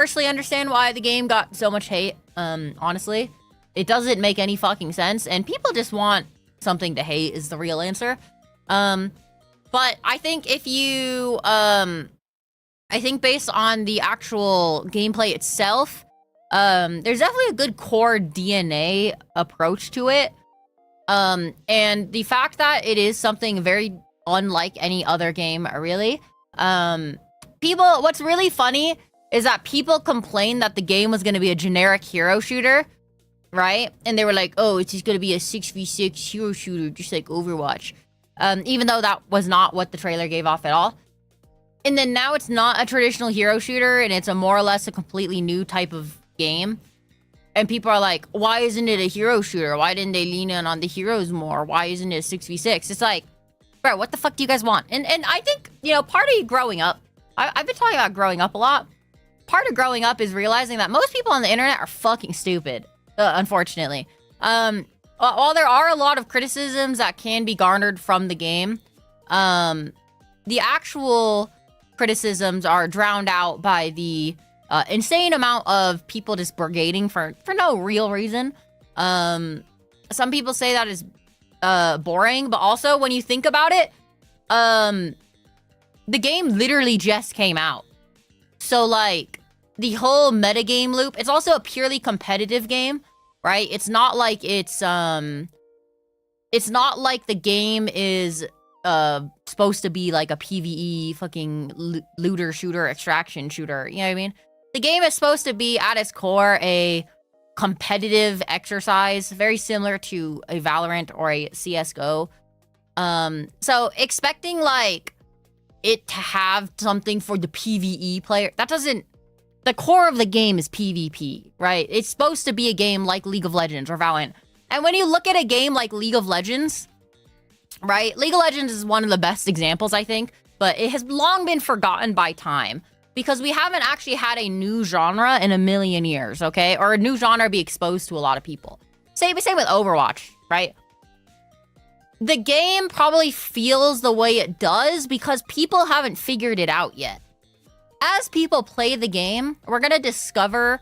personally understand why the game got so much hate. Honestly, it doesn't make any fucking sense, and people just want something to hate is the real answer. But I think if you, I think based on the actual gameplay itself, there's definitely a good core DNA approach to it. And the fact that it is something very unlike any other game, really. What's really funny is that people complained that the game was going to be a generic hero shooter, right? And they were like, oh, it's just going to be a 6v6 hero shooter, just like Overwatch. Even though that was not what the trailer gave off at all. And then now it's not a traditional hero shooter, and it's a more or less a completely new type of game. And people are like, why isn't it a hero shooter? Why didn't they lean in on the heroes more? Why isn't it a 6v6? It's like, bro, what the fuck do you guys want? And I think, you know, part of growing up, I've been talking about growing up a lot. Part of growing up is realizing that most people on the internet are fucking stupid, unfortunately. While there are a lot of criticisms that can be garnered from the game, the actual criticisms are drowned out by the insane amount of people just brigading for no real reason. Some people say that is boring, but also when you think about it, the game literally just came out. So like the whole metagame loop, it's also a purely competitive game, right? It's not like it's not like the game is supposed to be like a PvE fucking looter shooter, extraction shooter, you know what I mean? The game is supposed to be at its core a competitive exercise, very similar to a Valorant or a CSGO. So expecting like it to have something for the PvE player, that doesn't, the core of the game is PvP, right? It's supposed to be a game like League of Legends or Valorant. And when you look at a game like League of Legends, right? League of Legends is one of the best examples, I think, but it has long been forgotten by time because we haven't actually had a new genre in a million years, okay? Or a new genre be exposed to a lot of people. Same with Overwatch, right? The game probably feels the way it does because people haven't figured it out yet. As people play the game, we're going to discover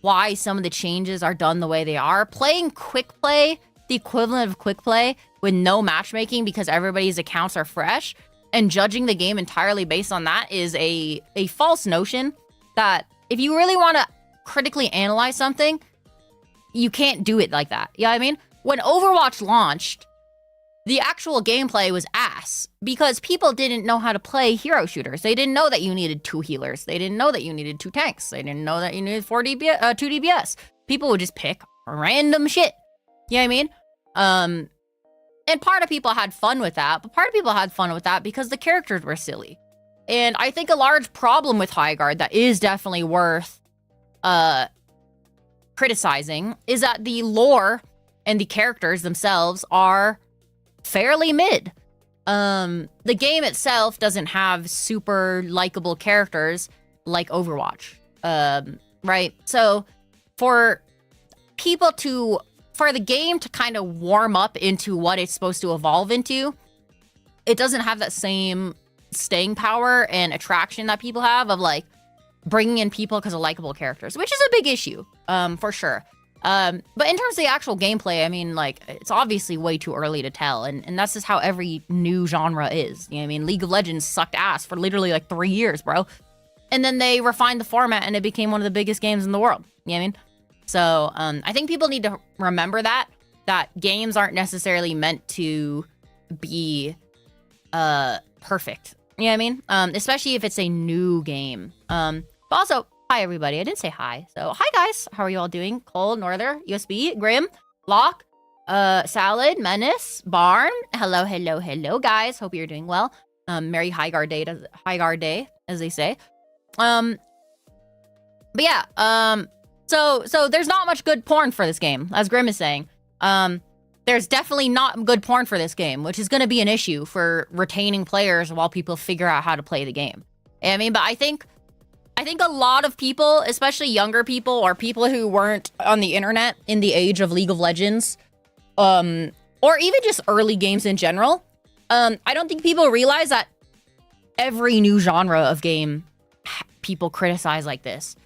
why some of the changes are done the way they are. Playing quick play, the equivalent of quick play, with no matchmaking because everybody's accounts are fresh, and judging the game entirely based on that is a false notion that if you really want to critically analyze something, you can't do it like that. You know what I mean? When Overwatch launched, the actual gameplay was ass because people didn't know how to play hero shooters. They didn't know that you needed 2 healers. They didn't know that you needed 2 tanks. They didn't know that you needed 2 DPS. People would just pick random shit. You know what I mean? And part of people had fun with that, but part of people had fun with that because the characters were silly. And I think a large problem with Highguard that is definitely worth criticizing is that the lore and the characters themselves are fairly mid. The game itself doesn't have super likable characters like Overwatch, right? So for the game to kind of warm up into what it's supposed to evolve into, it doesn't have that same staying power and attraction that people have of like bringing in people because of likable characters, which is a big issue, for sure. But in terms of the actual gameplay, I mean, like, it's obviously way too early to tell, and that's just how every new genre is. You know what I mean? League of Legends sucked ass for literally like 3 years, bro. And then they refined the format and it became one of the biggest games in the world. You know what I mean? So, I think people need to remember that games aren't necessarily meant to be, perfect. You know what I mean? Especially if it's a new game. But also, hi everybody. I didn't say hi. So, hi guys. How are you all doing? Cole, Norther, USB, Grim, Lock, Salad, Menace, Barn. Hello, hello, hello, guys. Hope you're doing well. Merry Highguard Day, as they say. But yeah, so there's not much good porn for this game, as Grim is saying. There's definitely not good porn for this game, which is going to be an issue for retaining players while people figure out how to play the game. I mean, but I think a lot of people, especially younger people or people who weren't on the internet in the age of League of Legends, or even just early games in general, I don't think people realize that every new genre of game people criticize like this.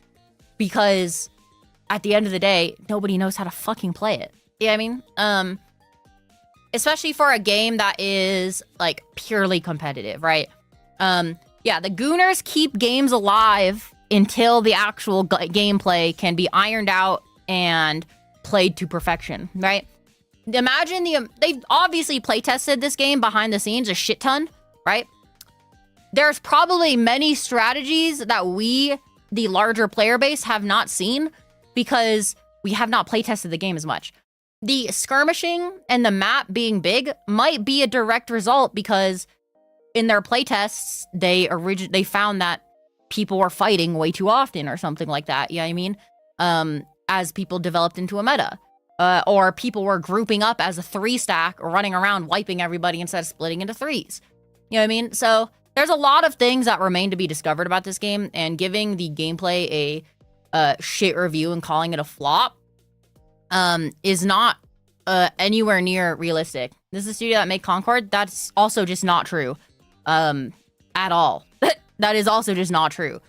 because at the end of the day, nobody knows how to fucking play it. You know what I mean? Especially for a game that is like purely competitive, right? Yeah, the Gooners keep games alive until the actual gameplay can be ironed out and played to perfection, right? Imagine they've obviously playtested this game behind the scenes a shit ton, right? There's probably many strategies that we, the larger player base, have not seen because we have not playtested the game as much. The skirmishing and the map being big might be a direct result because in their playtests, they found that people were fighting way too often or something like that, you know what I mean? As people developed into a meta. Or people were grouping up as a 3-stack or running around wiping everybody instead of splitting into 3s. You know what I mean? So there's a lot of things that remain to be discovered about this game, and giving the gameplay a shit review and calling it a flop is not anywhere near realistic. This is a studio that made Concord. That's also just not true at all. That is also just not true.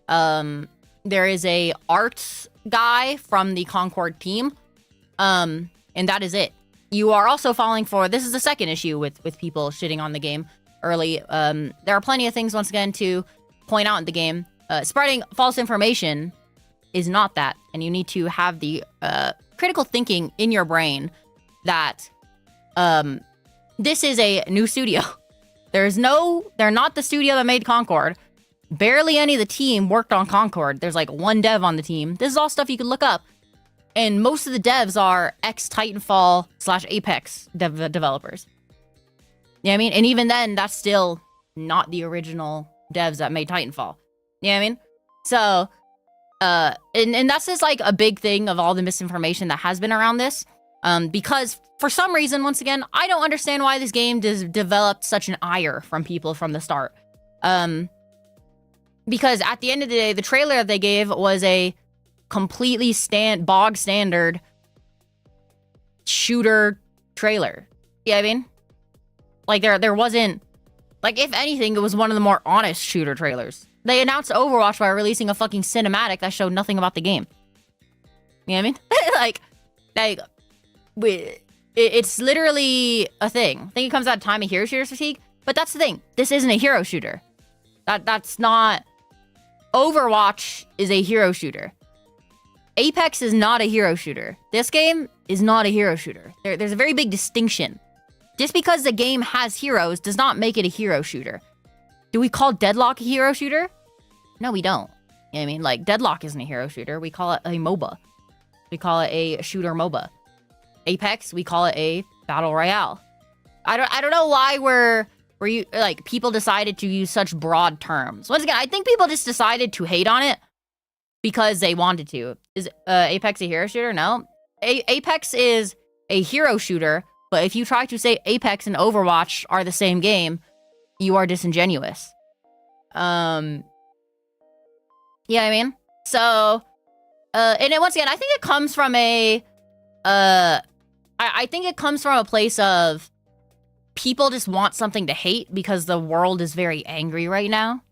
There is a arts guy from the Concord team, and that is it. You are also falling for, this is the second issue with people shitting on the game early. There are plenty of things, once again, to point out in the game. Spreading false information is not that, and you need to have the critical thinking in your brain that this is a new studio. They're not the studio that made Concord. Barely any of the team worked on Concord. There's like one dev on the team. This is all stuff you could look up. And most of the devs are ex-Titanfall / Apex developers. You know what I mean? And even then, that's still not the original devs that made Titanfall. You know what I mean? So, and that's just like a big thing of all the misinformation that has been around this. Because for some reason, once again, I don't understand why this game developed such an ire from people from the start. Because at the end of the day, the trailer that they gave was a completely bog standard shooter trailer. You know what I mean? Like there wasn't, like, if anything, it was one of the more honest shooter trailers. They announced Overwatch by releasing a fucking cinematic that showed nothing about the game. You know what I mean? It's literally a thing. I think it comes out of time of hero shooter fatigue, but that's the thing. This isn't a hero shooter. That's not. Overwatch is a hero shooter. Apex is not a hero shooter. This game is not a hero shooter. There's a very big distinction. Just because the game has heroes does not make it a hero shooter. Do we call Deadlock a hero shooter? No, we don't. You know what I mean? Like, Deadlock isn't a hero shooter. We call it a MOBA. We call it a shooter MOBA. Apex, we call it a battle royale. I don't know why people decided to use such broad terms. Once again, I think people just decided to hate on it because they wanted to. Is Apex a hero shooter? No. Apex is a hero shooter, but if you try to say Apex and Overwatch are the same game, you are disingenuous. Yeah, I mean? So, and then once again, I think it comes from I think it comes from a place of people just want something to hate because the world is very angry right now.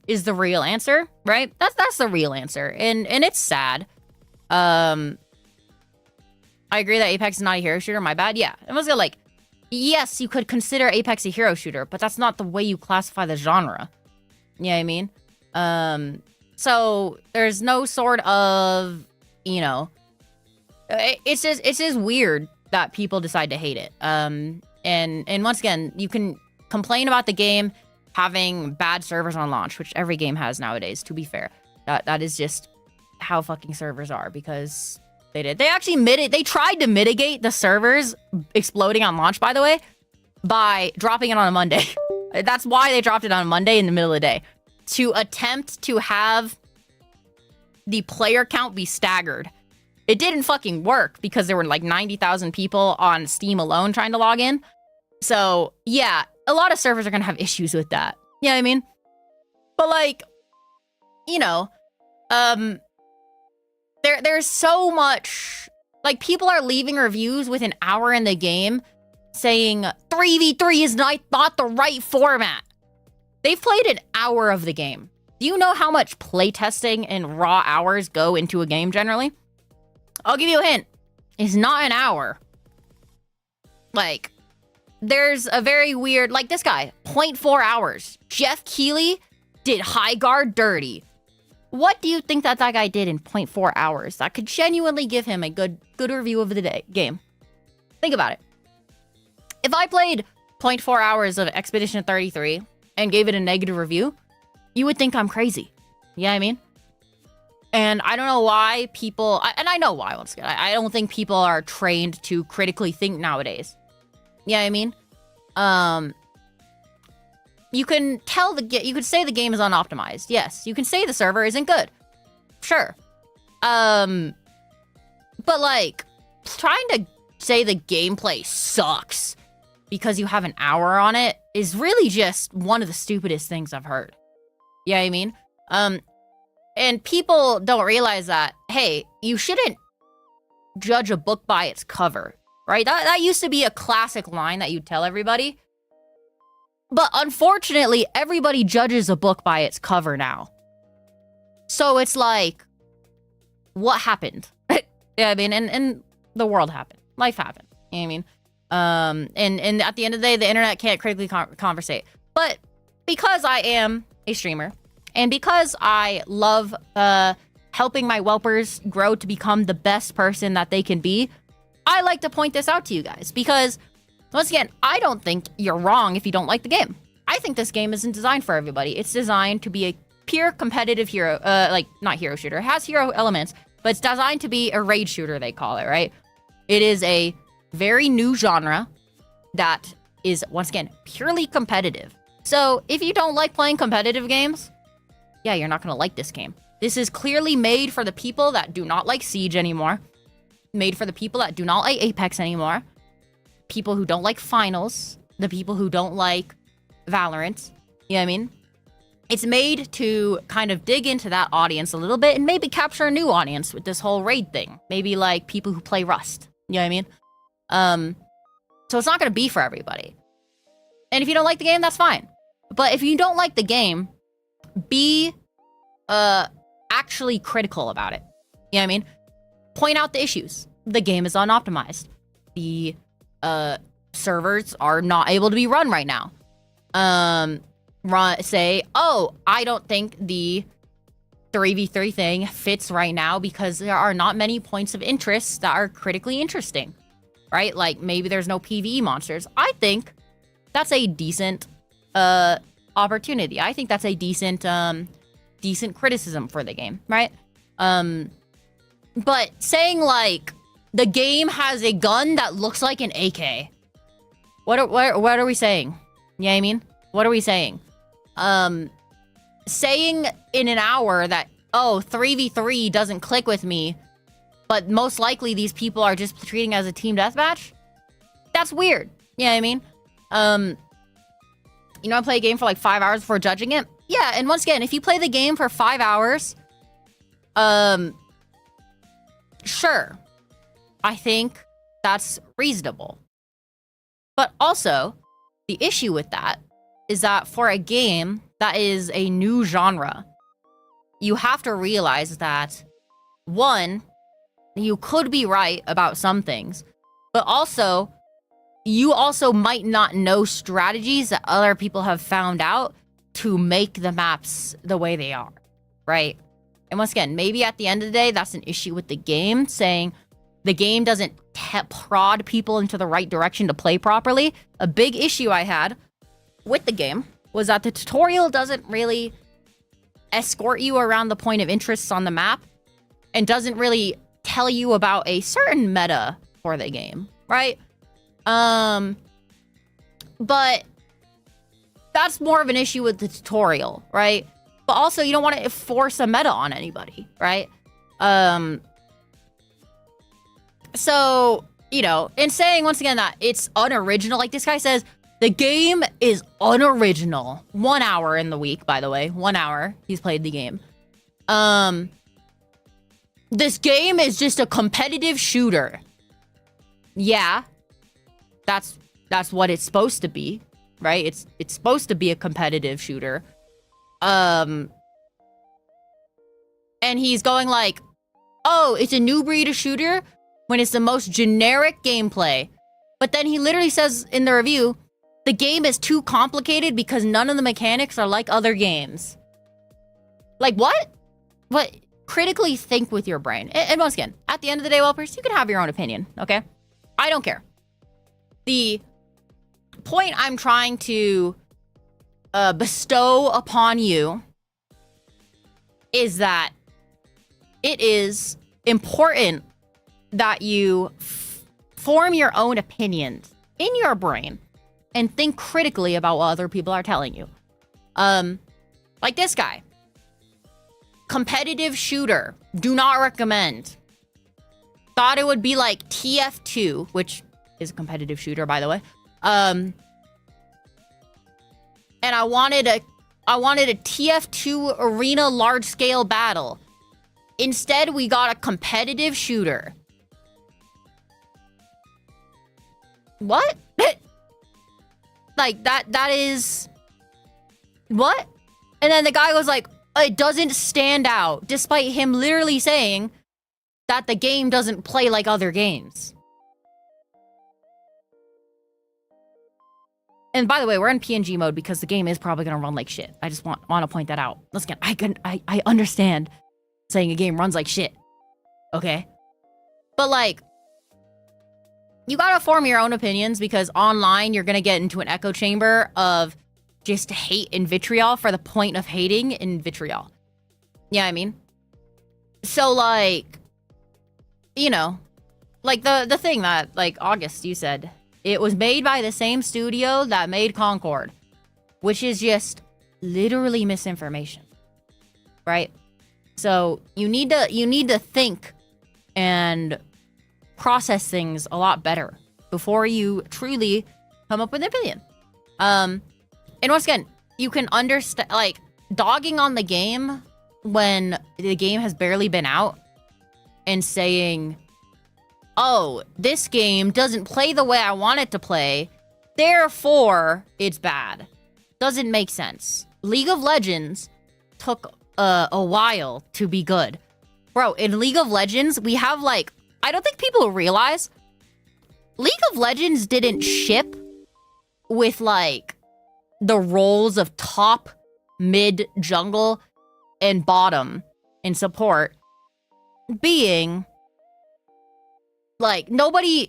Is the real answer, right? That's the real answer, and it's sad. I agree that Apex is not a hero shooter. My bad. Yeah, it was like, yes, you could consider Apex a hero shooter, but that's not the way you classify the genre. You know what I mean? So there's no sort of, you know, it's just weird that people decide to hate it. And once again, you can complain about the game having bad servers on launch, which every game has nowadays, to be fair. That is just how fucking servers are, because they tried to mitigate the servers exploding on launch, by the way, by dropping it on a Monday. That's why they dropped it on a Monday in the middle of the day, to attempt to have the player count be staggered. It didn't fucking work because there were like 90,000 people on Steam alone trying to log in. So yeah, a lot of servers are gonna have issues with that. You know what I mean? But like, you know, there's so much, like, people are leaving reviews with an hour in the game saying 3v3 is not the right format. They've played an hour of the game. Do you know how much playtesting and raw hours go into a game generally? I'll give you a hint. It's not an hour. Like, there's a very weird, like this guy, 0.4 hours. Jeff Keighley did High Guard dirty. What do you think that guy did in 0.4 hours that could genuinely give him a good review of the game? Think about it. If I played 0.4 hours of Expedition 33 and gave it a negative review, you would think I'm crazy. You know what I mean? And I don't know why people, and I know why once again, I don't think people are trained to critically think nowadays. You know what I mean? You can tell you could say the game is unoptimized. Yes. You can say the server isn't good. Sure. But like, trying to say the gameplay sucks because you have an hour on it is really just one of the stupidest things I've heard. You know what I mean? And people don't realize that, hey, you shouldn't judge a book by its cover, right? That used to be a classic line that you'd tell everybody. But unfortunately, everybody judges a book by its cover now. So it's like, what happened? Yeah, I mean, and the world happened. Life happened. You know what I mean? And at the end of the day, the internet can't critically conversate. But because I am a streamer, and because I love helping my whelpers grow to become the best person that they can be, I like to point this out to you guys. Because, once again, I don't think you're wrong if you don't like the game. I think this game isn't designed for everybody. It's designed to be a pure competitive hero, not hero shooter. It has hero elements, but it's designed to be a raid shooter, they call it, right? It is a very new genre that is, once again, purely competitive. So, if you don't like playing competitive games, yeah, you're not going to like this game. This is clearly made for the people that do not like Siege anymore. Made for the people that do not like Apex anymore. People who don't like Finals. The people who don't like Valorant. You know what I mean? It's made to kind of dig into that audience a little bit and maybe capture a new audience with this whole raid thing. Maybe like people who play Rust. You know what I mean? So it's not going to be for everybody. And if you don't like the game, that's fine. But if you don't like the game, be actually critical about it. You know what I mean? Point out the issues. The game is unoptimized. The servers are not able to be run right now. Say, oh, I don't think the 3v3 thing fits right now because there are not many points of interest that are critically interesting. Right? Like, maybe there's no PvE monsters. I think that's a decent opportunity. I think that's a decent criticism for the game, right? But saying like the game has a gun that looks like an AK. What are we saying? You know what I mean? What are we saying? Saying in an hour that, oh, 3v3 doesn't click with me, but most likely these people are just treating it as a team deathmatch? That's weird. You know what I mean? You know, I play a game for like 5 hours before judging it. Yeah, and once again, if you play the game for 5 hours, sure. I think that's reasonable. But also, the issue with that is that for a game that is a new genre, you have to realize that, one, you could be right about some things, but also, you also might not know strategies that other people have found out to make the maps the way they are, right? And once again, maybe at the end of the day, that's an issue with the game, saying the game doesn't prod people into the right direction to play properly. A big issue I had with the game was that the tutorial doesn't really escort you around the point of interest on the map and doesn't really tell you about a certain meta for the game, right? But that's more of an issue with the tutorial, right? But also, you don't want to force a meta on anybody, right? So, you know, in saying once again that it's unoriginal, like this guy says, the game is unoriginal. 1 hour in the week, by the way. 1 hour he's played the game. This game is just a competitive shooter. Yeah. That's what it's supposed to be, right? It's supposed to be a competitive shooter. And he's going like, oh, it's a new breed of shooter when it's the most generic gameplay. But then he literally says in the review, the game is too complicated because none of the mechanics are like other games. Like, what? What? Critically think with your brain. And once again, at the end of the day, whelpers, you can have your own opinion, okay? I don't care. The point I'm trying to bestow upon you is that it is important that you form your own opinions in your brain and think critically about what other people are telling you. Like this guy. Competitive shooter. Do not recommend. Thought it would be like TF2, which is a competitive shooter, by the way. And I wanted a TF2 arena large-scale battle. Instead, we got a competitive shooter. What? Like, that is... What? And then the guy was like, it doesn't stand out, despite him literally saying that the game doesn't play like other games. And by the way, we're in PNG mode because the game is probably gonna run like shit. I just want to point that out. Let's get. I understand saying a game runs like shit. Okay, but like, you gotta form your own opinions because online you're gonna get into an echo chamber of just hate and vitriol for the point of hating and vitriol. Yeah, I mean, so like, you know, like the thing that like August you said. It was made by the same studio that made Concord, which is just literally misinformation, right? So you need to think and process things a lot better before you truly come up with an opinion. And once again, you can understand, like, dogging on the game when the game has barely been out and saying, oh, this game doesn't play the way I want it to play, therefore it's bad. Doesn't make sense. League of Legends took a while to be good. Bro, in League of Legends, we have like, I don't think people realize, League of Legends didn't ship with like the roles of top, mid, jungle, and bottom in support being like, nobody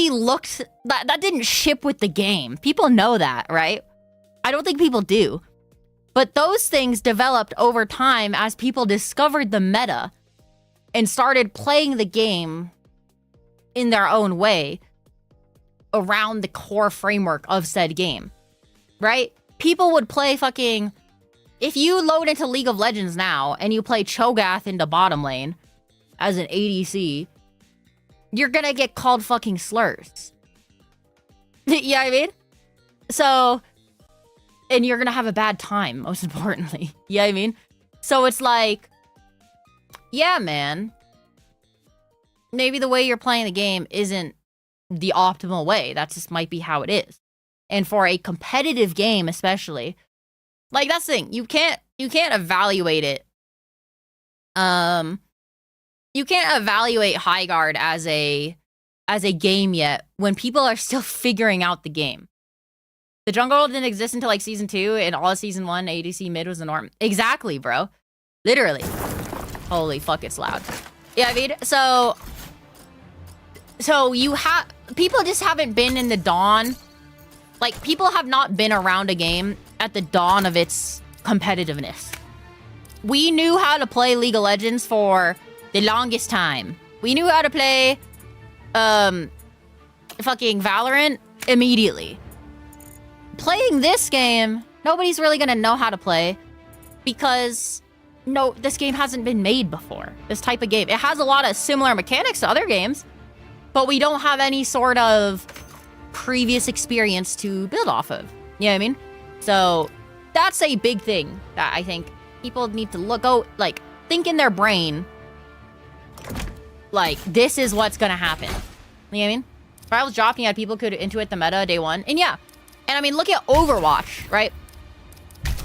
looked, that didn't ship with the game. People know that, right? I don't think people do. But those things developed over time as people discovered the meta and started playing the game in their own way around the core framework of said game, right? People would play fucking, if you load into League of Legends now and you play Cho'Gath into bottom lane as an ADC, you're gonna get called fucking slurs. You know what I mean? So, and you're gonna have a bad time, most importantly. You know what I mean? So it's like, yeah, man. Maybe the way you're playing the game isn't the optimal way. That just might be how it is. And for a competitive game, especially, like, that's the thing. You can't evaluate it. You can't evaluate Highguard as a game yet when people are still figuring out the game. The jungle didn't exist until like season 2, and all of season 1, ADC mid was the norm. Exactly, bro. Literally. Holy fuck, it's loud. Yeah, I mean, so you have, people just haven't been in the dawn. Like, people have not been around a game at the dawn of its competitiveness. We knew how to play League of Legends for the longest time. We knew how to play fucking Valorant immediately. Playing this game, nobody's really gonna know how to play because this game hasn't been made before. This type of game. It has a lot of similar mechanics to other games, but we don't have any sort of previous experience to build off of. You know what I mean? So that's a big thing that I think people need to think in their brain. Like, this is what's gonna happen. You know what I mean? If I was dropping out, people could intuit the meta day one. And yeah. And I mean, look at Overwatch, right?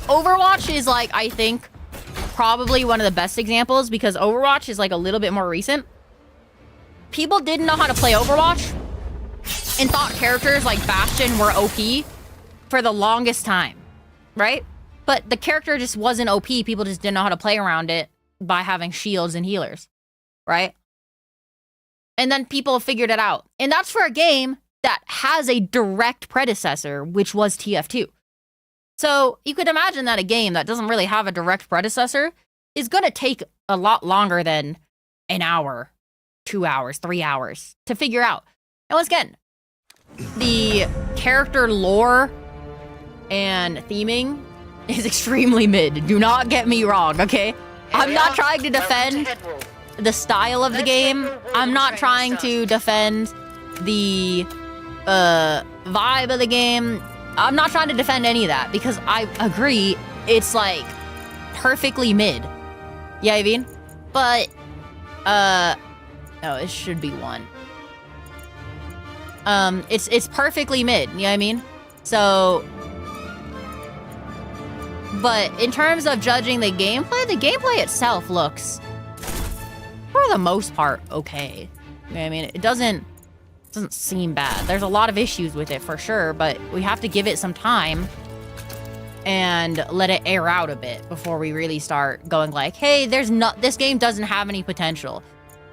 Overwatch is like, I think, probably one of the best examples because Overwatch is like a little bit more recent. People didn't know how to play Overwatch and thought characters like Bastion were OP for the longest time, right? But the character just wasn't OP. People just didn't know how to play around it by having shields and healers, right? And then people figured it out. And that's for a game that has a direct predecessor, which was TF2. So you could imagine that a game that doesn't really have a direct predecessor is going to take a lot longer than an hour, 2 hours, 3 hours to figure out. And once again, the character lore and theming is extremely mid. Do not get me wrong, okay? I'm not trying to defend the style of the game. I'm not trying to defend the vibe of the game. I'm not trying to defend any of that because I agree it's like perfectly mid. Yeah, I mean? But no, it should be 1. It's perfectly mid, you know what I mean? So, but in terms of judging the gameplay itself looks, for the most part, okay. You know what I mean? It doesn't seem bad. There's a lot of issues with it for sure, but we have to give it some time and let it air out a bit before we really start going like, hey, this game doesn't have any potential.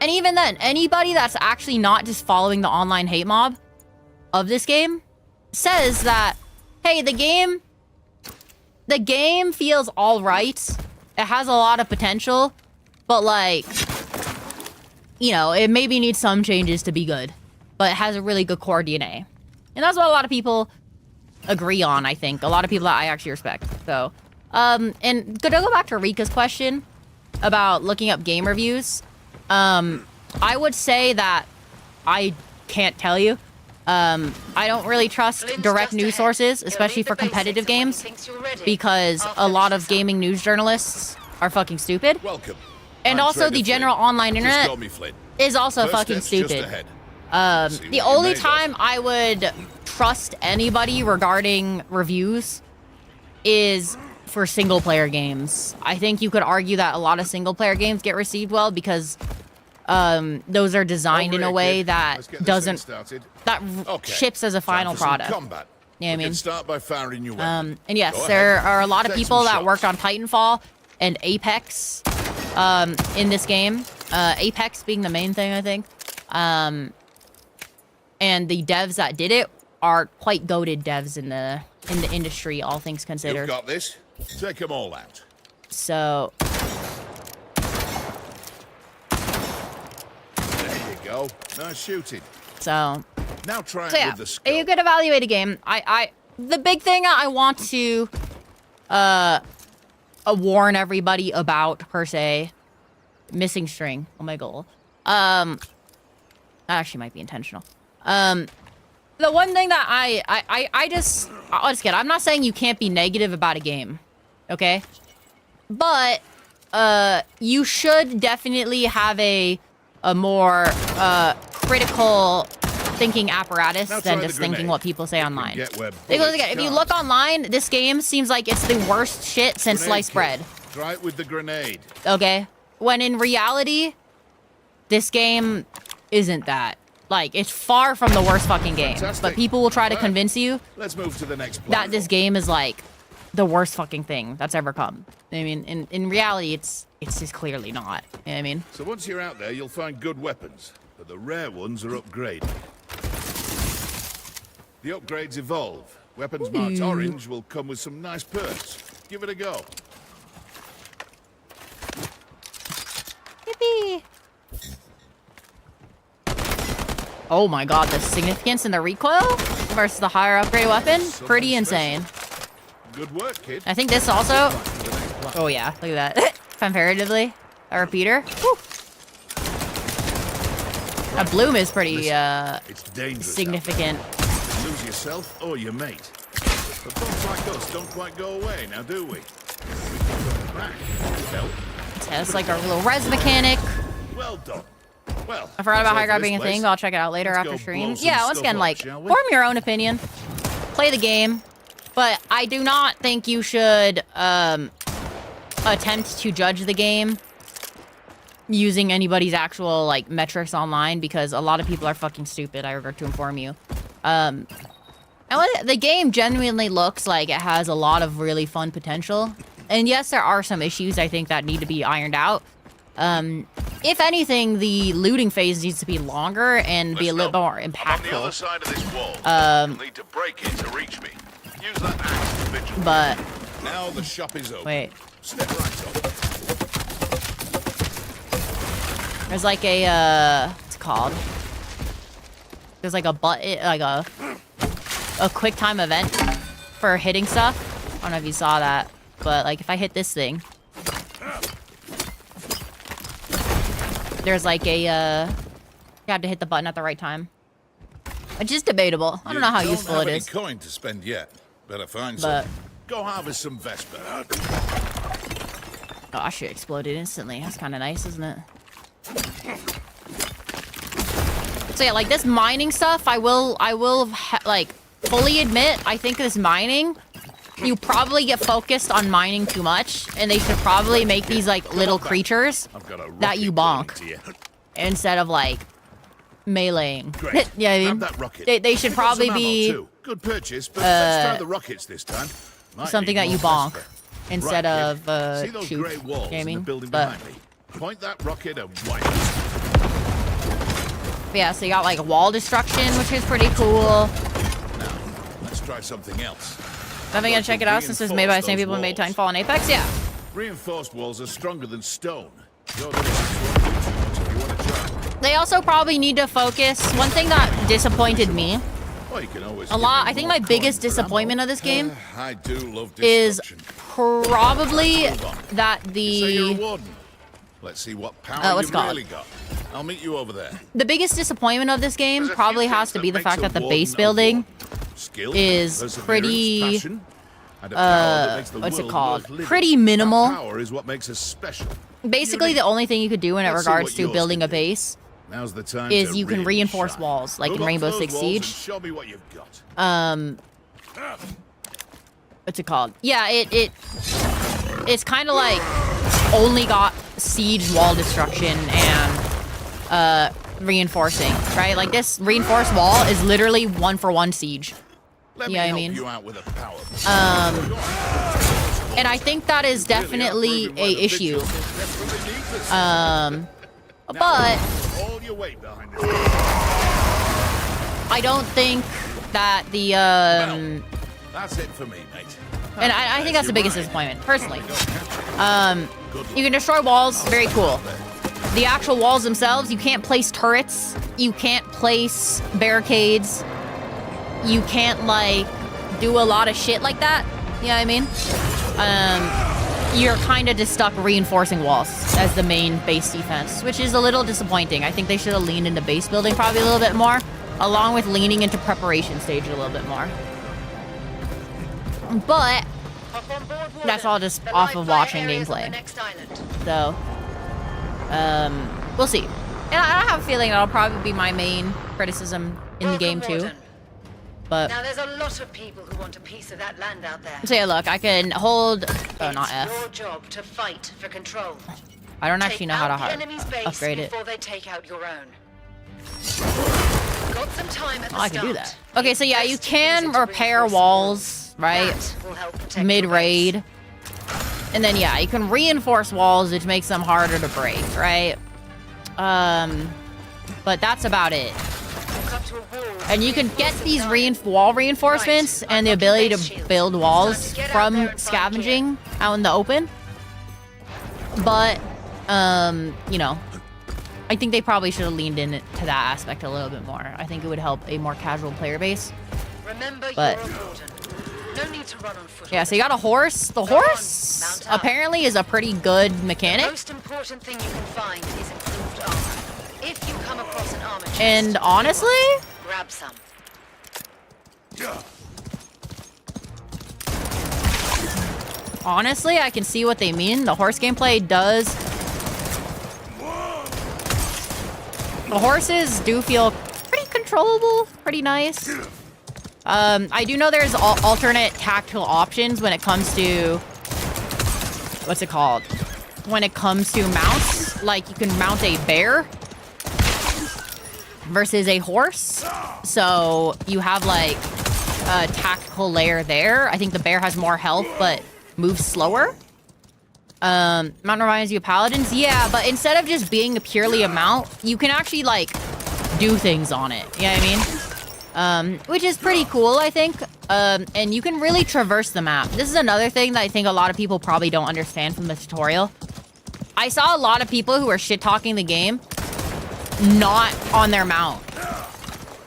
And even then, anybody that's actually not just following the online hate mob of this game says that, hey, the game feels all right. It has a lot of potential, but like, you know, it maybe needs some changes to be good. But it has a really good core DNA. And that's what a lot of people agree on, I think. A lot of people that I actually respect. So, and to go back to Rika's question about looking up game reviews, I would say that I can't tell you. I don't really trust direct news sources, especially for competitive games, because a lot of gaming news journalists are fucking stupid. And also the general online internet is also fucking stupid. The only time I would trust anybody regarding reviews is for single-player games. I think you could argue that a lot of single-player games get received well because those are designed in a way that ships as a final product. You know what I mean? And yes, there are a lot of people that worked on Titanfall and Apex in this game. Apex being the main thing, I think. And the devs that did it are quite goated devs in the industry, all things considered. You've got this. Take them all out. So there you go. Nice shooting. So now try it yeah, with the skill. you could evaluate a game. The big thing I want to warn everybody about per se, missing string. Oh my goal. That actually might be intentional. The one thing that I just get, I'm not saying you can't be negative about a game, okay? But, you should definitely have a more, critical thinking apparatus than just thinking what people say online. Because again, if you look online, this game seems like it's the worst shit since sliced bread. Try it with the grenade. Okay? When in reality, this game isn't that. Like, it's far from the worst fucking game. But people will try to convince you Let's move to the next that this game is, like, the worst fucking thing that's ever come. I mean, in reality, it's just clearly not. You know what I mean? So once you're out there, you'll find good weapons. But the rare ones are upgraded. The upgrades evolve. Weapons marked orange will come with some nice perks. Give it a go. Yippee! Oh my god, the significance in the recoil versus the higher upgrade weapon? Pretty insane. Good work, kid. I think this also... Oh yeah, look at that. Comparatively, a repeater. Whew. A bloom is pretty significant. Lose yourself or your mate. But folks like us don't quite go away, now do we? We keep going back. Well, Test like our little res mechanic. well done. Well, I forgot about high ground being a thing, but I'll check it out later after stream. Yeah, once again, like, form your own opinion. Play the game. But I do not think you should, attempt to judge the game using anybody's actual, like, metrics online, because a lot of people are fucking stupid, I regret to inform you. And the game genuinely looks like it has a lot of really fun potential. And yes, there are some issues, I think, that need to be ironed out. If anything, the looting phase needs to be longer and be a little more impactful. On the other side of this wall. You'll need to break it to reach me. Use that axe to vigil. But now the shop is open. wait, Step right up. there's like a what's it called? There's like a button, like a quick time event for hitting stuff. I don't know if you saw that, but like if I hit this thing, there's like a you have to hit the button at the right time, which is debatable. I don't know how useful it is. Coin to spend yet. Better find But some. Go harvest some Vesper. oh, I should exploded instantly. That's kind of nice, isn't it? So yeah, like this mining stuff, I will like fully admit, I think this mining, you probably get focused on mining too much, and they should probably make these like little creatures that you bonk instead of like meleeing. Yeah, I mean, they should probably be good purchase, but let's try the rockets this time. Something that you bonk instead of See those shoot. grey walls You know what I in mean? the building But behind me. Point that rocket and wipe it. yeah, so you got like wall destruction, which is pretty cool. Now, let's try something else. Definitely gonna check it out since it's made by the same people who made Titanfall and Apex. Yeah. Reinforced walls are stronger than stone. You're the one who won't do too much if you want to try. They also probably need to focus. One thing that disappointed me Well, you can always a lot, I think my biggest disappointment of this game I do love is destruction. probably that So you're a the warden. Let's see what power what's you've it called? really got. I'll meet you over there. biggest disappointment of this game There's a probably few has things to be the makes fact a that the warden base a building warden. Skill, is perseverance, pretty, passion, and a power that makes the what's it world called? worth living. Pretty minimal. That power is what makes us special. Basically, the only thing you could do in Let's see regards what to yours building can a do. base Now's the time is to you can really reinforce shine. walls, like Build in up Rainbow those Six walls and Siege. show me what you've got. What's it called? Yeah, it's kind of like only got siege wall destruction and reinforcing, right? Like this reinforced wall is literally 1-for-1 siege. Let me Yeah, I help mean, you out with a power. and I think that is definitely a issue. But All your weight behind it. I don't think that the That's it for me, mate. and I think that's the biggest disappointment, personally. You can destroy walls, very cool. The actual walls themselves, you can't place turrets, you can't place barricades, you can't like do a lot of shit like that. You know what I mean? You're kind of just stuck reinforcing walls as the main base defense, which is a little disappointing. I think they should have leaned into base building probably a little bit more, along with leaning into preparation stage a little bit more. But that's all just off of watching gameplay. So, we'll see. And I have a feeling that'll probably be my main criticism in the game too. But now there's a lot of people who want a piece of that land out there. so yeah, look, I can hold. Oh, not It's F. your job to fight for control. I don't actually know how to Take out the enemy's base upgrade it. before they take out your own. Got some time at the Oh, I can do start. that. Okay, so yeah, you Best to use can it to repair reinforce walls, right? That will help protect your Mid-raid. base. And then yeah, you can reinforce walls, which makes them harder to break, right? But that's about it. Walk up to a wall, And you can get reinforce these the iron. wall reinforcements Right, and the unlock your ability base to shields. build Time walls to get out from there and find scavenging out in the open. But, you know, I think they probably should have leaned into that aspect a little bit more. I think it would help a more casual player base. Remember, But- you're a warden. No need to run on foot. Yeah, so you got a horse. The Go on, horse mount up. apparently is a pretty good The mechanic. most important thing you can find is improved armor. If you come across an armor chest, And honestly, grab some. I can see what they mean. The horse gameplay does. The horses do feel pretty controllable, pretty nice. I do know there's alternate tactical options when it comes to what's it called? When it comes to mounts, like you can mount a bear versus a horse. So you have like a tactical layer there. I think the bear has more health, but moves slower. Mount reminds you of paladins. Yeah, but instead of just being purely a mount, you can actually like do things on it. You know what I mean? Which is pretty cool, I think. And you can really traverse the map. This is another thing that I think a lot of people probably don't understand from the tutorial. I saw a lot of people who are shit-talking the game not on their mount.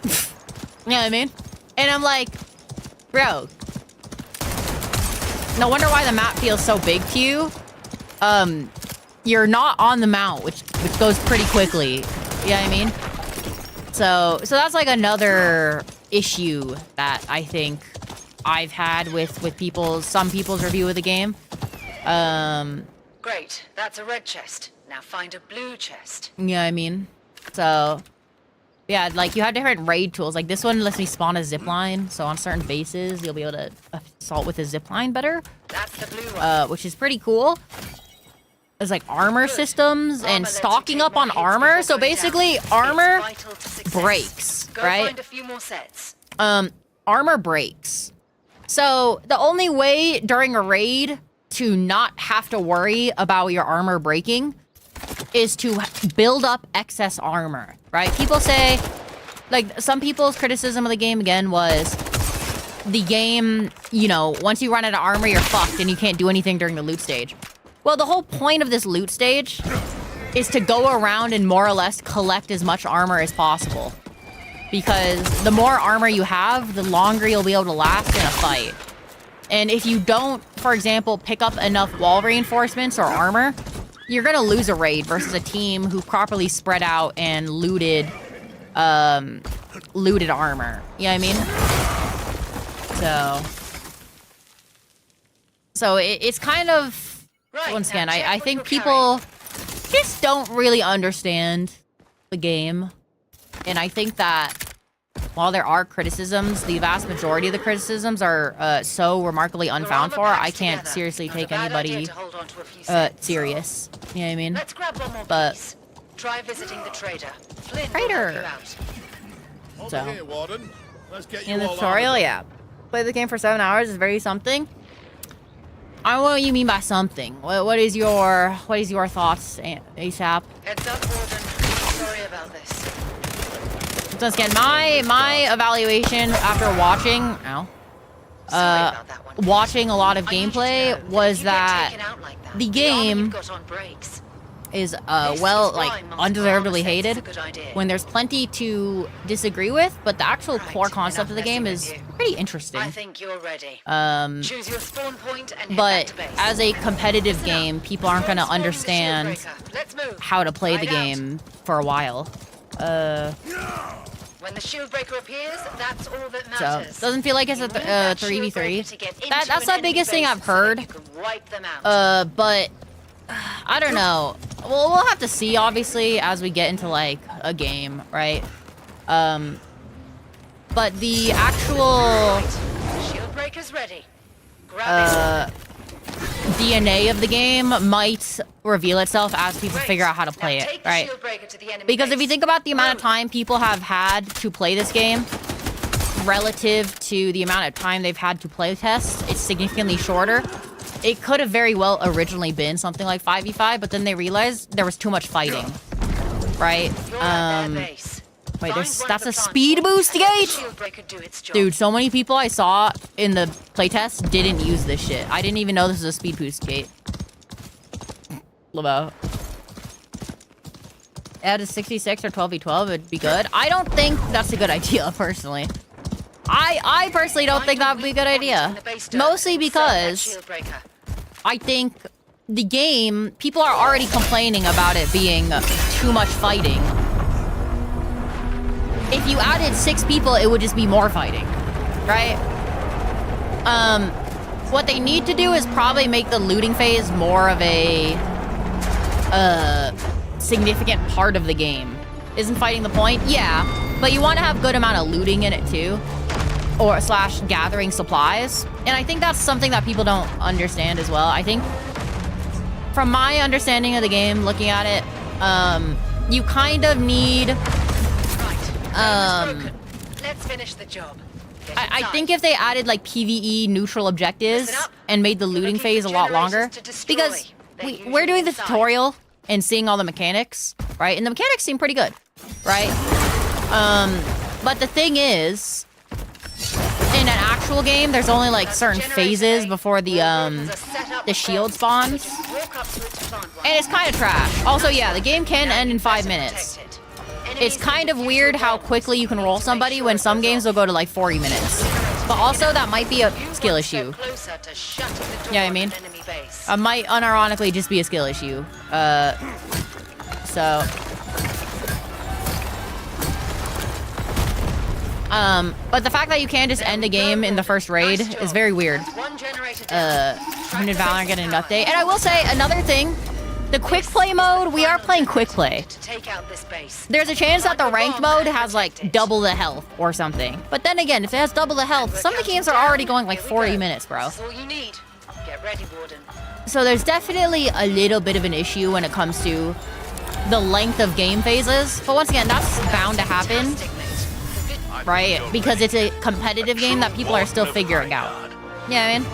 You know what I mean? And I'm like, bro, no wonder why the map feels so big to you. You're not on the mount, which goes pretty quickly. You know what I mean? So that's like another issue that I think I've had with some people's review of the game. Great, that's a red chest. Now find a blue chest. Yeah, you know what I mean? So, yeah, like you have different raid tools. Like this one lets me spawn a zipline. So on certain bases, you'll be able to assault with a zipline better. That's the blue one. Which is pretty cool. There's like armor systems and stocking up on armor. So basically, armor breaks, right? Find a few more sets. Armor breaks. So the only way during a raid to not have to worry about your armor breaking is to build up excess armor, right? People say, like, some people's criticism of the game, again, was the game, you know, once you run out of armor, you're fucked and you can't do anything during the loot stage. Well, the whole point of this loot stage is to go around and more or less collect as much armor as possible. Because the more armor you have, the longer you'll be able to last in a fight. And if you don't, for example, pick up enough wall reinforcements or armor, you're gonna lose a raid versus a team who properly spread out and looted armor. You know what I mean? So it's kind of... Once again, I think people just don't really understand the game. And I think that while there are criticisms, the vast majority of the criticisms are so remarkably unfound for, I can't seriously take anybody serious. You know what I mean? Let's grab one more But piece. Try visiting the trader. Flynn will Trader. help you out. Over here, Warden. Let's get you in the all tutorial, armed. yeah. Play the game for 7 hours is very something. I don't know what you mean by something. What is your thoughts, ASAP? Heads up, Warden. Sorry about this. Once again, my evaluation after watching, Sorry about that one. watching a lot of I need you to gameplay know was if you get that taken out like that, the the armor game you've got on breaks. is This well, is like why multiple undeservedly armor sets is hated a good idea. when there's plenty to disagree with, but the actual Right, core concept of the enough game messing is with you. pretty interesting. I think you're ready. Choose your spawn point and head back But to base. as a competitive Listen up. game, people aren't gonna Don't spawn the understand shieldbreaker. Let's move. how to play the Hide out. game for a while. When the shield breaker appears, that's all that So matters. doesn't feel like it's a You need that 3v3. shieldbreaker to get into That's an the enemy biggest thing base I've so that heard. you can wipe them out. But I don't know. Well, we'll have to see, obviously, as we get into like a game, right? But the actual Right. The shield breaker's ready. Grab it. DNA of the game might reveal itself as people Great. figure out how to play Now it, take the right? shield breaker to the enemy Because if base. you think about the amount of time people have had to play this game relative to the amount of time they've had to play test, it's significantly shorter. It could have very well originally been something like 5v5, but then they realized there was too much fighting, right? You're at their base. Wait, Find there's one that's of a the speed transports boost and let the gate? shield breaker do its job. Dude, so many people I saw in the playtest didn't use this shit. I didn't even know this was a speed boost gate. Labo. Add a 66 or 12v12 would be good. I don't think that's a good idea, personally. I personally don't think that would be a good idea. Mostly because I think the game, people are already complaining about it being too much fighting. If you added 6 people, it would just be more fighting, right? What they need to do is probably make the looting phase more of a significant part of the game. Isn't fighting the point? Yeah, but you want to have good amount of looting in it too, or / gathering supplies. And I think that's something that people don't understand as well. I think from my understanding of the game, looking at it, you kind of need. Right. Let's finish the job. I think if they added like PvE neutral objectives and made the looting phase a lot longer, because we're doing the tutorial and seeing all the mechanics, right? And the mechanics seem pretty good, right? But the thing is, in an actual game, there's only like certain phases before the shield spawns, and it's kind of trash. Also, yeah, the game can end in 5 minutes. It's kind of weird how quickly you can roll somebody when some games will go to like 40 minutes. But also, that might be a skill issue. Yeah, I mean, it might unironically just be a skill issue. But the fact that you can't just end a game in the first raid is very weird. Wounded Valorant getting an update. And I will say, another thing, the quick play mode, we are playing quick play. There's a chance that the ranked mode has like double the health or something. But then again, if it has double the health, some of the games are already going like 40 minutes, bro. So there's definitely a little bit of an issue when it comes to the length of game phases. But once again, that's bound to happen, right? Because it's a competitive game that people are still figuring out. Yeah, I mean.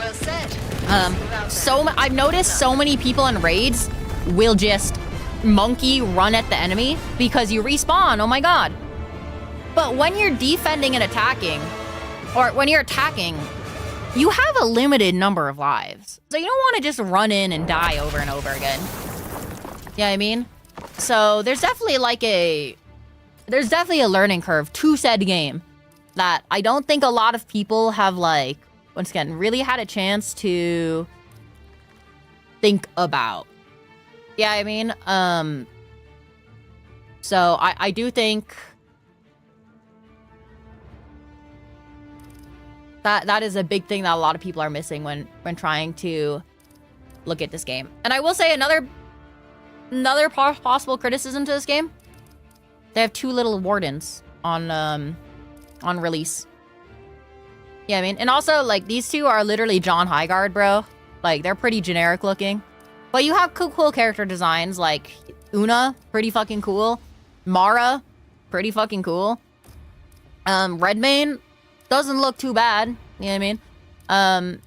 I've noticed so many people in raids will just monkey run at the enemy because you respawn. Oh my god. But when you're defending and attacking, or when you're attacking, you have a limited number of lives. So you don't want to just run in and die over and over again. Yeah, I mean? So there's definitely a learning curve to said game that I don't think a lot of people have, like, once again, really had a chance to think about. Yeah, I mean, so I do think that is a big thing that a lot of people are missing when trying to look at this game. And I will say another possible criticism to this game, they have 2 little wardens on release. Yeah, I mean, and also, like, these 2 are literally John Highguard, bro. Like, they're pretty generic looking. But you have cool character designs, like Una, pretty fucking cool. Mara, pretty fucking cool. Redmayne doesn't look too bad. You know what I mean?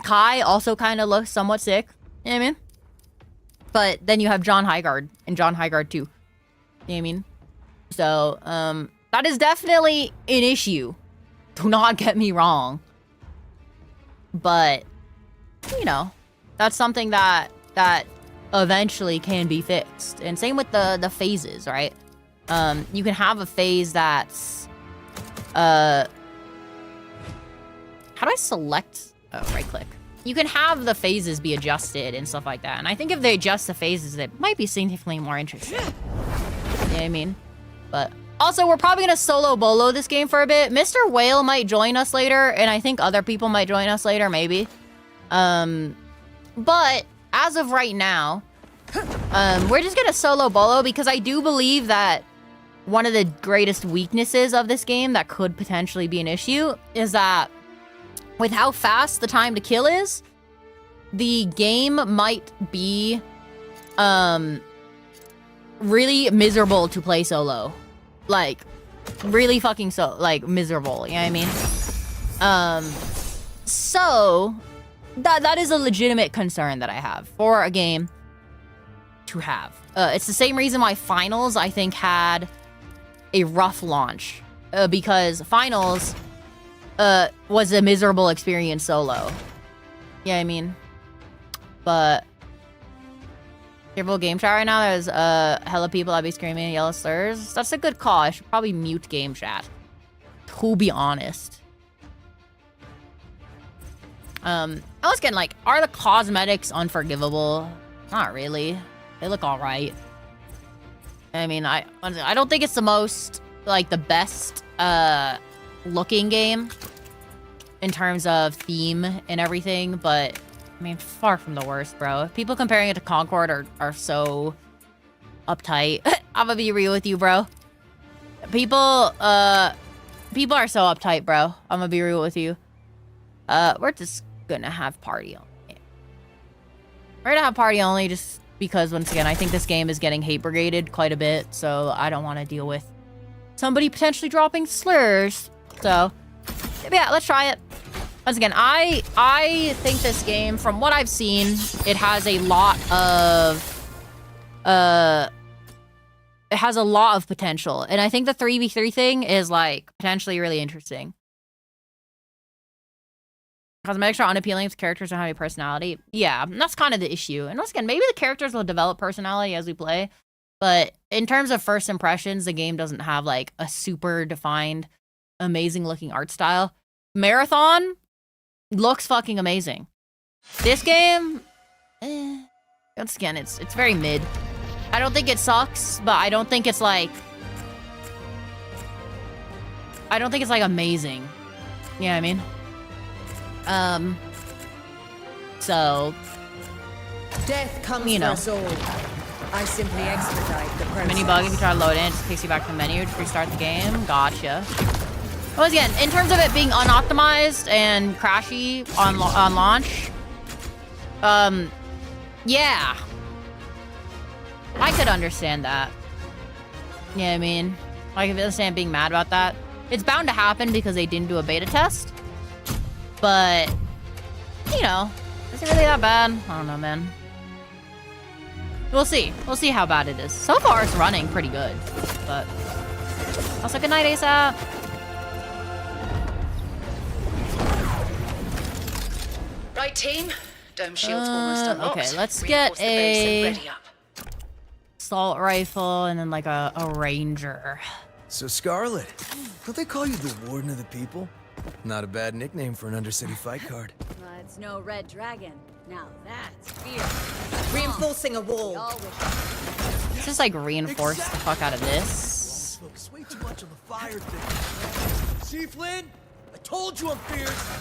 Kai also kind of looks somewhat sick. You know what I mean? But then you have John Highguard and John Highguard too. You know what I mean? So, that is definitely an issue. Do not get me wrong. But, you know, that's something that eventually can be fixed. And same with the phases, right? You can have a phase that's how do I select? Oh, right click. You can have the phases be adjusted and stuff like that. And I think if they adjust the phases, it might be significantly more interesting. You know what I mean? But also, we're probably gonna solo bolo this game for a bit. Mr. Whale might join us later, and I think other people might join us later, maybe. But as of right now, we're just gonna solo bolo because I do believe that one of the greatest weaknesses of this game that could potentially be an issue is that with how fast the time to kill is, the game might be really miserable to play solo. Like, really fucking miserable, you know what I mean? So that is a legitimate concern that I have for a game to have. It's the same reason why Finals, I think, had a rough launch. Because Finals was a miserable experience solo. Yeah, I mean. But careful game chat right now. There's hella people that be screaming yellow slurs. That's a good call. I should probably mute game chat, to be honest. Once again, like, are the cosmetics unforgivable? Not really. They look all right. I mean, I don't think it's the most, like, the best looking game in terms of theme and everything, but I mean, far from the worst, bro. People comparing it to Concord are so uptight. I'm gonna be real with you, bro. People are so uptight, bro. I'm gonna be real with you. We're just gonna have party on it. We're gonna have party only just because, once again, I think this game is getting hate brigaded quite a bit, so I don't want to deal with somebody potentially dropping slurs. So, yeah, let's try it. Once again, I think this game, from what I've seen, it has a lot of potential, and I think the 3v3 thing is like potentially really interesting. Cosmetics are unappealing if characters don't have a personality. Yeah, that's kind of the issue. And once again, maybe the characters will develop personality as we play, but in terms of first impressions, the game doesn't have like a super defined, amazing looking art style. Marathon looks fucking amazing. This game, once again, it's very mid. I don't think it sucks, but I don't think it's like amazing. You know what I mean? So Death comes for us all. I simply expedite the process. mini bug if you try to load in, it just takes you back to the menu to restart the game. Gotcha. Once again, in terms of it being unoptimized and crashy on launch, yeah, I could understand that. Yeah, I mean, I can understand being mad about that. It's bound to happen because they didn't do a beta test. But, you know, is it really that bad? I don't know, man. We'll see. We'll see how bad it is. So far, it's running pretty good. But, also, good night, ASAP. Right, team. Dome shield's almost unlocked. Okay, let's get Reinforce the base and a ready up. assault rifle and then like a ranger. So Scarlet, don't they call you the Warden of the People? Not a bad nickname for an Undercity fight card. It's no red dragon. Now that's fierce. Reinforcing a wall. Let's just like reinforce the fuck out of this. Focus way too much on the fire thing. See, Flynn? I told you I'm fierce.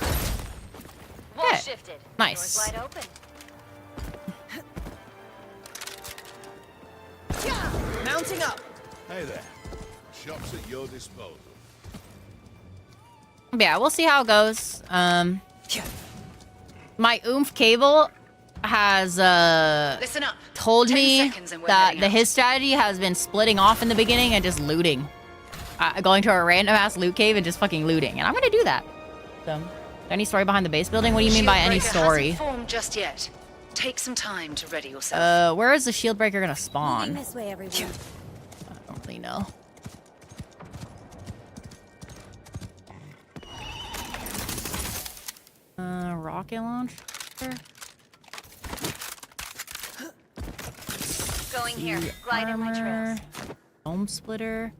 Wall Okay. shifted. Nice. Doors wide open. Mounting up. Hey there. Shops at your disposal. Yeah, we'll see how it goes. My oomph cable has Listen up. told 10 me seconds and we're that heading out. his strategy has been splitting off in the beginning and just looting. Going to a random ass loot cave and just fucking looting. And I'm gonna do that. So, any story behind the base building? What do you mean by any Shieldbreaker story? hasn't formed just yet. Take some time to ready yourself. Where is the shield breaker gonna Moving spawn? this way, everyone. I don't really know. Rocket launcher? Going here. Glide in my trails. Dome splitter.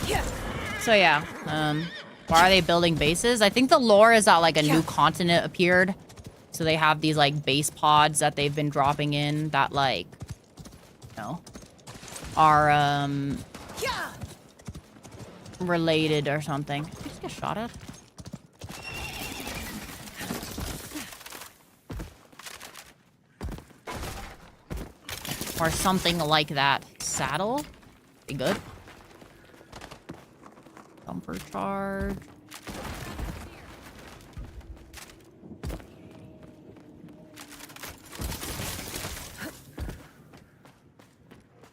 Yeah. So yeah, why are they building bases? I think the lore is that like a new continent appeared. So they have these like base pods that they've been dropping in that like, you know, are related or something. Did I just get shot at? Or something like that. Saddle? Be good. Bumper charge.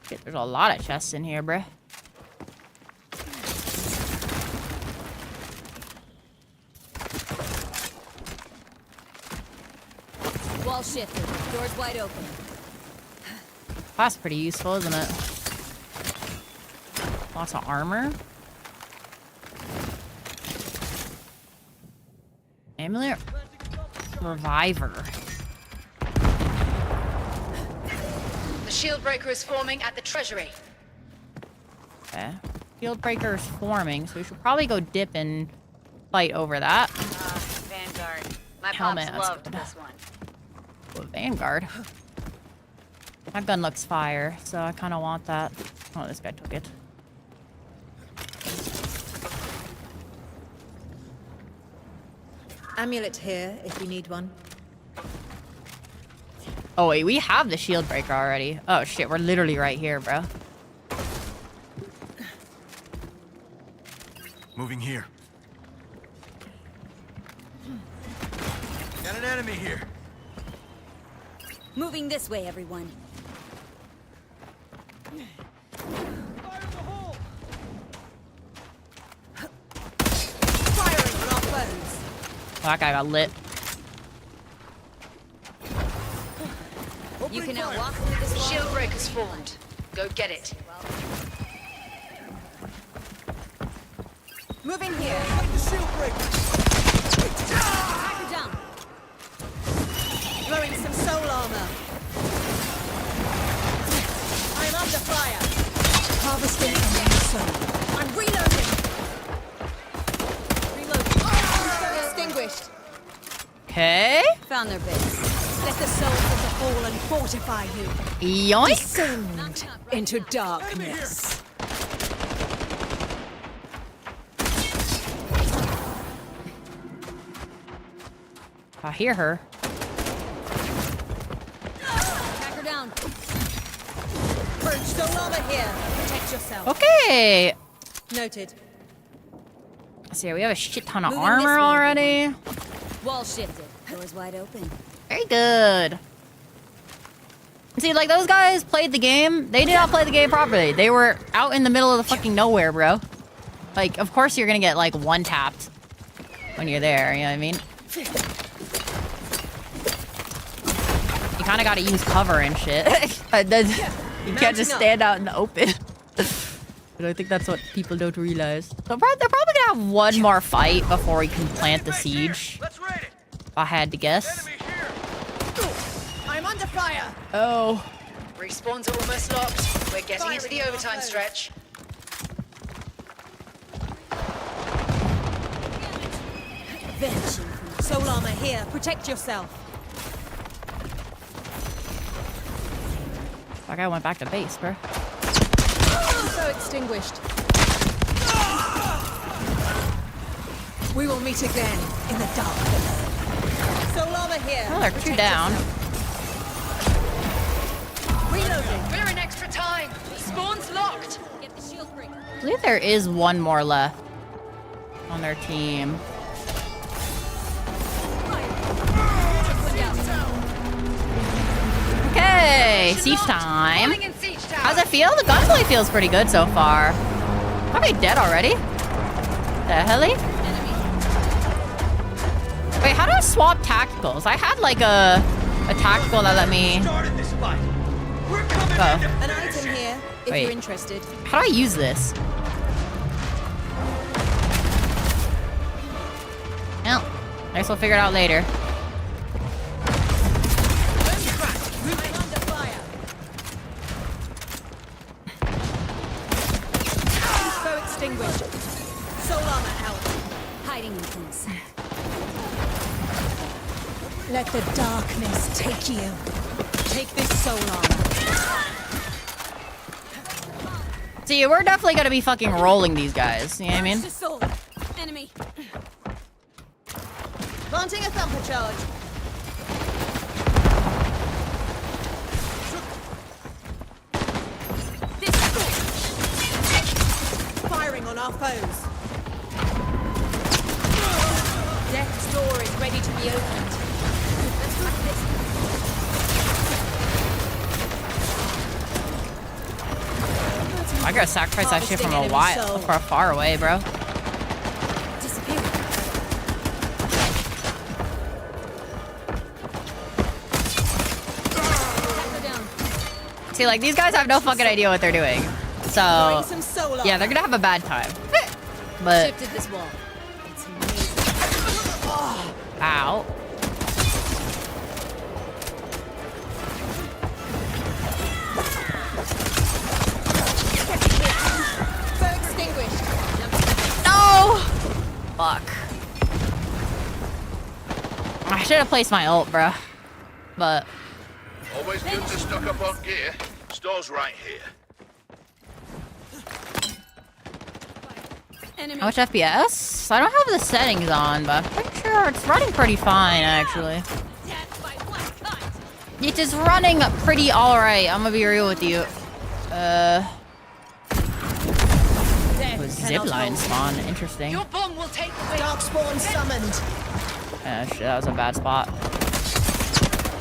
Shit, there's a lot of chests in here, bruh. Wall shifted. Doors wide open. That's pretty useful, isn't it? Lots of armor. Amulet. Reviver. The shield breaker is forming at the treasury. Okay. Field breaker is forming, so we should probably go dip and fight over that. Vanguard. My Helmet, pops that's loved good. this one. Ooh, Vanguard. That gun looks fire, so I kind of want that. Oh, this guy took it. Amulet here if you need one. Oh wait, we have the shield breaker already. Oh shit, we're literally right here, bro. Moving here. Got an enemy here. Moving this way, everyone. Firing on our foes. Oh, that guy got lit. You can now walk through this wall. Shield breaker's formed. Go get it. Moving here. Hacker down. Throwing some soul armor. I'm under fire. Harvesting enemy soul. I'm reloading. Reloading. Extinguished. Okay. Found their base. Let the souls of the fallen fortify you. Yoink. Descend into darkness. I hear her. Hacker down. Purge soul armor here. Protect yourself. Okay. Noted. Let's see, we have a shit ton of Moving armor this way, already. Wall shifted. Doors wide open. Very good. See, like, those guys played the game. They did not play the game properly. They were out in the middle of the fucking nowhere, bro. Like, of course you're gonna get, like, one-tapped when you're there, you know what I mean? You kinda gotta use cover and shit. You can't just stand out in the open. And I think that's what people don't realize. So they're probably gonna have one more fight before we can plant the siege. Let's raid it. If I had to guess. Enemy here. I'm under fire. Oh. Respawns are almost locked. We're getting into the overtime stretch. Vengeance. Soul armor here. Protect yourself. That guy went back to base, bro. So extinguished. We will meet again in the dark below. Soul armor here. Oh, they're two Protect down. yourself. Reloading. We're in extra time. Spawn's locked. Get the shield breaker. I believe there is one more left on their team. Okay, siege time. Falling in siege tower. How's it feel? The gunplay feels pretty good so far. Are they dead already? The helly? Wait, how do I swap tacticals? I had like a tactical that let me. Started this fight. We're coming Oh. in to An finish item it. here, if Wait. you're interested. How do I use this? Well, I guess we'll figure it out later. I'm under fire. So extinguished. Soul armor out. Hiding in place. Let the darkness take you. Take this soul armor. See, we're definitely gonna be fucking rolling these guys. You know what I mean? The soul. Enemy. Planting a thumper charge. This Firing on our foes. Death's door is ready to be opened. Let's crack this. I gotta sacrifice that shit from a Harvesting while, enemy soul. from far away, bro. disappeared. Hacker down. See, like, these guys have no fucking idea what they're doing. Throwing So, some soul armor. yeah, they're gonna have a bad time. But, Shifted this wall. It's amazing. ow. So extinguished. No! Fuck. I should have placed my ult, bro. But, Always good to stock up on gear. Store's right here. Enemy. How much FPS? I don't have the settings on, but I'm pretty sure it's running pretty fine, actually. Death by one cut. It is running pretty alright. I'm gonna be real with you. Zipline spawn. Interesting. Your bomb will take the Darkspawn summoned. Shit, that was a bad spot.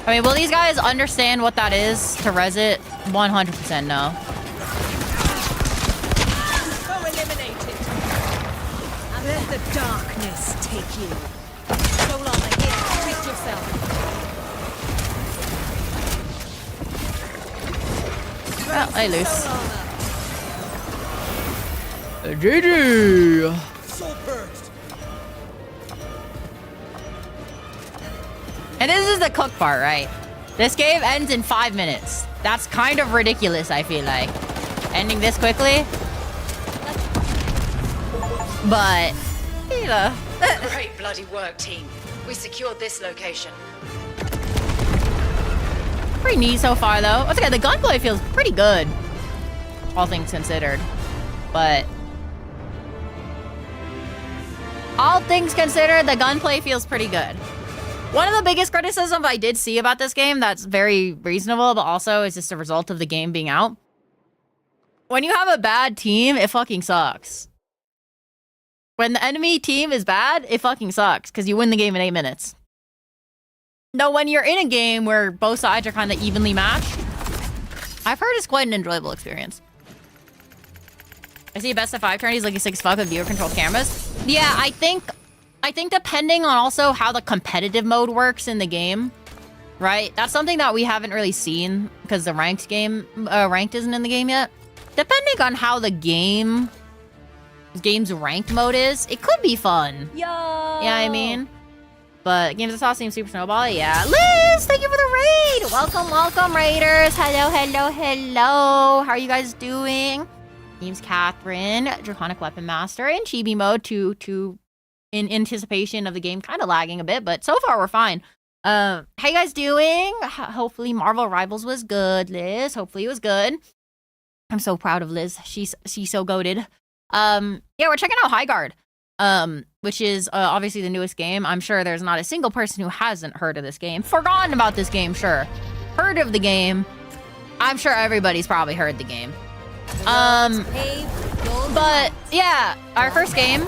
I mean, will these guys understand what that is to res it? 100% no. Co-eliminated. Let the darkness take you. So long, here. Protect yourself. Well, I lose. Soul armor. GG! Soul burst. And this is the cook part, right? This game ends in 5 minutes. That's kind of ridiculous, I feel like. Ending this quickly. But, you know. Great bloody work, team. We secured this location. Pretty neat so far, though. Once again, the gunplay feels pretty good. All things considered. But... all things considered, the gunplay feels pretty good. One of the biggest criticisms I did see about this game that's very reasonable, but also is just a result of the game being out. When you have a bad team, it fucking sucks. When the enemy team is bad, it fucking sucks, because you win the game in 8 minutes. No, when you're in a game where both sides are kind of evenly matched, I've heard it's quite an enjoyable experience. I see a best of 5 tourneys looking 6 fuck with viewer controlled cameras. Yeah, I think depending on also how the competitive mode works in the game, right? That's something that we haven't really seen because the ranked isn't in the game yet. Depending on how the game's ranked mode is, it could be fun. Yo. Yeah, I mean. But games of sauce seem super snowball. Yeah, Liz, thank you for the raid. Welcome, welcome, raiders. Hello, hello, hello. How are you guys doing? Name's Kathwrynn, Draconic Weaponmaster in chibi mode in anticipation of the game kind of lagging a bit, but so far we're fine. How you guys doing? Hopefully Marvel Rivals was good, Liz. Hopefully it was good. I'm so proud of Liz. She's so goated. Yeah, we're checking out High Guard, which is obviously the newest game. I'm sure there's not a single person who hasn't heard of this game. Forgotten about this game, sure. Heard of the game. I'm sure everybody's probably heard the game. But yeah, our first game,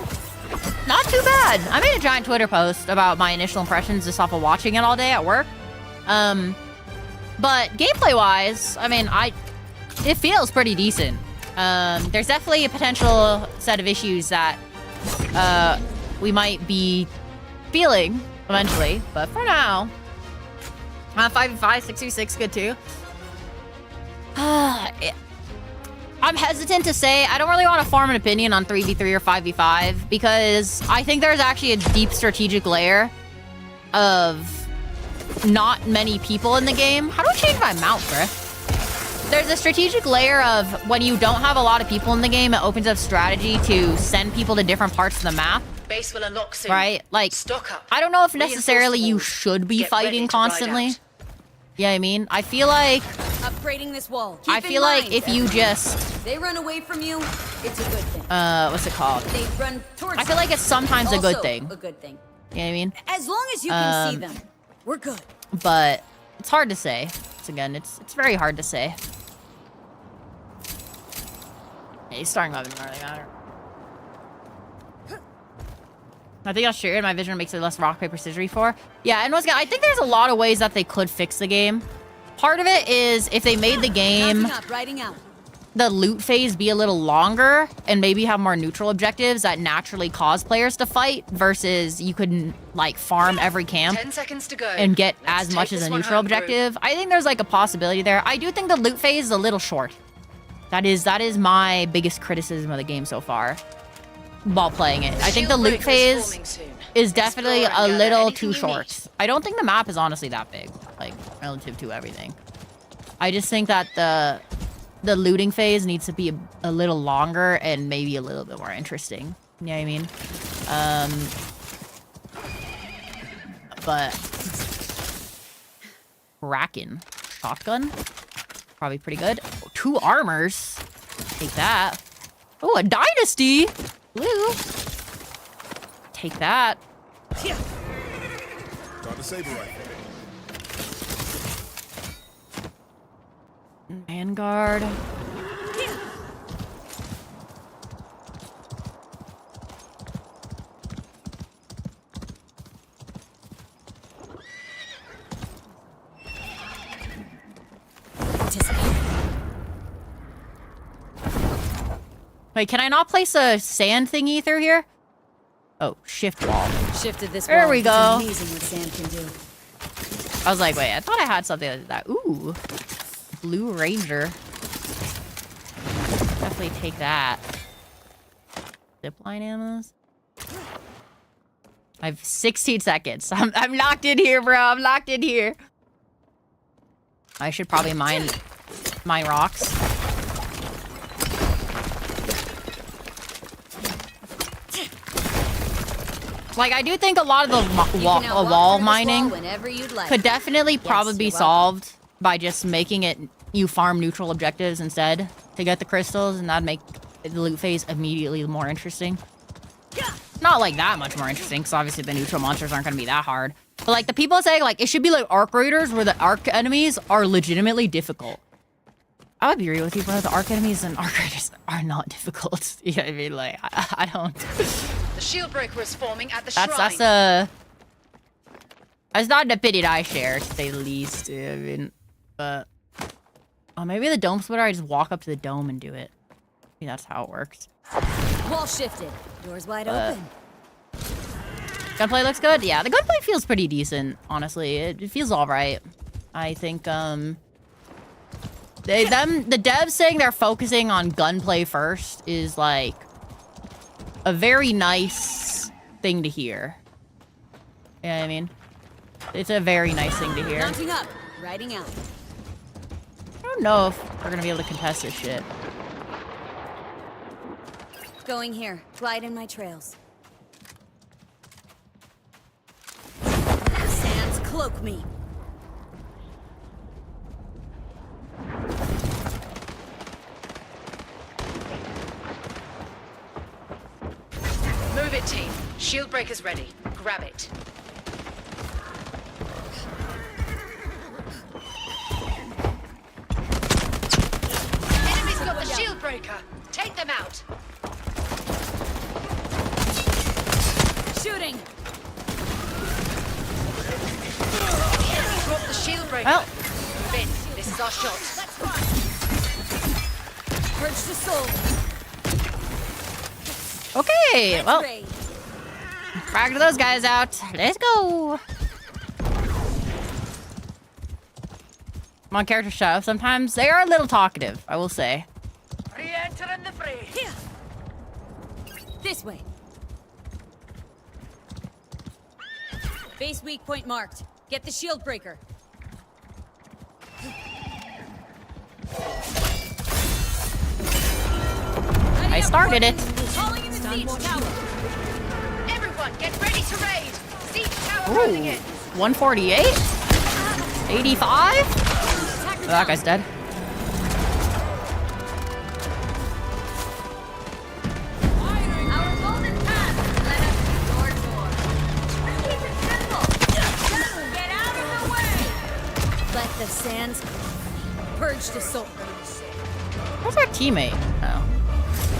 not too bad. I made a giant Twitter post about my initial impressions just off of watching it all day at work. But gameplay-wise, I mean, it feels pretty decent. There's definitely a potential set of issues that we might be feeling eventually, but for now, 5v5, 6v6, good too. I'm hesitant to say. I don't really want to form an opinion on 3v3 or 5v5 because I think there's actually a deep strategic layer of not many people in the game. How do I change my mount, bruh? There's a strategic layer of when you don't have a lot of people in the game, it opens up strategy to send people to different parts of the map. Base will unlock soon. Right? Like, stock up. I don't know if necessarily you should be Get ready fighting to ride constantly. out. Yeah, I mean, I feel like Upgrading this wall. I feel like if you just They run away from you, it's a good thing. what's it called? They run towards I feel like it's sometimes a good also thing. a good thing. You know what I mean? As long as you can see them, we're good. But it's hard to say. Once again, it's very hard to say. Yeah, he's starting weapon really matter. I think I'll share it. My vision makes it less rock, paper, scissors for. Yeah, and once again, I think there's a lot of ways that they could fix the game. Part of it is if they made the game, Riding out. the loot phase be a little longer and maybe have more neutral objectives that naturally cause players to fight versus you could like farm every camp 10 seconds to go. and get Let's as much take as a this one neutral home, crew. objective. I think there's like a possibility there. I do think the loot phase is a little short. That is my biggest criticism of the game so far while playing it. I think the loot phase is definitely a little too short. I don't think the map is honestly that big, like relative to everything. I just think that the looting phase needs to be a little longer and maybe a little bit more interesting. You know what I mean? But Kraken shotgun, probably pretty good. 2 armors, take that. Oh, a dynasty. Blue. Take that. Got the saber rifle. Vanguard. Wait, can I not place a sand thingy through here? Oh, shift wall. Shifted this There wall. we It's go. amazing what sand can do. I was like, wait, I thought I had something like that. Ooh. Blue Ranger. Definitely take that. Zipline ammos. I have 16 seconds. I'm locked in here, bro. I'm locked in here. I should probably mine rocks. Like, I do think a lot of the wall mining could definitely probably be solved by just making it you farm neutral objectives instead to get the crystals, and that'd make the loot phase immediately more interesting. Not like that much more interesting, because obviously the neutral monsters aren't going to be that hard. But like the people saying like it should be like arc raiders where the arc enemies are legitimately difficult. I would be real with you, bro. The arc enemies and arc raiders are not difficult. You know what I mean? Like I don't. The shield breaker is forming at the shrine. That's not an opinion I share, to say the least. I mean, but maybe the dome splitter. I just walk up to the dome and do it. Maybe that's how it works. Wall shifted. Doors wide open. Gunplay looks good. Yeah, the gunplay feels pretty decent. Honestly, it feels all right. I think the devs saying they're focusing on gunplay first is like a very nice thing to hear. You know what I mean? It's a very nice thing to hear. Mounting up. Riding out. I don't know if we're gonna be able to contest this shit. Going here. Glide in my trails. Sands cloak me. Move it, team. Shield breaker's ready. Grab it. Enemy's got the shield breaker. Take them out. Shooting. Drop the shield breaker. Well. Finn, this is our shot. Purge the soul. Okay, well, Raid. frag those guys out. Let's go. My character show. Sometimes they are a little talkative, I will say. Re-entering the fray. Here. This way. Base weak point marked. Get the shield breaker. I started it. Calling in the siege tower. Everyone, get ready to raid. Siege tower Ooh, rolling in. 148? 85? Oh, that guy's dead. Our golden path led us door to door. Keep it simple. Get out of the way. Let the sands purge the soul. Where's our teammate? Oh.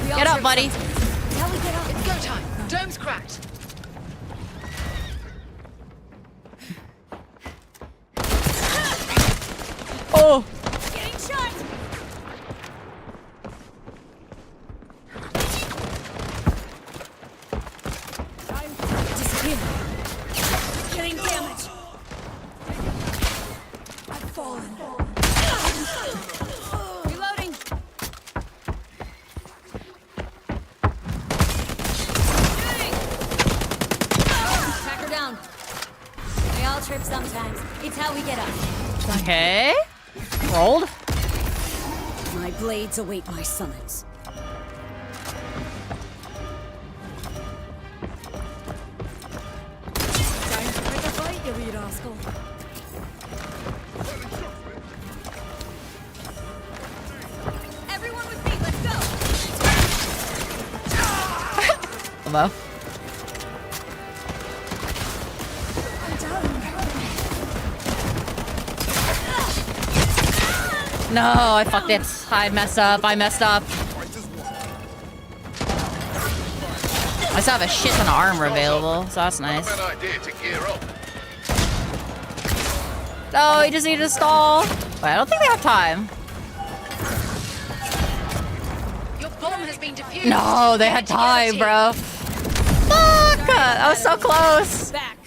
We all Get up, trip buddy. sometimes. How we get up? It's go time. Dome's cracked. Oh! Getting shot. Disappear. Getting damage. I've fallen. Reloading. Shooting. Track her down. We all trip sometimes. It's how we get up. Okay. Rolled. My blades await my summons. Time to pick a fight, you wee rascal. Everyone with me, let's go! combo. No, I fucked it. I messed up. I still have a shit ton of armor available, so that's nice. Not a bad idea to gear up. No, he just needed to stall. Wait, I don't think we have time. Your bomb has been defused. No, they had time, bro. Fuck! That was so close. Back.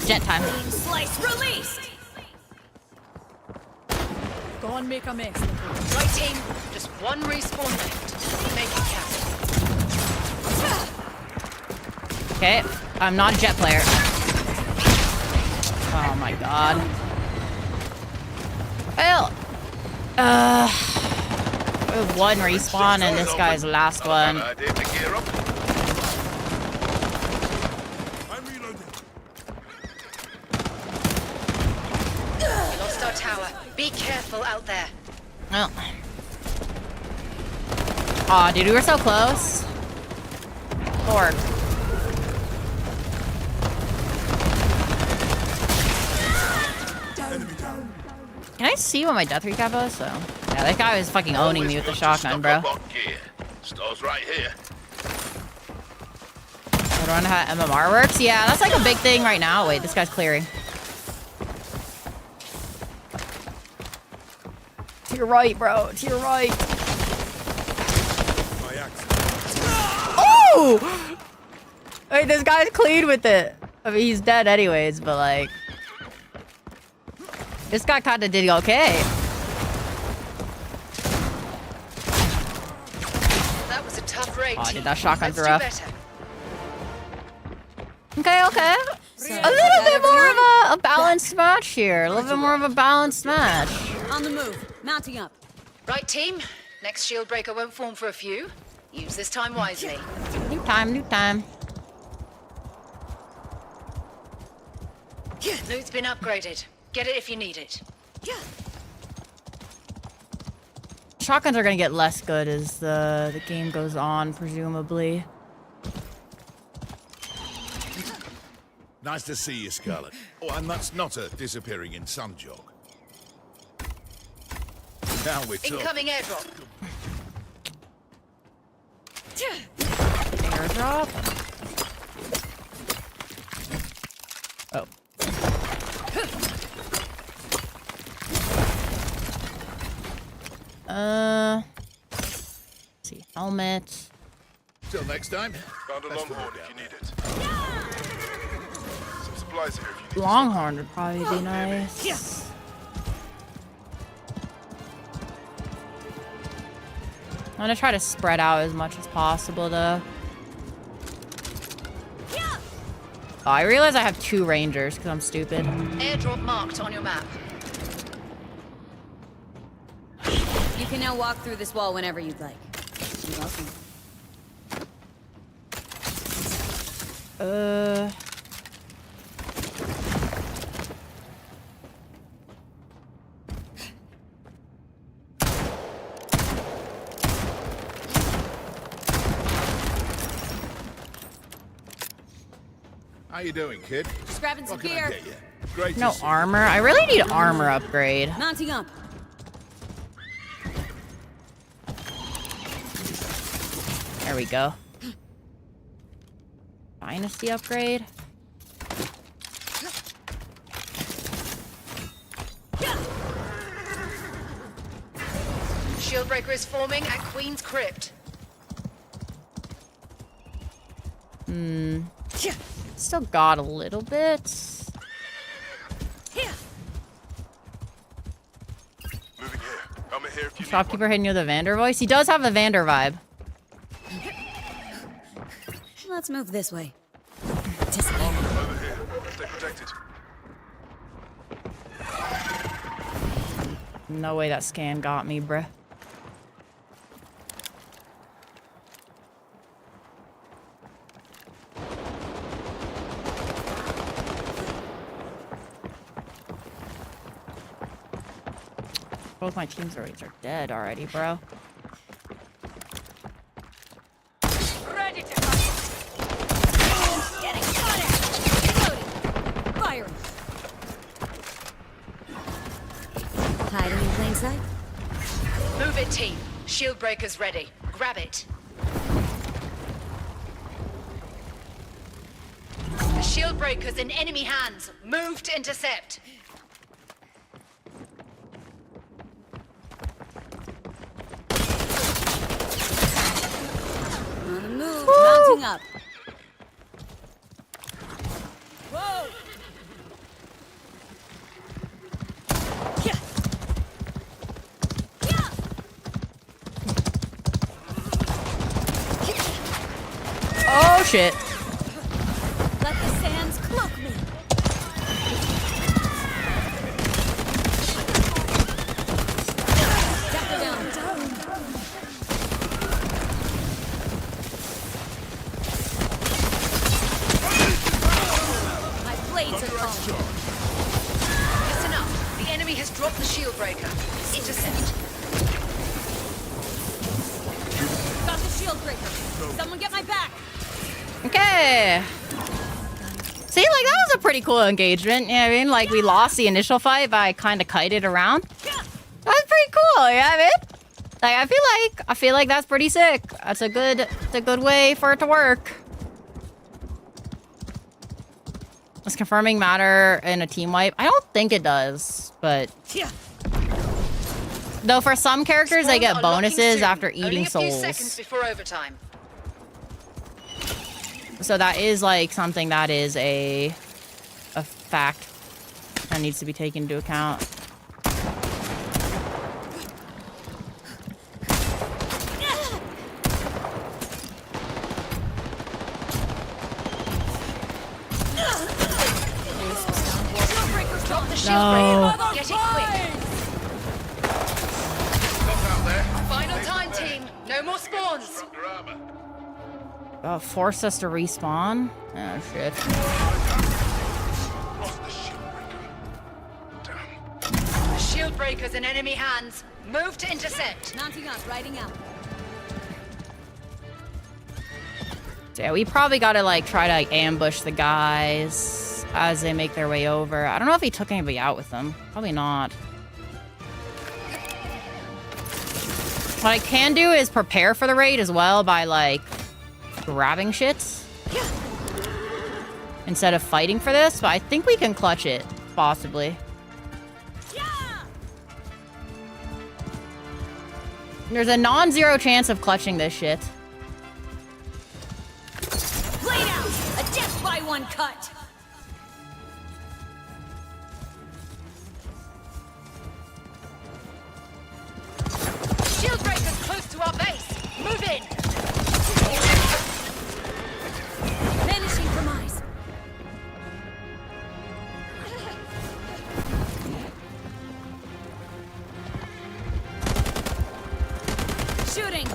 Jet time. Slice released. Go and make a mess. Right, team. Just one respawn left. Make it count. Okay, I'm not a jet player. Oh my god. Well, we have one respawn and this guy's the last one. Not a bad idea to gear up. We lost our tower. Be careful out there. Oh. Aw, dude, we were so close. Lord. Can I see what my death recap was? So, yeah, that guy was fucking owning me with the shotgun, bro. Store's right here. I don't know how MMR works. Yeah, that's like a big thing right now. Wait, this guy's clearing. To your right, bro. To your right. Oh! Wait, this guy's clean with it. I mean, he's dead anyways, but like... This guy kind of did okay. That was a tough raid. Oh, team. dude, that shotgun's Let's do rough. better. Okay, okay. A little bit more of a balanced match here. A little bit more of a balanced match. On the move. Mounting up. Right, team. Next shield breaker won't form for a few. Use this time wisely. New time, new time. Loot's been upgraded. Get it if you need it. Shotguns are gonna get less good as the game goes on, presumably. Nice to see you, Scarlet. Oh, and that's not a disappearing in sun joke. Now we're talking. Incoming airdrop. Airdrop? Oh. Let's see, helmet. Till next time. Found a longhorn if you need it. Some supplies here if you need. Longhorn would probably be nice. I'm gonna try to spread out as much as possible, though. Oh, I realize I have 2 rangers because I'm stupid. Airdrop marked on your map. You can now walk through this wall whenever you'd like. You're welcome. How you doing, kid? Just grabbing some What can I gear. get you? Great to No see you. armor. I really need armor upgrade. Mounting up. There we go. Dynasty upgrade. Shield breaker is forming at Queen's Crypt. Still got a little bit. Moving here. Helmet here if you need Shopkeeper one. hitting you with a Vander voice. He does have a Vander vibe. Let's move this way. Over here. Stay protected. No way that scan got me, bruh. Both my team droids are dead already, bro. Ready right, team. Shield breaker's ready. Grab it. The shield breaker's in enemy hands. Move to intercept. On the move. Mounting up. Whoa! Oh shit. Let the sands cloak me. Dapper down. My blades are calling. Listen up. The enemy has dropped the shield breaker. Intercept. Got the shield breaker. Someone get my back. Okay. See, like, that was a pretty cool engagement. You know what I mean? Like, we lost the initial fight, but I kind of kited around. That was pretty cool, you know what I mean? Like, I feel like that's pretty sick. That's a good way for it to work. Does confirming matter in a team wipe? I don't think it does, but... Though for some characters, they get bonuses after eating souls. Only a few seconds before overtime. So that is like something that is a fact that needs to be taken into account. Drop the shield No. breaker. Get it quick. Stop out there. Final time, team. No more spawns. Drop your armor. Force us to respawn? Oh shit. Lost the shield breaker. Damn. The shield breaker's in enemy hands. Move to intercept. Mounting up, riding out. So yeah, we probably gotta like try to like ambush the guys as they make their way over. I don't know if he took anybody out with them. Probably not. What I can do is prepare for the raid as well by like grabbing shit instead of fighting for this, but I think we can clutch it, possibly. There's a non-zero chance of clutching this shit. Blade out! A death by one cut! Shield breaker's close to our base. Move in. Vanishing premise. Shooting.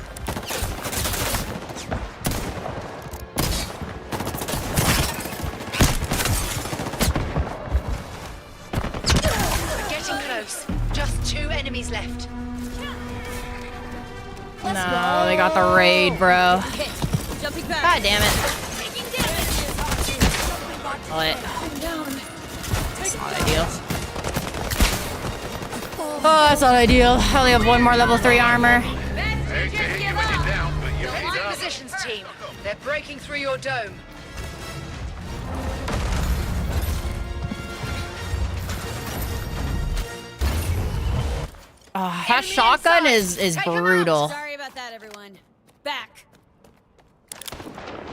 We're getting close. Just 2 enemies left. No, they got the raid, bro. Hit. Jumping back. God damn it. Taking damage. What? Down. That's not ideal. Oh, that's not ideal. I only have 1 more level 3 armor. Hate to hit you when you're down, but you Line paid up. positions, team. They're breaking through your dome. That Enemy shotgun inside. is Take 'em out. brutal. Sorry about that, everyone. Back.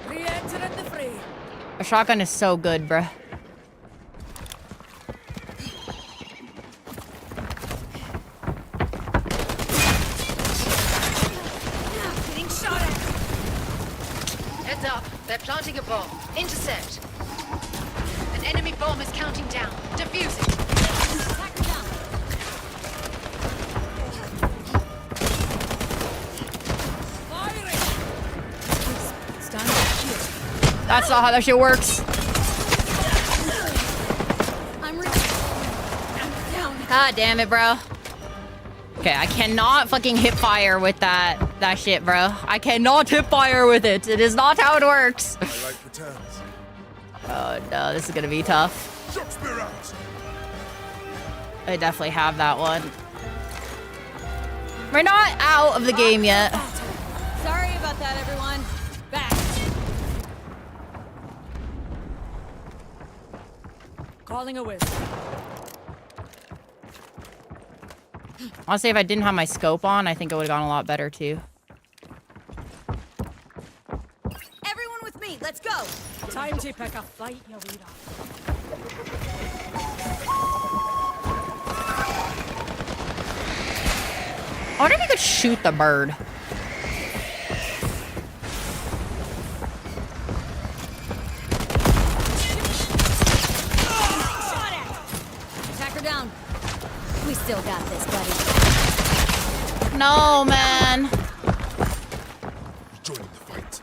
Re-entering the fray. A shotgun is so good, bruh. Getting shot at. Heads up. They're planting a bomb. Intercept. An enemy bomb is counting down. Defuse it. Attacker down. Stand here. That's not how that shit works. I'm down. God damn it, bro. Okay, I cannot fucking hip fire with that shit, bro. I cannot hip fire with it. It is not how it works. My light returns. Oh no, this is gonna be tough. Shock spear out. I definitely have that one. We're not out of the game yet. Sorry about that, everyone. Back. Calling a whistle. Honestly, if I didn't have my scope on, I think it would have gone a lot better too. Everyone with me, let's go. Time to pick a fight, you leader. I wonder if you could shoot the bird. Attacker down. We still got this, buddy. No, man. Joining the fight.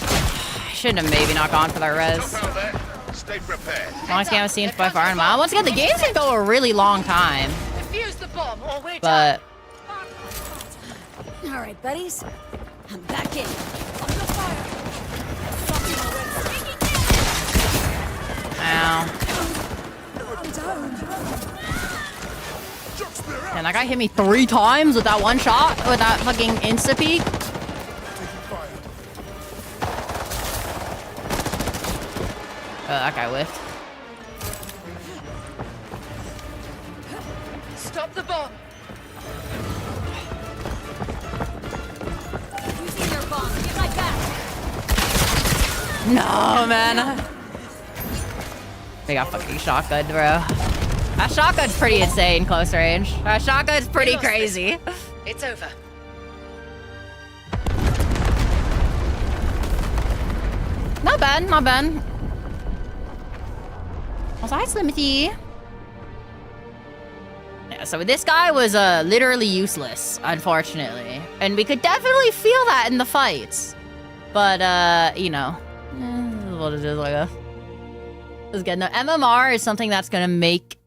I shouldn't have maybe not gone for that res. Stop out there. Stay prepared. Longest game I've seen by far in a while. Once again, the games can go a really long time, Defuse the bomb or we're but All right, buddies. I'm back in. ow. And that guy hit me 3 times with that one shot, with that fucking insta peek. That guy whiffed. Stop the bomb. Using your bomb. Get right back. No, man. They got fucking shotgun, bro. That shotgun's pretty insane, close range. That shotgun's pretty crazy. It's over. Not bad, not bad. Was I Slimothy? Yeah, so this guy was literally useless, unfortunately. And we could definitely feel that in the fights. But, you know. What it is, I guess. It's good. No, MMR is something that's gonna make,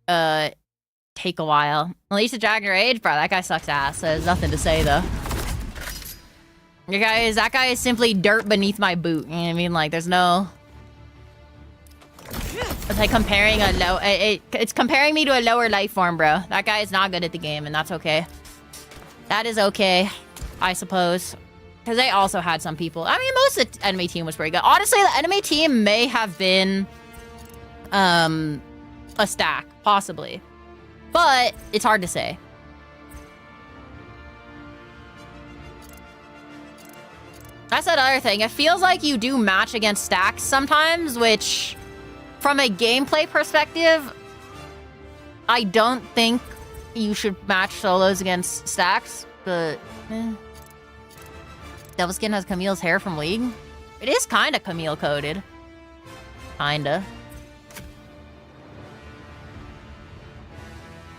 take a while. Unleash the Dragon Rage? Bro, that guy sucks ass. There's nothing to say, though. That guy is simply dirt beneath my boot. You know what I mean? Like, there's no... It's like comparing a low... It's comparing me to a lower life form, bro. That guy is not good at the game, and that's okay. That is okay, I suppose. Because they also had some people... I mean, most of the enemy team was pretty good. Honestly, the enemy team may have been... a stack, possibly. But it's hard to say. That's another thing. It feels like you do match against stacks sometimes, which, from a gameplay perspective, I don't think you should match solos against stacks, but... Devilskin has Camille's hair from League. It is kind of Camille coded. Kinda.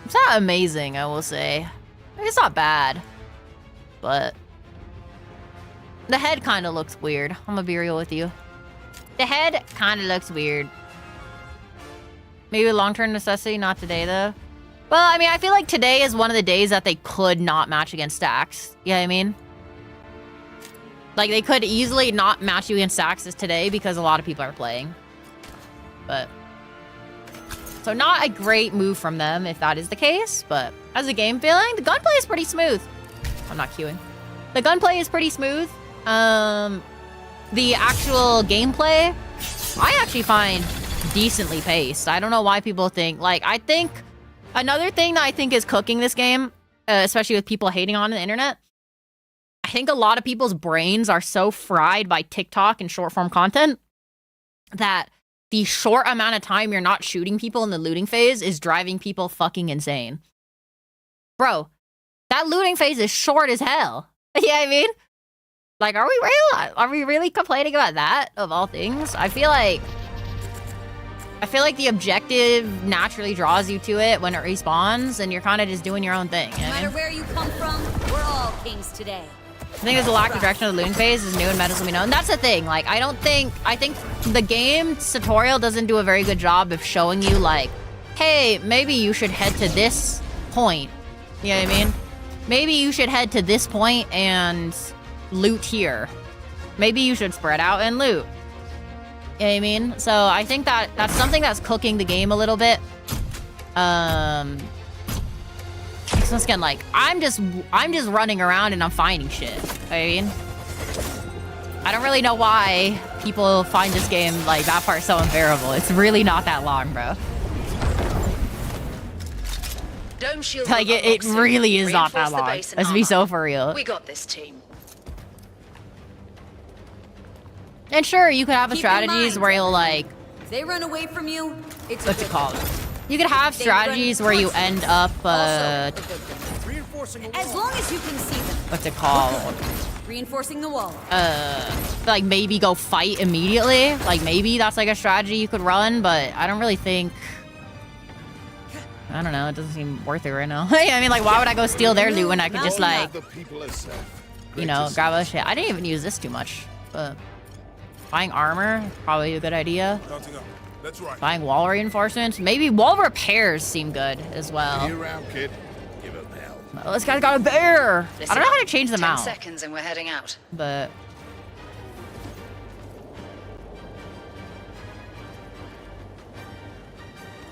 It's not amazing, I will say. It's not bad. But... the head kind of looks weird. I'm gonna be real with you. The head kind of looks weird. Maybe a long-term necessity, not today, though. Well, I mean, I feel like today is one of the days that they could not match against stacks. You know what I mean? Like, they could easily not match you against stacks as today because a lot of people are playing. But... so not a great move from them if that is the case, but as a game feeling, the gunplay is pretty smooth. I'm not queuing. The gunplay is pretty smooth. The actual gameplay, I actually find decently paced. I don't know why people think, like, I think another thing that I think is cooking this game, especially with people hating on the internet, I think a lot of people's brains are so fried by TikTok and short form content that the short amount of time you're not shooting people in the looting phase is driving people fucking insane. Bro, that looting phase is short as hell. You know what I mean? Like, are we really complaining about that, of all things? I feel like the objective naturally draws you to it when it respawns, and you're kind of just doing your own thing. You know No what I matter mean? where you come from, we're all kings today. I think there's a lack of direction of the looting phase is new and metas will be known. That's the thing. Like, I think the game's tutorial doesn't do a very good job of showing you, like, hey, maybe you should head to this point. You know what I mean? Maybe you should head to this point and loot here. Maybe you should spread out and loot. You know what I mean? So I think that's something that's cooking the game a little bit. once again, like, I'm just running around and I'm finding shit. I mean, I don't really know why people find this game, like, that part so unbearable. It's really not that long, bro. Dome shield Like, will it unlock soon. really is not Reinforce that the long. base and Let's be armor. so for real. We got this, team. And sure, you could have a Keep in strategies mind, where you'll, like, If they run away from you, it's what's a it good called? thing. You could have They run strategies where you towards end up, Also a good thing. Reinforcing As long as you can see them. what's it called? Reinforcing the wall. Like, maybe go fight immediately. Like, maybe that's, like, a strategy you could run, but I don't really think... I don't know, it doesn't seem worth it right now. I mean, like, why would I go steal their loot when I could just, like, The people are safe. you know, grab a shit? I didn't even use this too much, but... Buying armor, probably a good idea. Counting up. That's right. Buying wall reinforcements. Maybe wall repairs seem good as well. You around, kid? Give it hell. Oh, this guy's got a bear! I Listen don't know up. how to change them 10 out, seconds and we're heading out. but...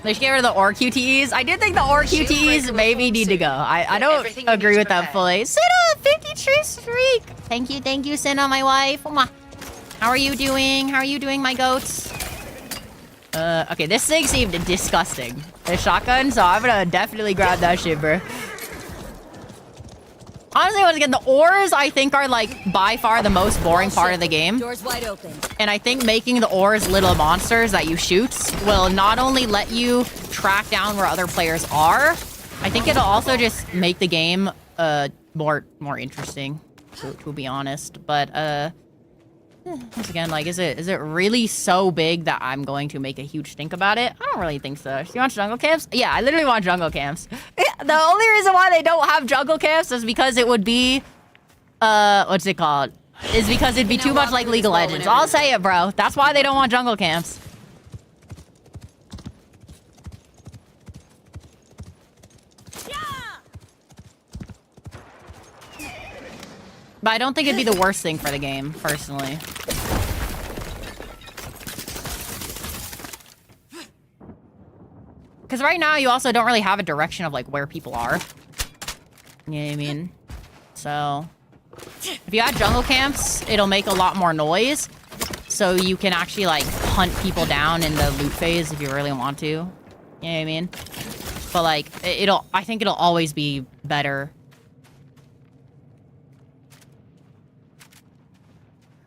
They should get rid of the ore QTEs. I did think the ore Shield QTEs breaker maybe will need to soon. go. I Get don't everything you agree need with to that prepare. fully. Senna, 53 streak. Thank you, Senna, my wife. Mwah. How are you doing? How are you doing, my goats? Okay, this thing seemed disgusting. The shotgun, so I'm gonna definitely grab that shit, bro. Honestly, once again, the ores, I think, are, like, by far the most boring part of the game. Doors wide open. And I think making the ores little monsters that you shoot will not only let you track down where other players are, I think it'll also just make the game more interesting, to be honest. But once again, like, is it really so big that I'm going to make a huge stink about it? I don't really think so. You want jungle camps? Yeah, I literally want jungle camps. The only reason why they don't have jungle camps is because it would be what's it called? Is because it'd be too much like League of Legends. I'll say it, bro. That's why they don't want jungle camps. But I don't think it'd be the worst thing for the game, personally. Because right now, you also don't really have a direction of, like, where people are. You know what I mean? So, if you add jungle camps, it'll make a lot more noise. So you can actually, like, hunt people down in the loot phase if you really want to. You know what I mean? But, like, I think it'll always be better.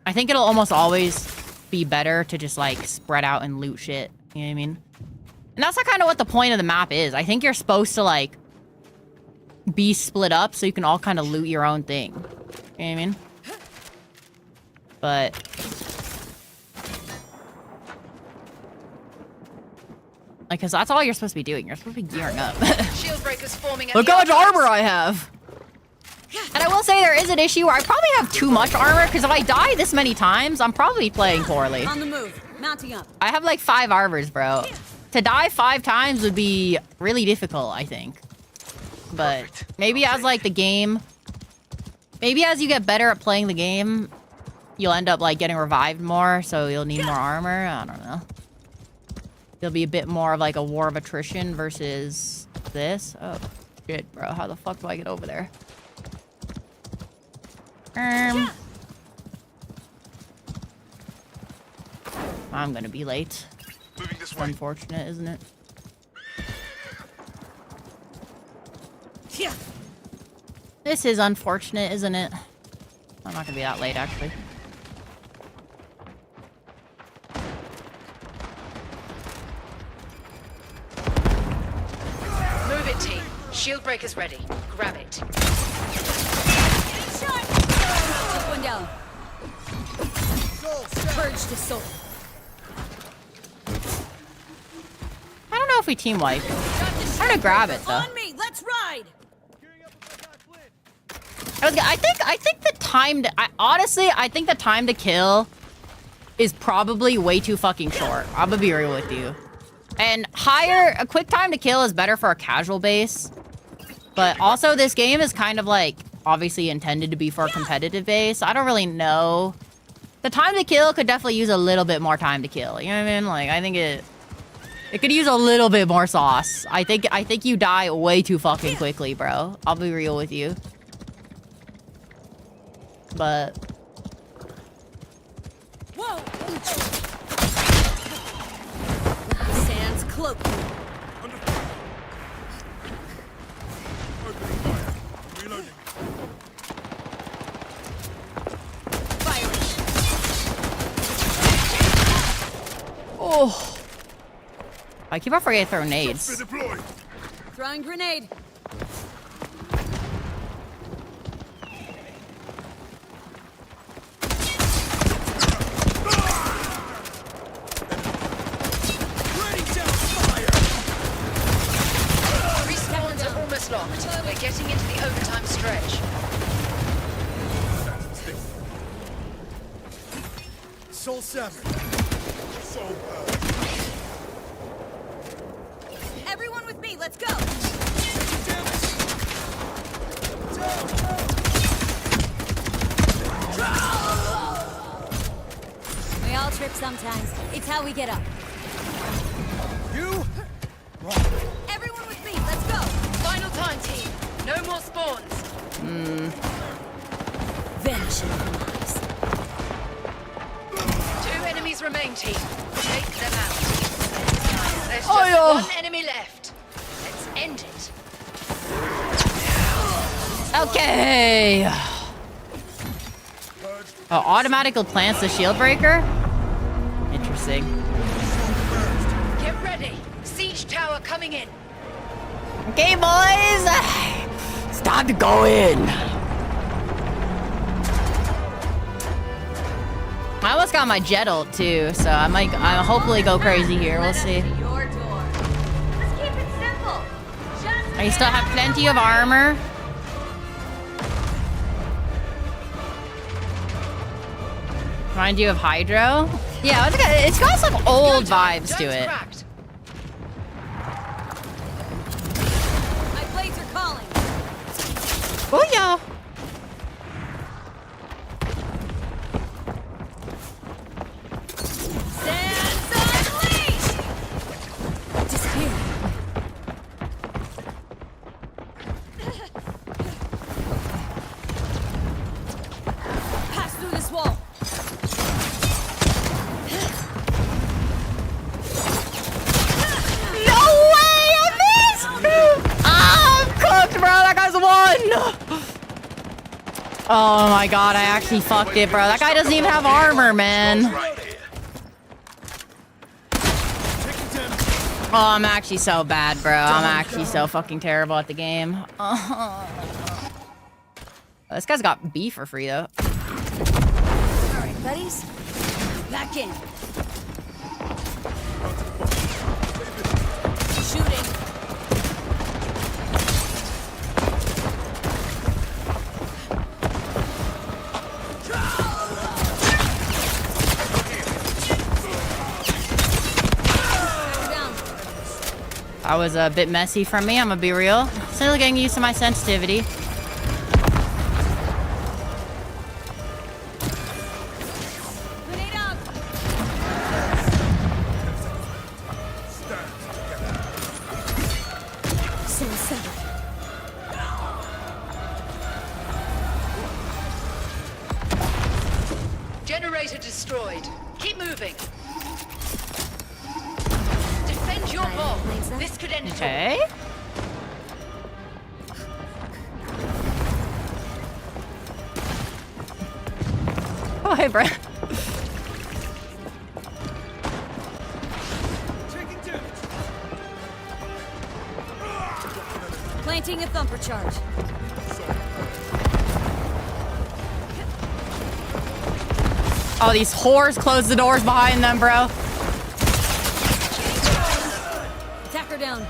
I think it'll almost always be better to just, like, spread out and loot shit. You know what I mean? And that's kind of what the point of the map is. I think you're supposed to, like, be split up so you can all kind of loot your own thing. You know what I mean? But... like, because that's all you're supposed to be doing. You're supposed to be gearing up. Shield breakers forming at Look the how much outpost. armor I have! And I will say there is an issue where I probably have too much armor, because if I die this many times, I'm probably playing poorly. On the move. Mounting up. I have like 5 armors, bro. To die 5 times would be really difficult, I think. But maybe as like the game... maybe as you get better at playing the game, you'll end up like getting revived more, so you'll need more armor. I don't know. There'll be a bit more of like a war of attrition versus this. Oh, shit, bro. How the fuck do I get over there? I'm gonna be late. Moving this It's way. unfortunate, isn't it? This is unfortunate, isn't it? I'm not gonna be that late, actually. Move it, team. Shield breakers ready. Grab it. Take one down. Purge the soul. I don't know if we team wipe. I'm gonna grab it though. On me. Let's ride. I think the time to, honestly, I think the time to kill is probably way too fucking short. I'm gonna be real with you. And a quick time to kill is better for a casual base. But also this game is kind of like, obviously intended to be for a competitive base. I don't really know. The time to kill could definitely use a little bit more time to kill. You know what I mean? Like, I think it It could use a little bit more sauce. I think you die way too fucking quickly, bro. I'll be real with you. But Whoa! Sans cloak. oh, I keep on forgetting to throw nades. Throwing grenade. Respawns are almost locked. We're getting into the overtime stretch. Soul severed. Everyone with me, let's go. We all trip sometimes. It's how we get up. You? Everyone with me, let's go. Final time, team. No more spawns. Vanish in the eyes. 2 enemies remain, team. Take them out. There's just yeah. 1 enemy left. Let's end it. Okay. Oh, automatically plants the shield breaker? Interesting. Get ready. Siege tower coming in. Okay, boys. It's time to go in. I almost got my jet ult too, so I'll hopefully go crazy here. We'll see. Your door. Let's keep it simple. Just I still have plenty of armor. Remind you of Hydro? Yeah, it's got some old vibes to Don't it. cracked. my blades are calling. Oh yeah. Sans unleashed. Disappear. Pass through this wall. No way! I missed! I'm cooked, bro. That guy's won. Oh my god, I actually fucked it, bro. That guy doesn't even have armor, man. Right here. Oh, I'm actually so bad, bro. I'm actually so fucking terrible at the game. This guy's got beef for free, though. All right, buddies. Back in. Shooting. Down. That was a bit messy from me, I'm gonna be real. Still getting used to my sensitivity. Grenade out. So severed. Generator destroyed. Keep moving. Defend your bomb. This could end it all. Okay. Oh, hey, Brett. Planting a thumper charge. Oh, these whores close the doors behind them, bro. Attacker down.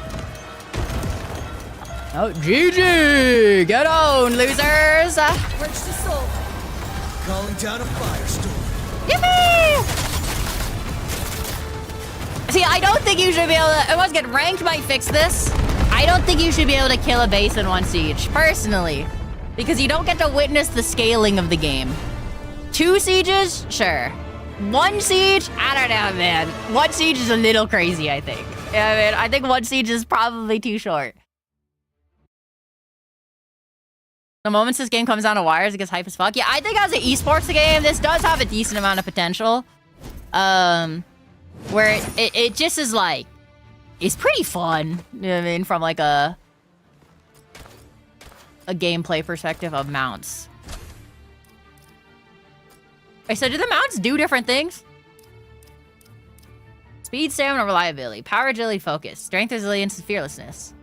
Oh, GG! Get on, losers! Purge the soul. Calling down a firestorm. Yippee! See, I don't think you should be able to... Once again, ranked might fix this. I don't think you should be able to kill a base in 1 siege, personally. Because you don't get to witness the scaling of the game. 2 sieges? Sure. 1 siege? I don't know, man. 1 siege is a little crazy, I think. Yeah, I mean, I think one siege is probably too short. The moments this game comes down to wires, it gets hype as fuck. Yeah, I think as an esports game, this does have a decent amount of potential. Where it just is like, it's pretty fun. You know what I mean? From like a gameplay perspective of mounts. Wait, so do the mounts do different things? Speed, stamina, reliability, power, agility, focus, strength, resilience, and fearlessness.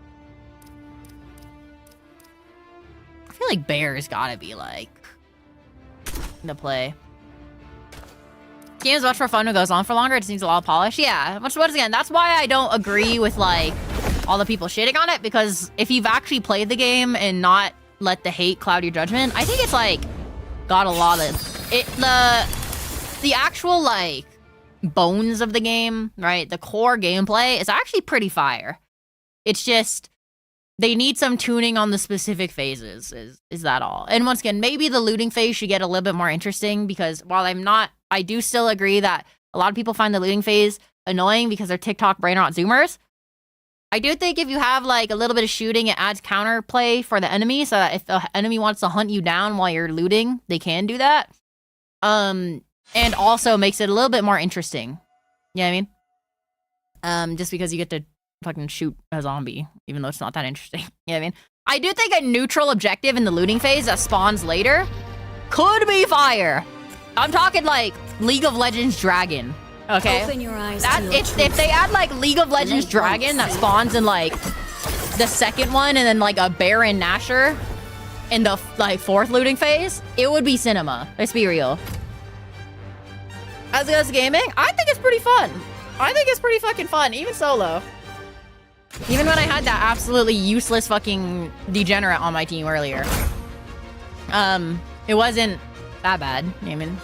I feel like bear's gotta be like the play. Game's much more fun when it goes on for longer. It just needs a lot of polish. Yeah, once again, that's why I don't agree with like all the people shitting on it, because if you've actually played the game and not let the hate cloud your judgment, I think it's like got a lot of it. The actual like bones of the game, right? The core gameplay is actually pretty fire. It's just they need some tuning on the specific phases. Is that all? And once again, maybe the looting phase should get a little bit more interesting, because while I do still agree that a lot of people find the looting phase annoying because they're TikTok brain rot zoomers. I do think if you have like a little bit of shooting, it adds counterplay for the enemy, so that if the enemy wants to hunt you down while you're looting, they can do that. And also makes it a little bit more interesting. You know what I mean? Just because you get to fucking shoot a zombie, even though it's not that interesting. You know what I mean? I do think a neutral objective in the looting phase that spawns later could be fire. I'm talking like League of Legends Dragon. Okay? Open your eyes if they add like League of Legends Dragon that spawns in like the second one, and then like a Baron Nashor in the like fourth looting phase, it would be cinema. Let's be real. As goes gaming, I think it's pretty fun. I think it's pretty fucking fun, even solo. Even when I had that absolutely useless fucking degenerate on my team earlier. It wasn't that bad. I mean,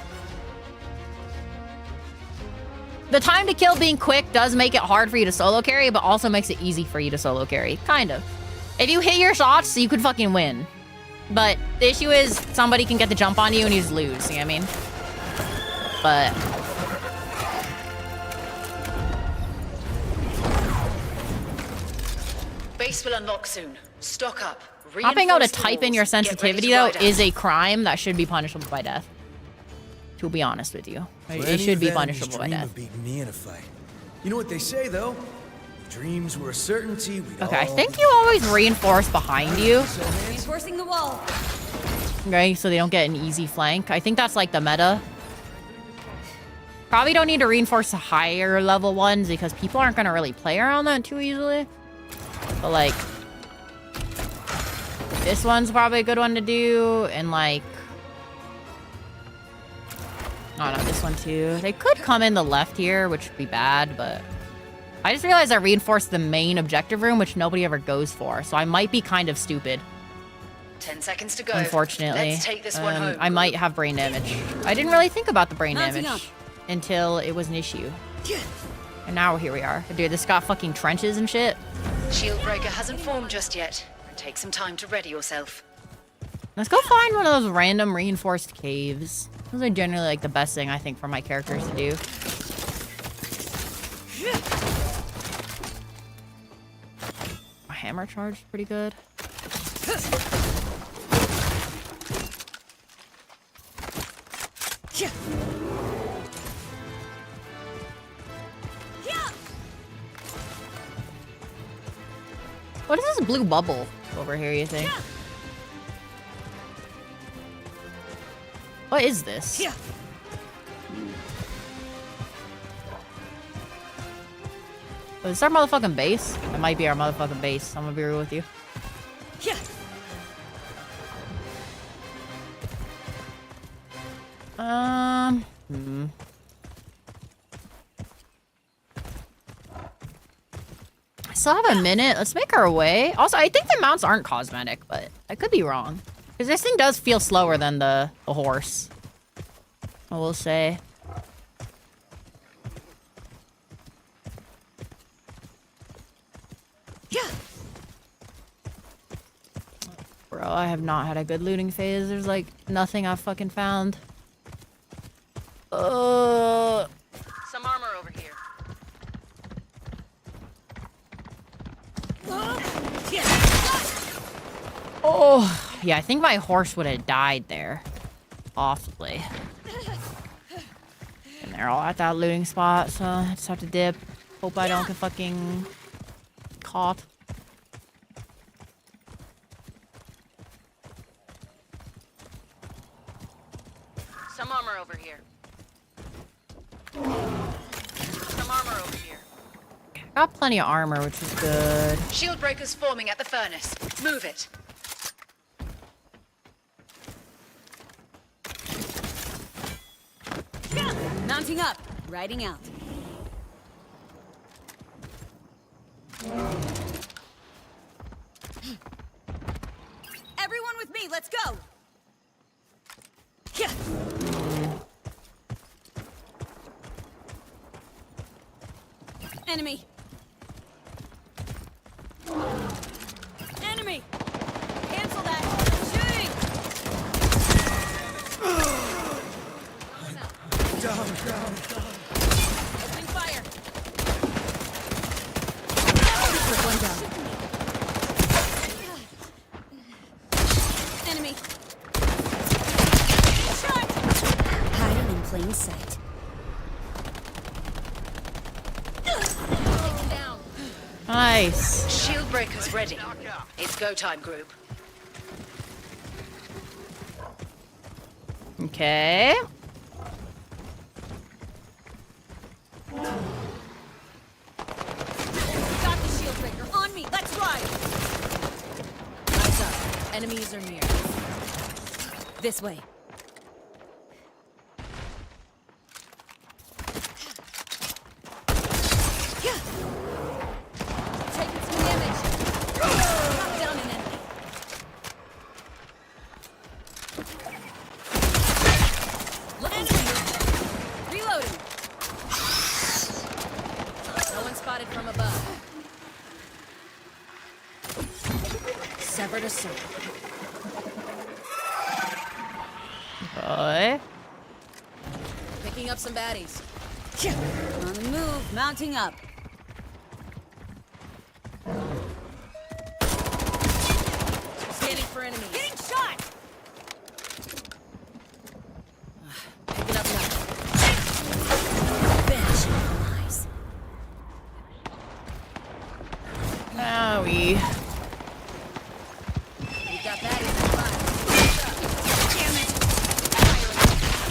the time to kill being quick does make it hard for you to solo carry, but also makes it easy for you to solo carry. Kind of. If you hit your shots, you could fucking win. But the issue is somebody can get the jump on you and you just lose. You know what I mean? But Base will unlock soon. Stock up. hopping out to Reinforce the type in walls. your Get ready sensitivity, to though, ride out. is a crime that should be punishable by death. To be honest with you. It should be punishable by death. Of beating me in a fight. You know what they say, though? If dreams were a certainty, we'd Okay, I all think be- you always reinforce behind you. Reinforcing the wall. Okay, so they don't get an easy flank. I think that's like the meta. Probably don't need to reinforce the higher level ones because people aren't going to really play around that too easily. But like, this one's probably a good one to do. And like, I don't know, this one too. They could come in the left here, which would be bad, but I just realized I reinforced the main objective room, which nobody ever goes for. So I might be kind of stupid. 10 seconds to go. Unfortunately. Let's take this one home. I might have brain damage. I didn't really think about the brain Mounting damage until it was an issue. And now here we are. Dude, this got fucking trenches and shit. Shield breaker hasn't formed just yet. Take some time to ready yourself. Let's go find one of those random reinforced caves. Those are generally like the best thing I think for my characters to do. My hammer charge is pretty good. What is this blue bubble over here, you think? What is this? Oh, is this our motherfucking base? It might be our motherfucking base. I'm gonna be real with you. I still have a minute. Let's make our way. Also, I think the mounts aren't cosmetic, but I could be wrong. Because this thing does feel slower than the horse. I will say. Bro, I have not had a good looting phase. There's like nothing I've fucking found. Some armor over here. Oh, yeah, I think my horse would have died there. Possibly. And they're all at that looting spot, so I just have to dip. Hope I don't get fucking caught. Some armor over here. Some armor over here. Got plenty of armor, which is good. Shield breakers forming at the furnace. Move it. Mounting up. Riding out. Everyone with me, let's go! Yeah. Enemy. Enemy! Cancel that! Shooting! Down. Opening fire! One down. Enemy! Hiding in plain sight. Taken down. Nice. Shield breakers ready. It's go time, group. Okay. Got the shield breaker on me. Let's ride. Eyes up. Enemies are near. This way. Taking some damage. Knock down an enemy. Looking for you. Reloading. No one spotted from above. Severed a soul. Okay. Picking up some baddies. On the move, mounting up. Scanning for enemy. Getting shot! Picking up now. Bench. Nice. Owie. We've got baddies in fire. Damn it!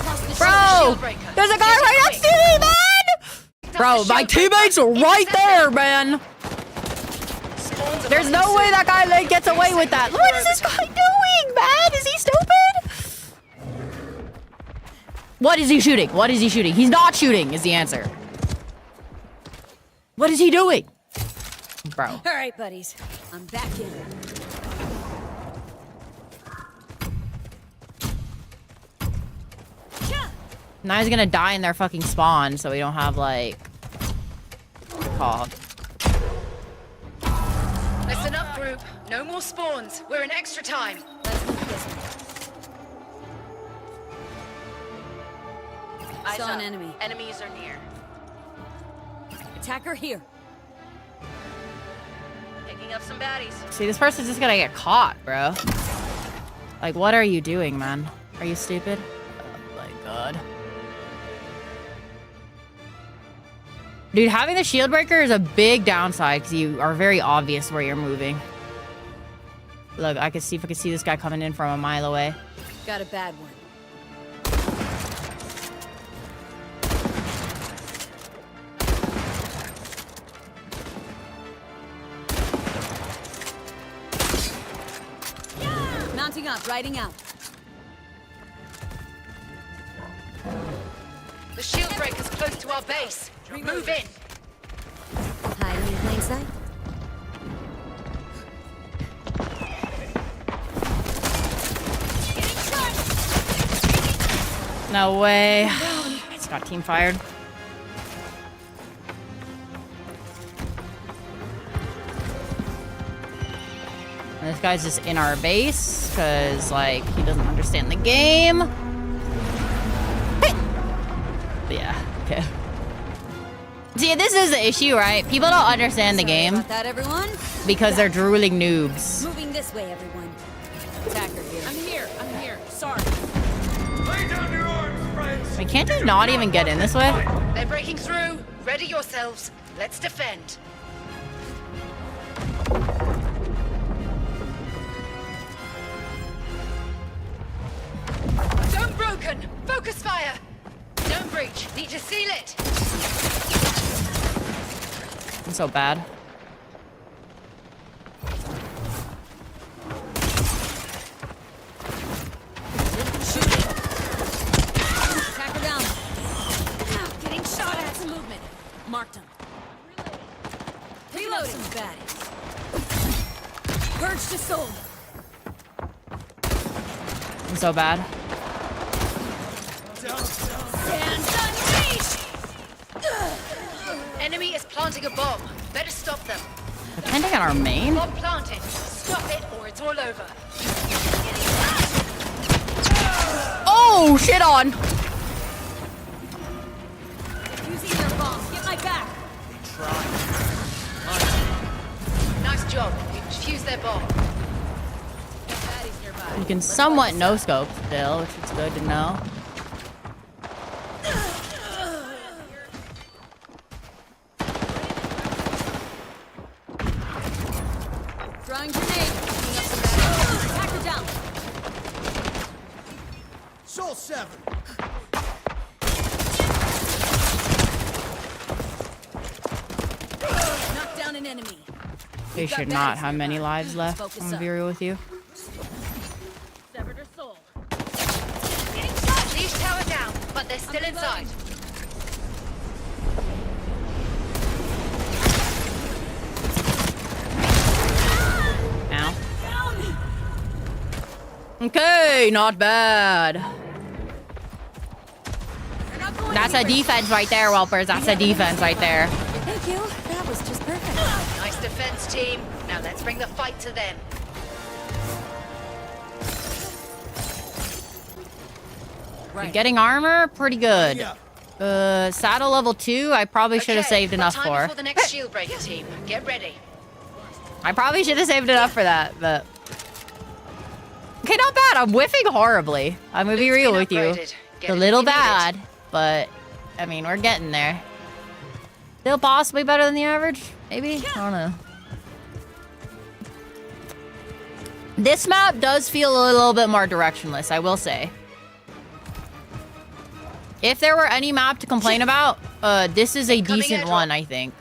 Lost the Bro! Shield breaker. There's a guy right next to me, man! Bro, my teammates are right there, man! There's no way that guy like, gets away with that. What is this guy doing, man? Is he stupid? What is he shooting? What is he shooting? He's not shooting, is the answer. What is he doing? Bro. All right, buddies. I'm back in. Now he's gonna die in their fucking spawn, so we don't have, like... what's it called? Listen up, group. No more spawns. We're in extra time. Let's move this way. Eyes Saw an up. enemy. Enemies are near. Attacker here. Picking up some baddies. See, this person's just gonna get caught, bro. Like, what are you doing, man? Are you stupid? Oh my god. Dude, having the shield breaker is a big downside because you are very obvious where you're moving. Look, I can see if I can see this guy coming in from a mile away. Got a bad one. Mounting up, riding out. The shield breaker's close to our base. Move in. Hiding in plain sight. Getting shot. No way. It's got team fired. And this guy's just in our base because, like, he doesn't understand the game. Yeah, okay. See, this is the issue, right? People don't understand the Sorry game about that, everyone. because they're drooling noobs. Moving this way, everyone. Attacker here. I'm here. Sorry. Wait, can't you not even get in this way? They're breaking through. Ready yourselves. Let's defend. Dome broken. Focus fire. Dome breach. Need to seal it. I'm so bad. Attacker down. Getting shot at. Some movement. Marked him. Reloading. Some baddies. Purge to soul. I'm so bad. And unleash! Enemy is planting a bomb. Better stop them. Depending on our main? Bomb planted. Stop it or it's all over. Oh, shit on! Using their bombs. Get my back. Nice job. We defused their bomb. Baddies nearby. You can somewhat no-scope still, which is good to know. Throwing grenade. Picking up some baddies. Attacker down. Soul 7. Knock down an enemy. They should not have many lives left. I'm gonna be real with you. Severed her soul. Siege tower down, but they're still inside. Ow. Okay, not bad. That's a defense right there, whelpers. That's a defense right there. Thank you. That was just perfect. Nice defense, team. Now let's bring the fight to them. Getting armor, pretty good. Saddle level 2, I probably should have saved enough time for. before the next shield breaker, team. Get ready. I probably should have saved enough for that, but... Okay, not bad. I'm whiffing horribly. I'm gonna be real with you. Upgraded. It's Get a it little if you need it. bad, but... I mean, we're getting there. Still possibly better than the average? Maybe? I don't know. This map does feel a little bit more directionless, I will say. If there were any map to complain about, this is a Incoming decent airdrop. one, I think.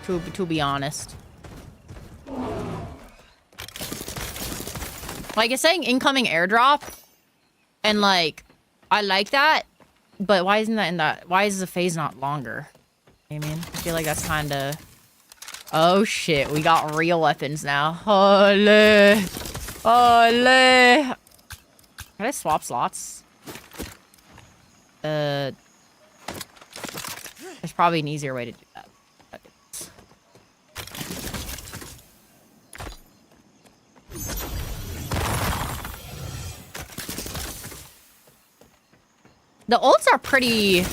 To be honest. Like, it's saying incoming airdrop. And, like, I like that. But why isn't that in that? Why is the phase not longer? I mean, I feel like that's kind of... Oh, shit. We got real weapons now. Holy. Holy. Can I swap slots? There's probably an easier way to do that. The ults are pretty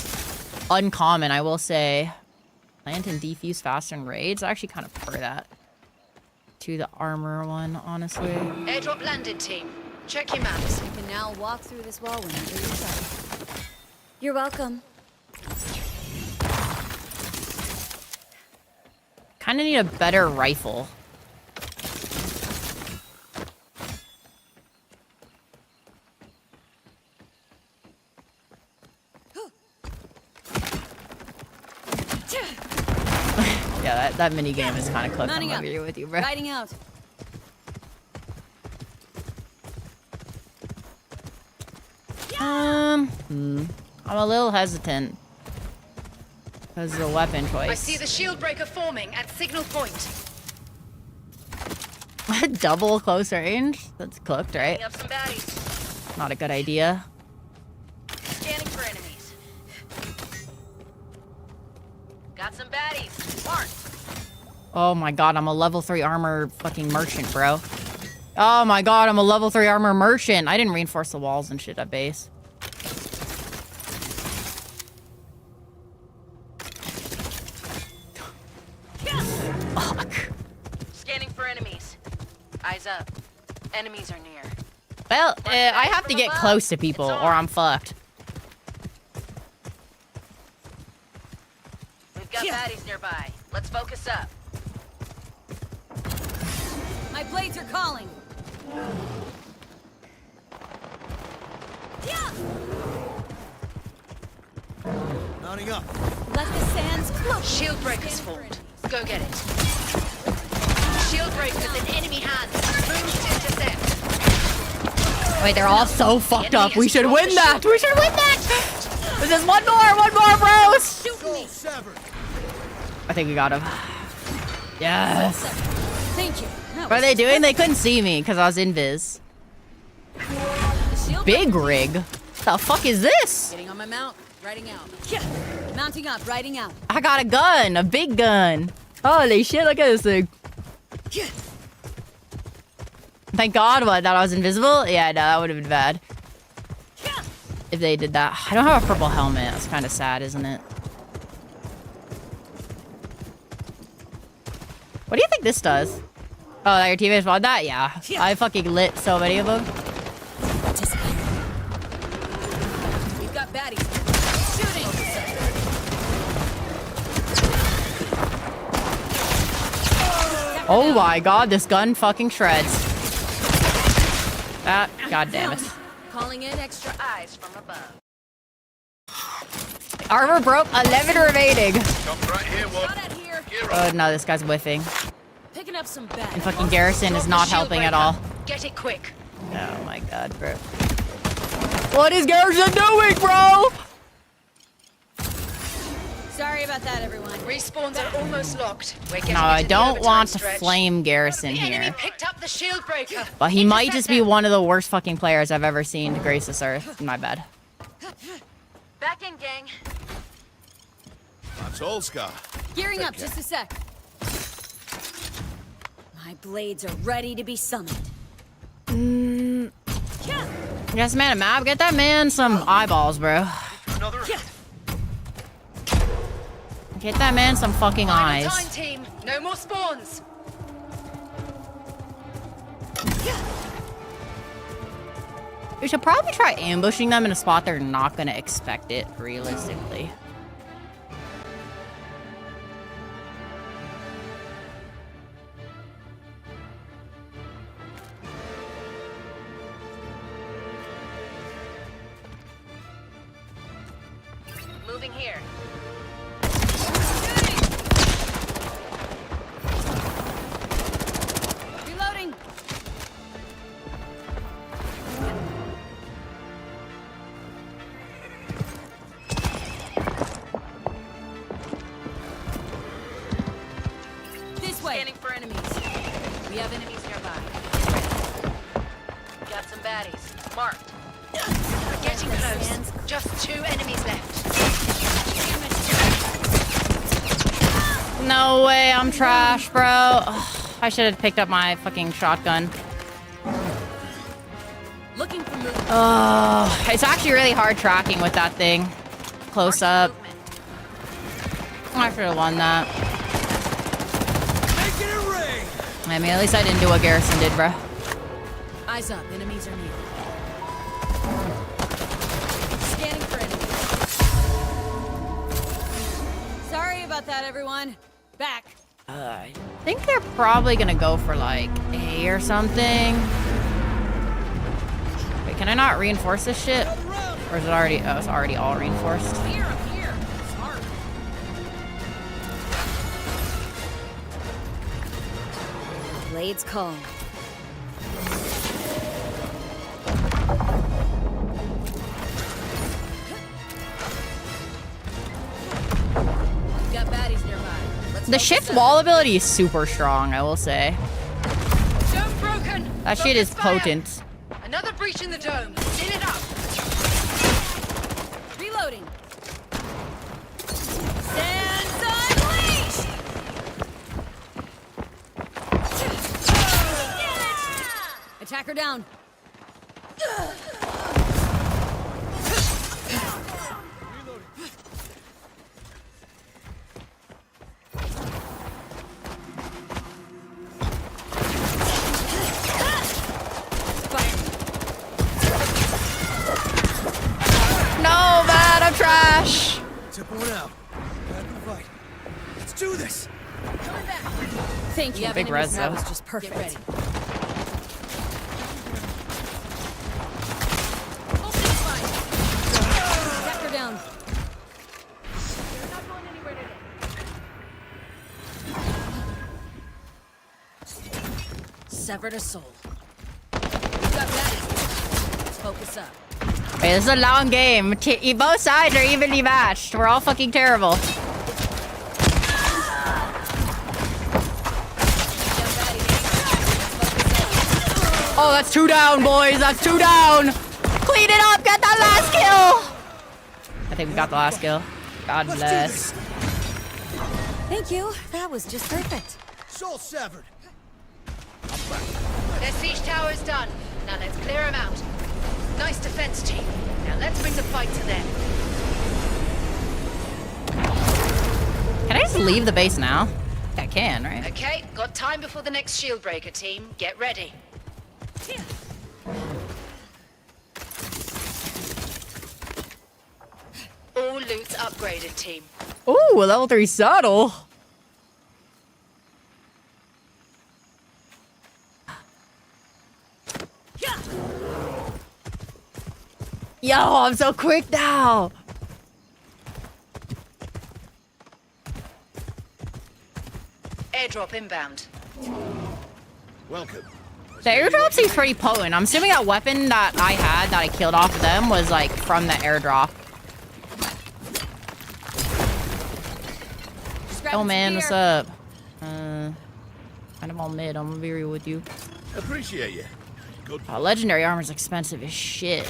uncommon, I will say. Plant and defuse faster in raids. I actually kind of prefer that to the armor one, honestly. Airdrop landed, team. Check your maps. You can now walk through this wall whenever you're ready. You're welcome. Kind of need a better rifle. Yeah, that mini game is kind of cooked. I'm Mounting up. over here with you, bro. Guiding out. I'm a little hesitant because of the weapon choice. I see the shield breaker forming at signal point. Double close range? That's cooked, right? Up some baddies. Not a good idea. Scanning for enemies. Got some baddies. Marked. Oh my god, I'm a level 3 armor fucking merchant, bro. Oh my god, I'm a level 3 armor merchant. I didn't reinforce the walls and shit at base. Fuck. Scanning for enemies. Eyes up. Enemies are near. Well, I have to get close to people or I'm fucked. We've got baddies nearby. Let's focus up. My blades are calling. Mounting up. Let the sands close. Shield breakers formed. Go get it. Shield breakers in enemy hands. Booms to intercept. Wait, they're all so fucked up. We should win that. We should win that. This is one more, bros. Goal severed. I think we got him. Yes. Thank you. That What are was they doing? They couldn't see me because I was invis. the shield Big breaker. rig. The fuck is this? Getting on my mount. Riding out. Mounting up. Riding out. I got a gun, a big gun. Holy shit, look at this thing. Thank God that I was invisible. Yeah, no, that would have been bad. If they did that. I don't have a purple helmet. That's kind of sad, isn't it? What do you think this does? Oh, that your teammates want that? Yeah. I fucking lit so many of them. We've got baddies. Shooting. Oh my God, this gun fucking shreds. Ah, God damn it. Calling in extra. Eyes from above. Armor broke, 11 remaining. Come right here, one. Shot at here. Gear Oh up. no, this guy's whiffing. Picking up some bad. And fucking Garrison is Drop not the shield helping at breaker. all. Get it quick. Oh my God, bro. What is Garrison doing, bro? Sorry about that, everyone. Respawns are almost locked. We're getting No, I into the don't overtime want to stretch. flame Garrison The enemy here. picked up the shield breaker. But he might Intercept just be them. one of the worst fucking players I've ever seen to grace this earth. My bad. Back in, gang. That's all, Scar. Gearing up. Just a sec. My blades are ready to be summoned. Yes, man, a map. Get that man some eyeballs, bro. Another. Get that man some fucking Final eyes. time, team. No more spawns. We should probably try ambushing them in a spot they're not gonna expect it, realistically. Moving here. Reloading. This way. Scanning for enemies. We have enemies nearby. Got some baddies. Marked. We're getting close. Just 2 enemies left. No way, I'm trash, bro. Ugh, I should have picked up my fucking shotgun. Looking for movement. It's actually really hard tracking with that thing. Close up. Movement. I should have won that. Making it rain. I mean, at least I didn't do what Garrison did, bro. Eyes up. Enemies are near. Scanning for enemies. Sorry about that, everyone. Back. I think they're probably gonna go for like A or something. Wait, can I not reinforce this shit? Or is it already? Oh, it's already all reinforced. Here, I'm here. Smart. Blades call. Got baddies nearby. Let's The focus shift up. wall ability is super strong, I will say. Dome broken. That shit is Focus fire. potent. Another breach in the dome. Seal it up. Reloading. Sands unleashed! Attacker down. Firing. this. Thank you. Big res, That though. was just perfect. Get ready. Sector down. Severed a soul. Got that. Let's focus up. Hey, this is a long game. Both sides are evenly matched. We're all fucking terrible. Oh, that's 2 down, boys. That's 2 down. Clean it up. Get that last kill. I think we got the last kill. God bless. Thank you. That was just perfect. Soul severed. Their siege tower is done. Now let's clear them out. Nice defense, team. Now let's bring the fight to them. Can I just leave the base now? I can, right? Okay, got time before the next shield breaker, team. Get ready. All loot's upgraded, team. Ooh, a level 3 saddle. Yo, I'm so quick now. Airdrop inbound. Welcome. The airdrop seems pretty potent. I'm assuming that weapon that I had that I killed off them was like from the airdrop. Oh man, what's up? Kind of all mid. I'm gonna be real with you. Appreciate you. Good. Legendary armor's expensive as shit.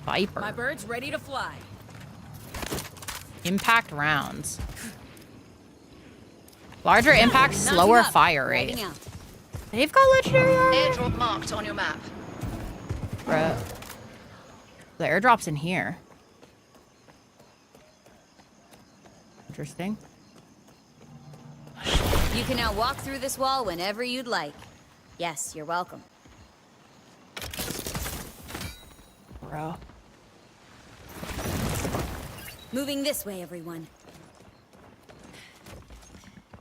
Viper. My bird's ready to fly. Impact rounds. Larger impact, slower fire rate. Lighting out. They've got legendary armor? Airdrop marked on your map. Bruh. The airdrop's in here. Interesting. You can now walk through this wall whenever you'd like. Yes, you're welcome. Bro. Moving this way, everyone.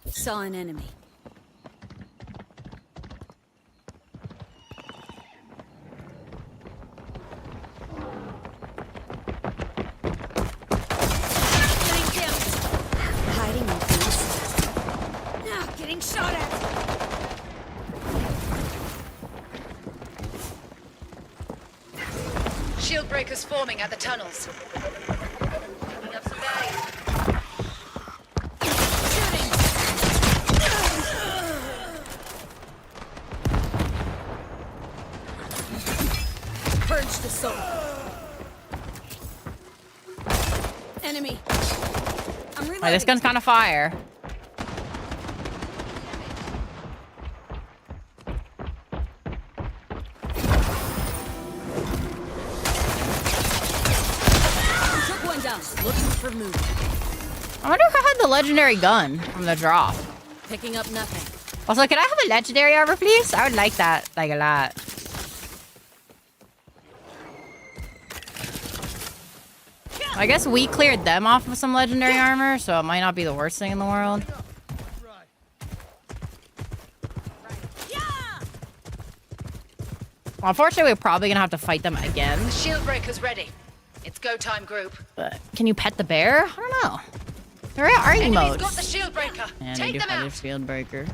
Saw an enemy. Hiding in place. Now getting shot at. Shield breakers forming at the tunnels. Open up some bays. Purge the soul. Enemy. I'm reloading. Wait, this gun's kind of fire. Took one down. Looking for movement. I wonder who had the legendary gun from the drop. Picking up nothing. Also, can I have a legendary armor, please? I would like that, like, a lot. I guess we cleared them off with some legendary armor, so it might not be the worst thing in the world. Well, unfortunately, we're probably gonna have to fight them again. The shield breaker's ready. It's go time, group. But can you pet the bear? I don't know. There are Enemy's emotes. got the shield breaker. And Take they do them have a out. shield breaker.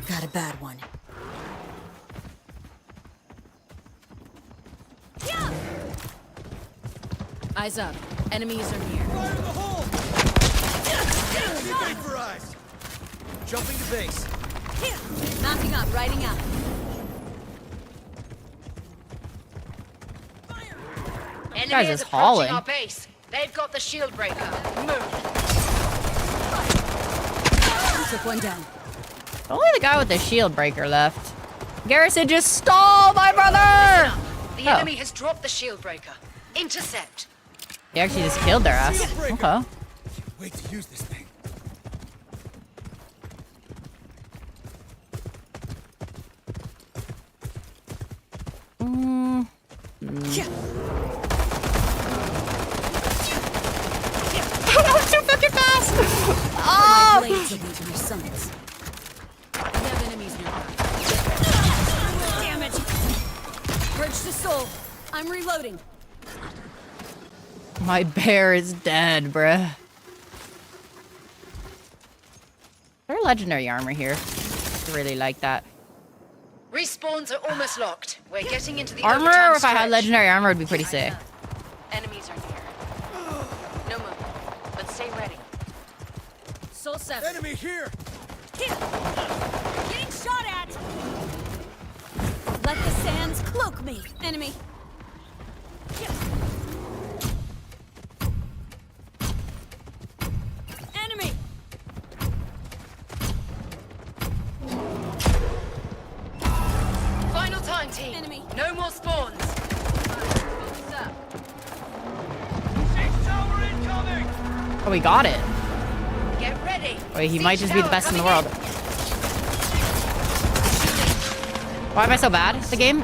Got a bad one. Eyes up. Enemies are near. Fire in the hole! Vaporized! Jumping to base. Knocking up, riding out. Enemy Guys is is approaching hauling. our base. They've got the shield breaker. Move. Took one down. Only the guy with the shield breaker left. Garrison just stole my brother! The Oh. enemy has dropped the shield breaker. Intercept. He actually just killed their ass. Okay. Wait to use this thing. These will be your summons. We have enemies nearby. Damage! Purge the soul. I'm reloading. My bear is dead, bruh. Is there legendary armor here? I really like that. Respawns are almost locked. We're getting into the Armor, overtime or if I had stretch. legendary armor, would be pretty sick. Enemies are near. No movement, but stay ready. Soul 7. Enemy here! Kill! Getting shot at! Let the sands cloak me. Enemy. Kill. Enemy. Final time, team. Enemy. No more spawns. Oh, we got it. Get ready. Wait, he Siege might just be the tower best in the coming world. Why am I so bad at the game?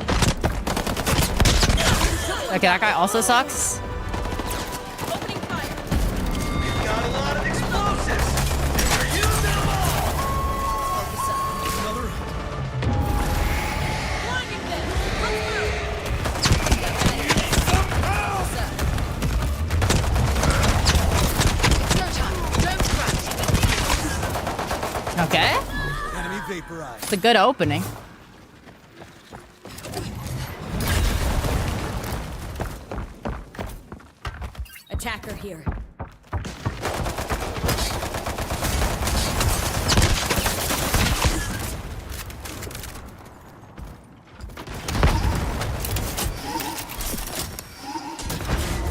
Okay, that guy also sucks. Opening fire. Got a lot of explosives! Use them all! Focus up. Another... Blinding them. Look through. Focus up. No time. Don't crash. Okay. Enemy vaporized. It's a good opening. Attacker here.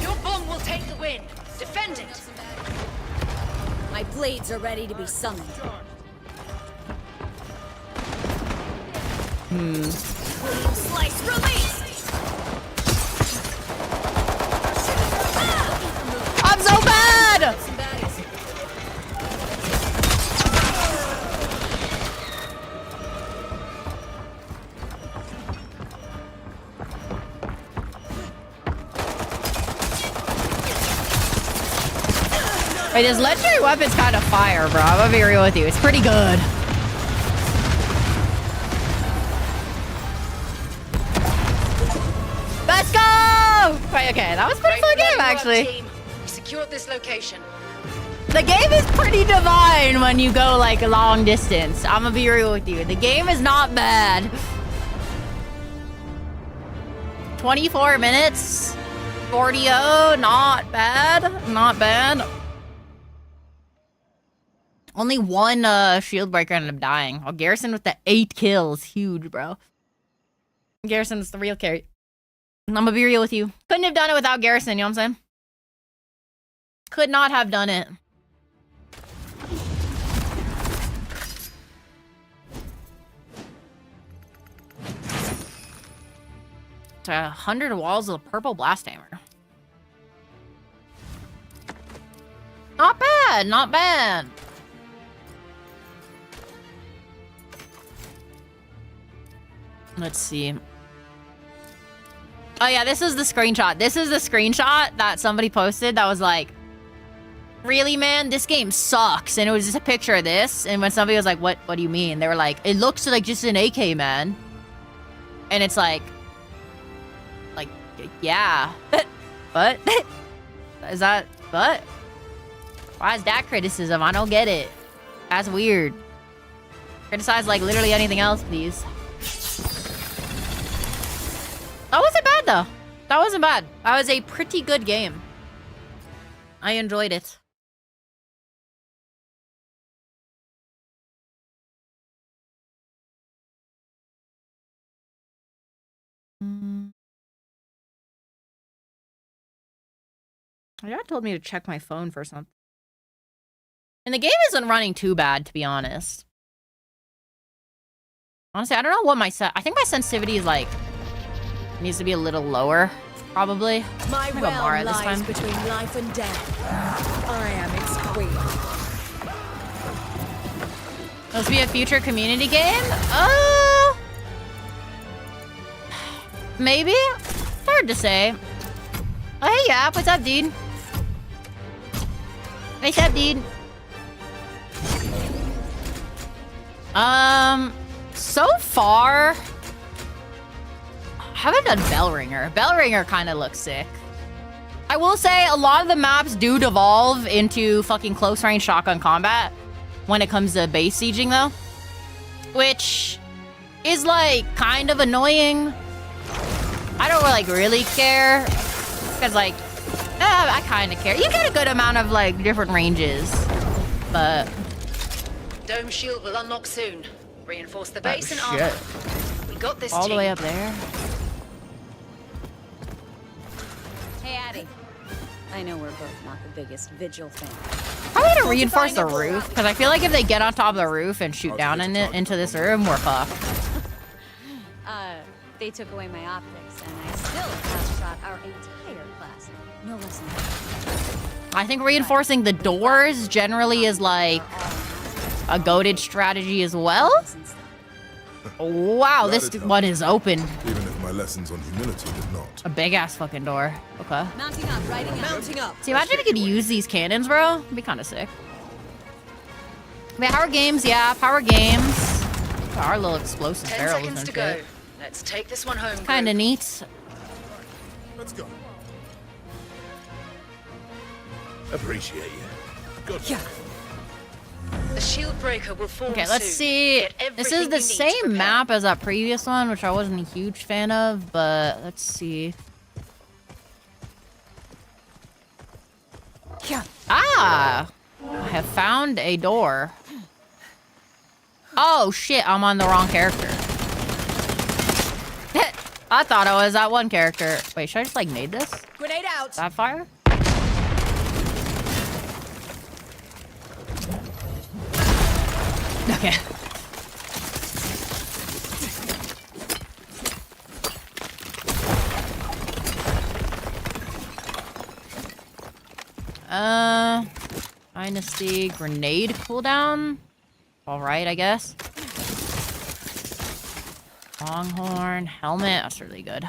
Your bomb will take the win. Defend it. My blades are ready to be summoned. Slice release! I'm so bad! Some baddies. Wait, this legendary weapon's kind of fire, bro. I'm gonna be real with you. It's pretty good. Let's go! Wait, okay, that was a pretty fun game, actually. Team. We secured this location. The game is pretty divine when you go, like, a long distance. I'm gonna be real with you. The game is not bad. 24 minutes. 40-0. Not bad. Not bad. Only one shield breaker ended up dying. Oh, Garrison with the 8 kills. Huge, bro. Garrison is the real carry. I'm gonna be real with you. Couldn't have done it without Garrison, you know what I'm saying? Could not have done it. It's 100 walls of purple blast hammer. Not bad, not bad. Let's see. Oh yeah, this is the screenshot. This is the screenshot that somebody posted that was like, really, man, this game sucks. And it was just a picture of this. And when somebody was like, what do you mean? They were like, it looks like just an AK, man. And it's like, yeah. But? Is that, but? Why is that criticism? I don't get it. That's weird. Criticize like literally anything else, please. That wasn't bad, though. That wasn't bad. That was a pretty good game. I enjoyed it. My dad told me to check my phone for something. And the game isn't running too bad, to be honest. Honestly, I don't know what my I think my sensitivity is like... needs to be a little lower, probably. My I'm gonna go realm Mara this lies time. between life and death. I am its queen. This be a future community game? Maybe? It's hard to say. Oh, hey, Yap. What's up, dude? What's up, dude? So far, I haven't done Bellringer. Bellringer kind of looks sick. I will say a lot of the maps do devolve into fucking close range shotgun combat when it comes to base sieging though, which is like kind of annoying. I don't like really care because like I kind of care. You get a good amount of like different ranges, but Dome shield will unlock soon. Reinforce the base and shit. armor. We got this. All team. the way up there. Hey, Addie. I know we're both not the biggest Vigil fans. Probably to reinforce the roof, because I feel like if they get on top of the roof and shoot down in it into this room, we're fucked. They took away my optics, and I still have shot our entire class. No less than I think reinforcing the doors generally is like a goated strategy as well. Wow, this one is open. Even if my lessons on humility did not. A big ass fucking door. Okay. Mounting up, riding out. Mounting up. See, imagine if we could use these cannons, bro. It'd be kind of sick. Wait, power games, yeah, power games. Our little explosive 10 barrels seconds and to go. shit. Let's take this one home. Kind of group. neat. Let's go. Appreciate you. Good. The shield breaker will form Okay, let's soon. see. Get This everything is the you need to same prepare. map as that previous one, which I wasn't a huge fan of, but let's see. Ah! I have found a door. Oh shit, I'm on the wrong character. I thought I was that one character. Wait, should I just like nade this? Grenade out. That fire? Okay. Dynasty grenade cooldown. All right, I guess. Longhorn helmet. That's really good.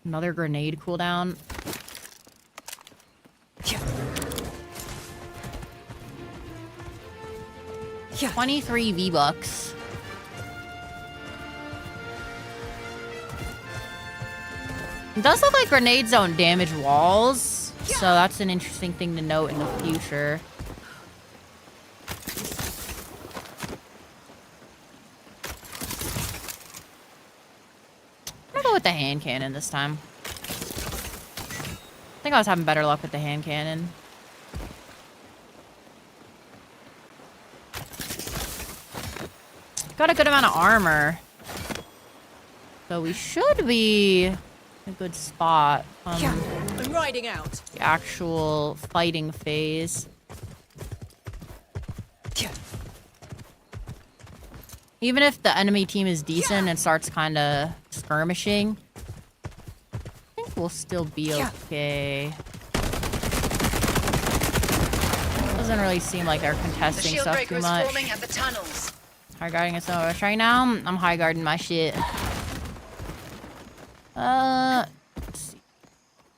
Another grenade cooldown. 23 V-Bucks. It does look like grenades don't damage walls, so that's an interesting thing to note in the future. I'm gonna go with the hand cannon this time. I think I was having better luck with the hand cannon. Got a good amount of armor. So we should be in a good spot on I'm riding out. the actual fighting phase. Even if the enemy team is decent and starts kind of skirmishing, I think we'll still be okay. Doesn't really seem like they're The contesting shield stuff breaker too is much. forming at the tunnels. High guarding is so much right now. I'm high guarding my shit. Let's see.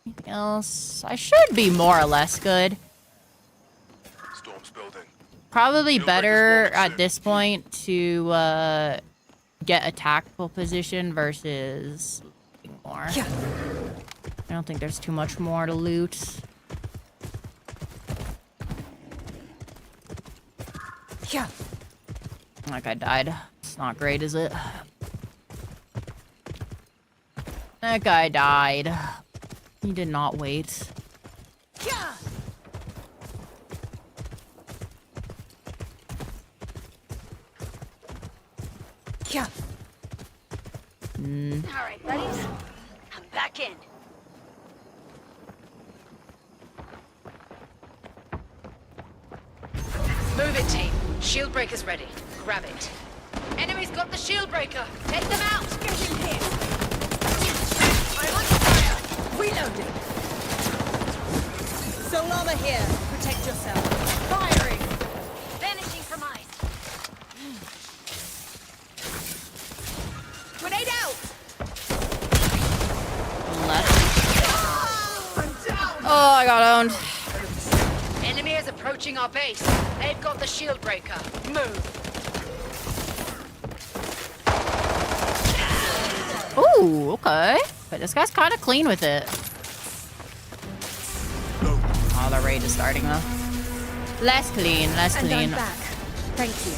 Anything else? I should be more or less good. Storm's building. Probably Shield better breaker's forming at this point to get a tactical position versus looting more. I don't think there's too much more to loot. Like I died. It's not great, is it? That guy died. He did not wait. All right, buddies. I'm back in. Move it, team. Shield breaker's ready. Grab it. Enemy's got the shield breaker. Take them out. Get in here. I'm on fire. Reloading. Soul armor here. Protect yourself. Firing. Vanishing from eyes. Grenade out. Oh, I got owned. Enemy is approaching our base. They've got the shield breaker. Move. Ooh, okay. But this guy's kind of clean with it. Oh, the raid is starting though. Less clean, less And I'm clean. back. Thank you.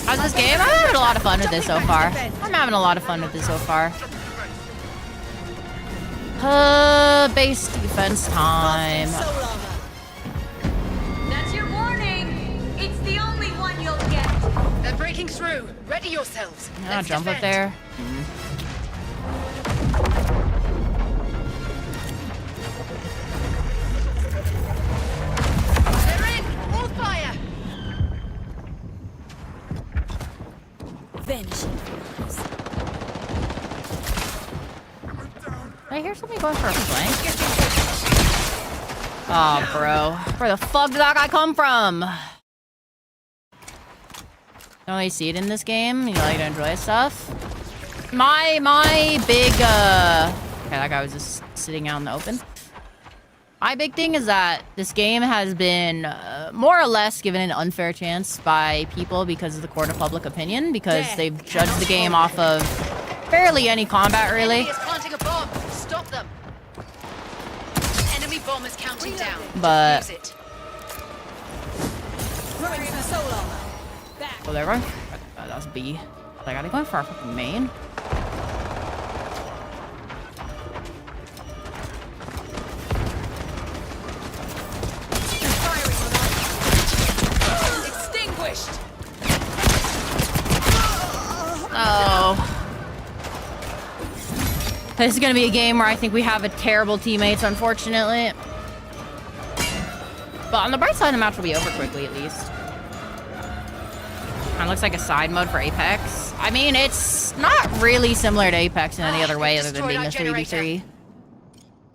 How's this game? I'm having a lot of fun with this so far. I'm having a lot of fun with this so far. Base defense time. Soul armor. That's your warning. It's the only one you'll get. They're breaking through. Ready yourselves. Yeah, Let's jump up defend. there. They're in. All fire. Vanishing. Did I hear somebody going for a flank? Oh, bro. Where the fuck did that guy come from? Don't really see it in this game. You like to enjoy stuff. My big, okay, that guy was just sitting out in the open. My big thing is that this game has been more or less given an unfair chance by people because of the court of public opinion, because they've judged the game off of barely any combat, really. Enemy is planting a bomb. Stop them. Enemy bomb is counting down. But- Use it. Throwing some soul armor. Back. Oh, there we go. Oh, that's B. Like, are they going for our fucking main? Firing on us. Extinguished. Oh. This is gonna be a game where I think we have a terrible teammates, unfortunately. But on the bright side, the match will be over quickly, at least. Kind of looks like a side mode for Apex. I mean, it's not really similar to Apex in any other way other than being a 3v3.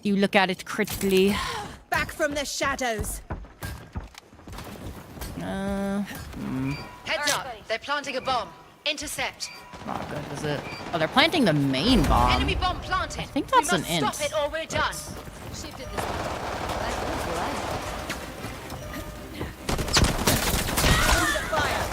You look at it critically. Back from the shadows. Heads up. They're planting a bomb. Intercept. Not good, is it? Oh, they're planting the main bomb. Enemy bomb planted. I think that's we an must int. Stop it or we're done. Shifted this way. Under fire.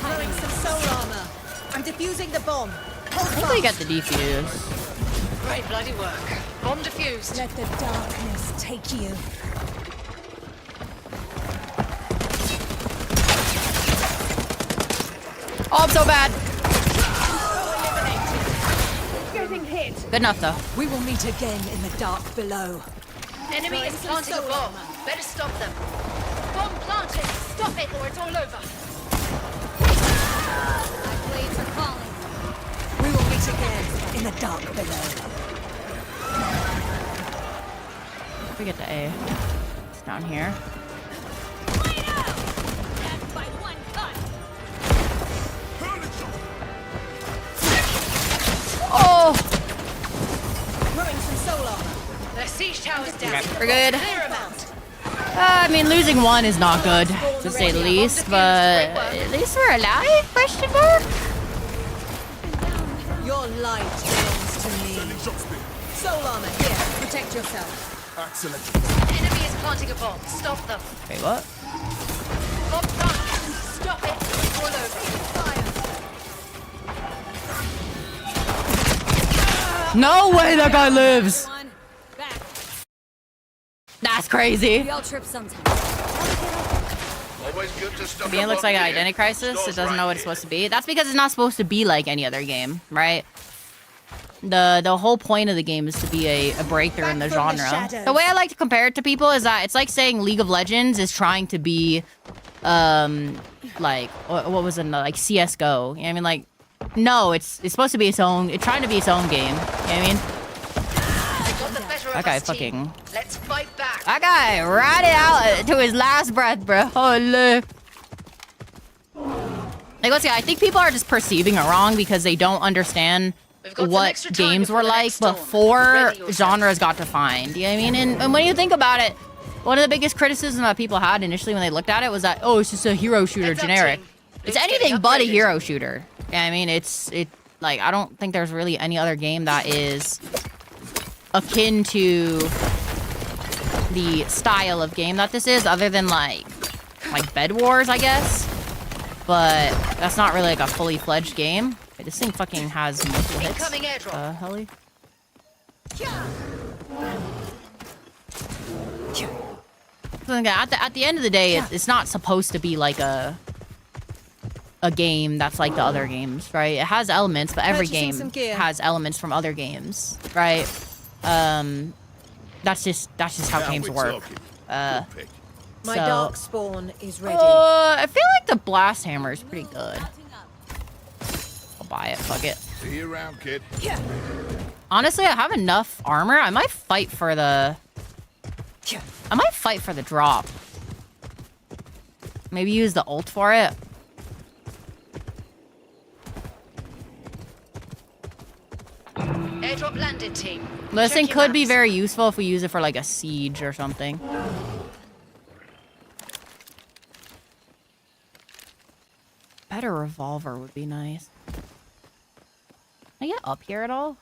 Throwing some soul armor. I'm defusing the bomb. Hold Hopefully you fast. get the defuse. Great bloody work. Bomb defused. Let the darkness take you. Oh, I'm so bad. Getting hit. Good enough, though. We will meet again in the dark below. Enemy is planting a bomb. Better stop them. Bomb planted. Stop it or it's all over. My blades are calling. We will meet again in the dark below. We get the A. It's down here. Death by one cut. Oh! Throwing some soul armor. Their siege tower's down. Okay, we're good. Clear them out. I mean, losing one is not good, to say the least, but at least we're alive? Question mark? Your light belongs to me. Soul armor here. Protect yourself. Excellent. Enemy is planting a bomb. Stop them. Wait, what? Bomb planted. Stop it. It's all over. No way that guy lives! One. Back. That's crazy. We all trip sometimes. Always good to stop. I mean, it looks like an identity crisis. It doesn't know what it's supposed to be. That's because it's not supposed to be like any other game, right? The whole point of the game is to be a breakthrough in the Back from the genre. shadows. The way I like to compare it to people is that it's like saying League of Legends is trying to be, like, what was it, like CSGO. You know what I mean? Like, no, it's supposed to be its own, it's trying to be its own game. You know what I mean? They got the better of That guy us, team. fucking... Let's fight back. That guy ran it out to his last breath, bro. Holy. Like, let's see, I think people are just perceiving it wrong because they don't understand We've got some what extra time games before were the like next storm. before Ready yourself. genres got defined. You know what I mean? And when you think about it, one of the biggest criticisms that people had initially when they looked at it was that, oh, it's just a hero shooter Heads up, generic. team. It's It's anything getting but a upgraded. hero shooter. Yeah, I mean, like, I don't think there's really any other game that is akin to the style of game that this is, other than like Bed Wars, I guess. But that's not really like a fully fledged game. Wait, this thing fucking has multiple hits. Incoming airdrop. Heli? So again, at the end of the day, it's not supposed to be like a game that's like the other games, right? It has elements, but every Purchasing some game gear. has elements from other games, right? That's just how Now games we're work. talking. Good pick. My So- dark spawn is ready. I feel like the blast hammer is pretty good. I'll buy it. Fuck it. See you around, kid. Honestly, I have enough armor. I might fight for the drop. Maybe use the ult for it. Airdrop landed, team. This thing Check your could be maps. very useful if we use it for like a siege or something. Better revolver would be nice. Can I get up here at all?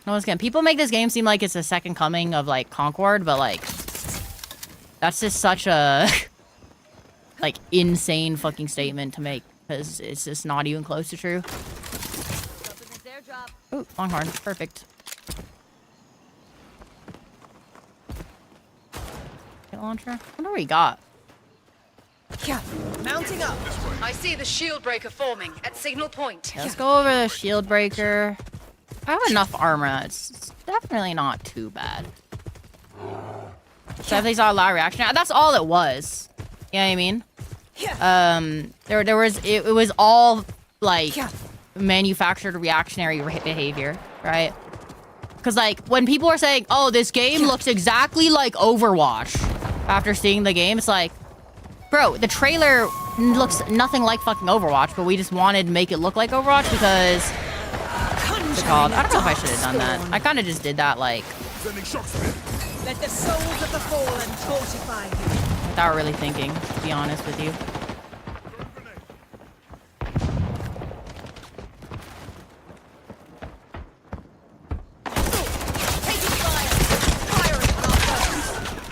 No, once again, people make this game seem like it's a second coming of like Concord, but like that's just such a like insane fucking statement to make because it's just not even close to true. Oh, Longhorn, perfect. Get launcher. I wonder what we got. Mounting up. I see the shield breaker forming at signal point. Okay, let's go over the shield breaker. I have enough armor. It's definitely not too bad. Definitely saw a lot of reaction. That's all it was. You know what I mean? There was it was all like manufactured reactionary behavior, right? Because like when people are saying, "Oh, this game looks exactly like Overwatch," after seeing the game, it's like, bro, the trailer looks nothing like fucking Overwatch, but we just wanted to make it look like Overwatch because what's it called? I don't know if I should have done that. I kind of just did that like Sending shocks to me. Let the souls of the fallen fortify you. without really thinking, to be honest with you.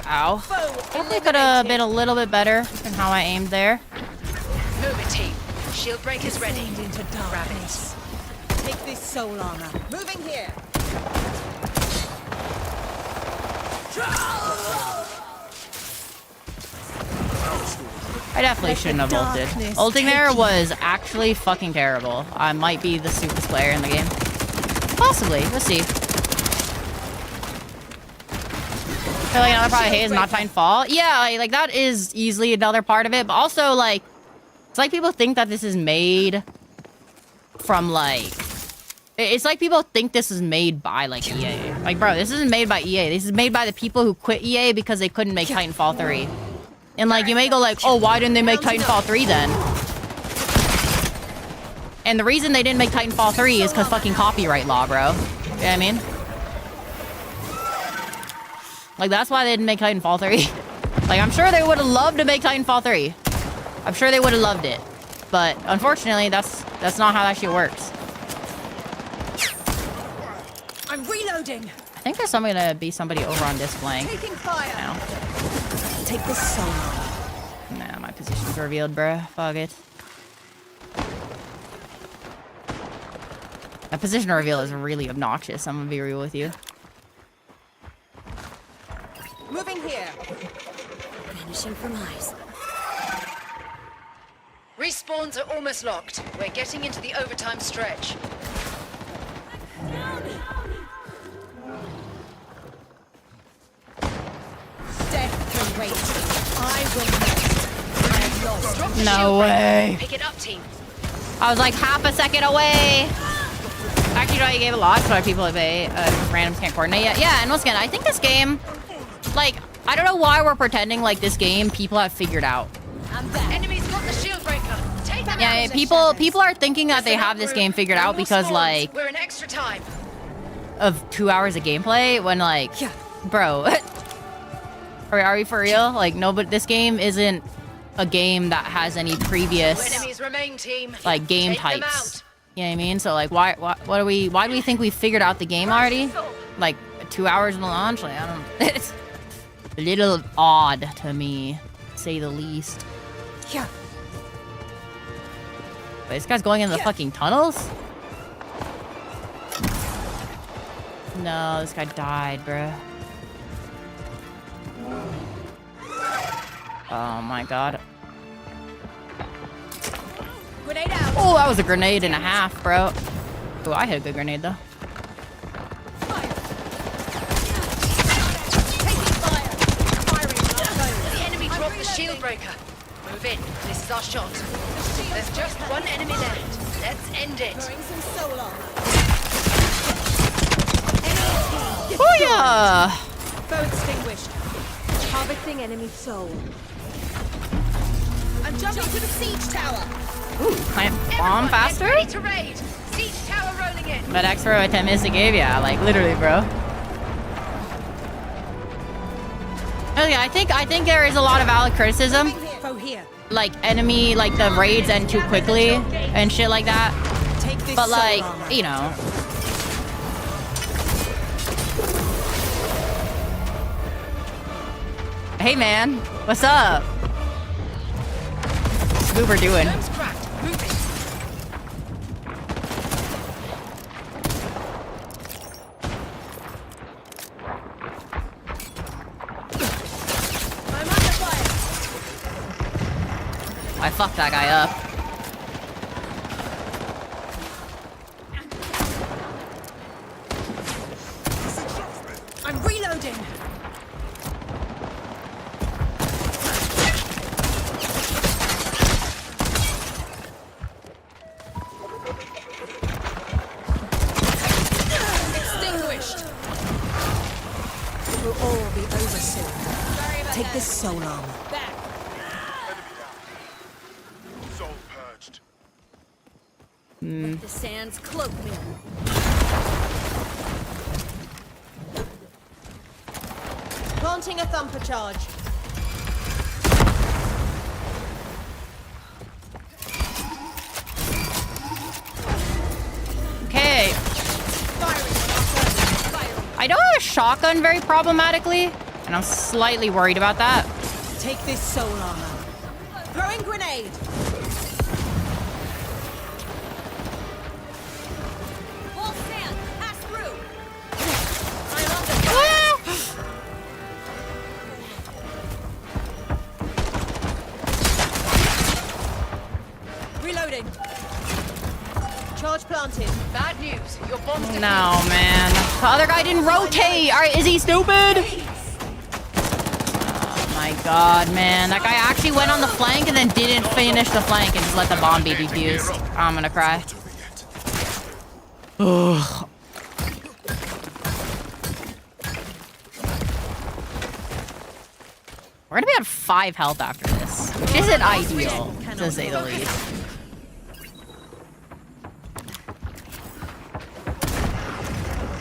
Ow. Definitely could have been a little bit better than how I aimed there. Move it, team. Shield breaker's ready. Into Grab darkness. Take this soul armor. Moving here. I definitely shouldn't have ulted. darkness Ulting there take you. was actually fucking terrible. I might be the stupidest player in the game. Possibly. Let's see. I feel like another part I hate is not trying to fall. Yeah, like that is easily another part of it. But also, like, it's like people think that this is made from, like... It's like people think this is made by, like, EA. Like, bro, this isn't made by EA. This is made by the people who quit EA because they couldn't make Titanfall 3. And, like, you may go, like, oh, why didn't they make Titanfall 3 then? And the reason they didn't make Titanfall 3 is because fucking copyright law, bro. You know what I mean? Like, that's why they didn't make Titanfall 3. Like, I'm sure they would have loved to make Titanfall 3. I'm sure they would have loved it. But, unfortunately, that's not how that shit works. I'm reloading. I think there's somebody to be somebody over on this flank Taking fire. now. Take this soul armor. Nah, my position's revealed, bruh. Fuck it. That position reveal is really obnoxious, I'm gonna be real with you. Moving here. Vanishing from eyes. Respawns are almost locked. We're getting into the overtime stretch. Death can wait. I will not. I am lost. Drop the No shield way. breaker. Pick it up, team. I was like half a second away. Actually, no, you gave a lot, but people have randoms can't coordinate yet. Yeah, and once again, I think this game, like, I don't know why we're pretending like this game people have figured out. I'm back. Enemy's got the shield breaker. Take them Yeah, out. people are thinking that they Listen up, have this group. game figured No out more because spawns. like We're in extra time. of 2 hours of gameplay when like, bro, are we for real? Like, no, but this game isn't a game that has any previous Enemies remain, team. like game Take them types. out. You know what I mean? So like, why do we think we figured out the game already? Like 2 hours in the launch? Like, I don't. It's a little odd to me, to say the least. Yeah. Wait, this guy's going in the fucking tunnels? No, this guy died, bro. Oh my god. Grenade out. Oh, that was a grenade and a half, bro. Oh, I hit a good grenade, though. The enemy dropped the shield breaker. Move in. This is our shot. There's just one enemy left. Let's end it. Throwing some soul armor. Oh, yeah! Foe extinguished. Harvesting enemy soul. I'm jumping to the siege tower. Ooh, plant bomb Everyone, faster? get ready to raid. Siege tower rolling in. That extra attempt is to give ya, like literally, bro. Okay, I think there is a lot of valid criticism, Foe here. like enemy, like the raids end too quickly and shit like that. Take this But soul like, armor. you know. Hey man, what's up? What's Goober doing? Dome's cracked. Move it. I'm under fire. I fucked that guy up. I'm reloading. Extinguished. It will all be over soon. Take this soul armor. Back. Soul purged. The sands cloak me. Planting a thumper charge. Okay. Firing on our target. Firing. I know a shotgun very problematically, and I'm slightly worried about that. Take this soul armor. Throwing grenade. Wall sand, pass through. I'm under fire. Reloading. Charge planted. Bad news. Your bomb's defused. No, man. The other guy didn't rotate. All right, is he stupid? Oh my god, man. That guy actually went on the flank and then didn't finish the flank and just let the bomb be defused. I'm gonna cry. Not over yet. Ugh. We're gonna be at 5 health after this, which isn't ideal, to say the least.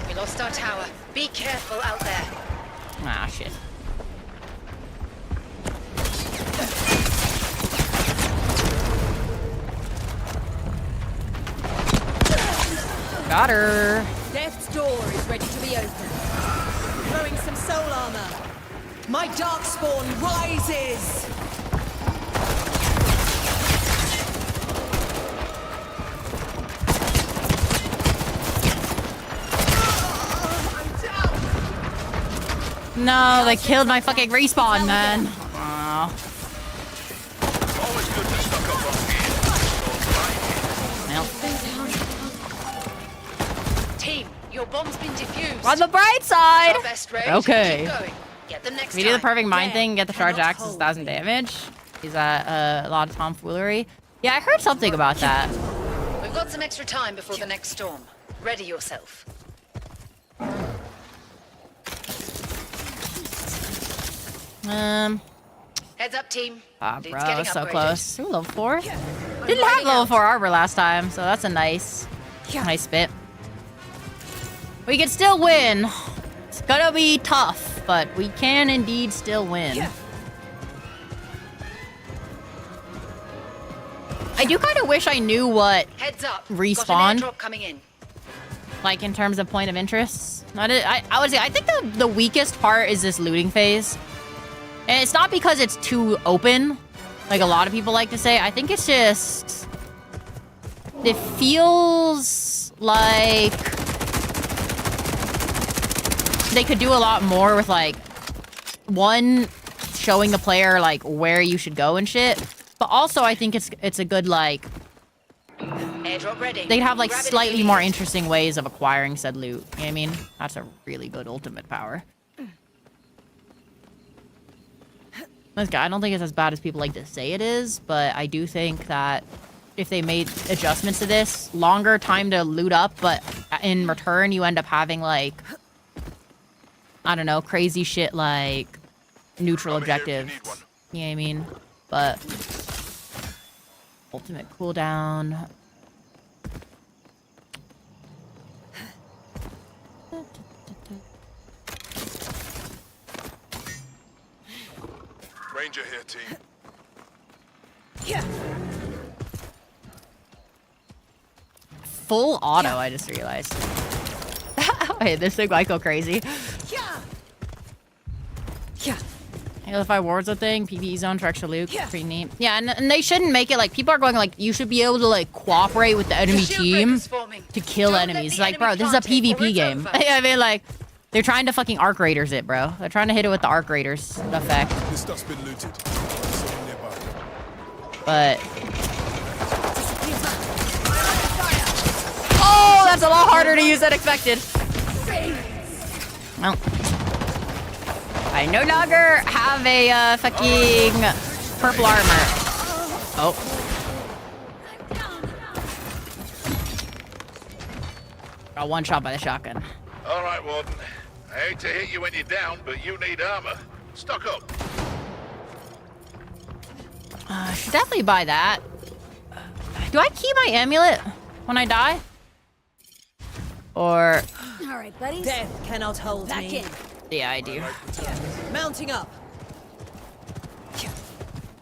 We lost our tower. Be careful out there. Ah, shit. Got her. Death's door is ready to be opened. Throwing some soul armor. My darkspawn rises. No, they killed my fucking respawn, man. Aw. Always good to stock up on Well, Team, your bomb's been defused. on the bright It's side. our best raid. Okay. Keep going. Get them next If you do the time. perfect mind Yeah, thing, get the charge cannot axe, hold 1,000 damage. He's a lot of tomfoolery. Yeah, I heard something about that. We've got some extra time before the next storm. Ready yourself. Heads up, team. Ah, Lead's bro, getting so upgraded. close. Ooh, level 4. I'm Didn't have riding level out. 4 armor last time, so that's a nice bit. We can still win. It's gonna be tough, but we can indeed still win. I do kind of wish I knew what, Heads up. Respawn? Got an airdrop coming in. like, in terms of point of interest. I would say, I think the weakest part is this looting phase. And it's not because it's too open. like a lot of people like to say. I think it's just... It feels like... they could do a lot more with, like... One, showing the player, like, where you should go and shit. But also, I think it's a good, like... Airdrop ready. They'd have, like, Grab it slightly if more you need. interesting ways of acquiring said loot. You know what I mean? That's a really good ultimate power. This guy, I don't think it's as bad as people like to say it is, but I do think that if they made adjustments to this, longer time to loot up, but in return, you end up having, like... I don't know, crazy shit like neutral I'm here if you objectives. need one. You know what I mean? But ultimate cooldown. Ranger here, team. Full auto, I just realized. Wait, this thing might go crazy. Amplify wards a thing, PvE zone for extra loot, pretty neat. Yeah, and they shouldn't make it like, people are going like, you should be able to like cooperate with the enemy The shield team breaker's forming. to kill Don't let enemies. the Like, bro, enemy this is a plant it or PvP it's game. over. I mean, like, they're trying to fucking arc raiders it, bro. They're trying to hit it with the arc raiders effect. This stuff's been looted. Someone nearby. But oh, that's a lot harder to use than expected. Well, I no longer have a fucking purple armor. Oh. Got one shot by the shotgun. All right, Warden. I hate to hit you when you're down, but you need armor. Stock up. I should definitely buy that. Do I keep my amulet when I die? Or All right, buddies. Death cannot hold Back me. in. yeah, I do. Mounting up.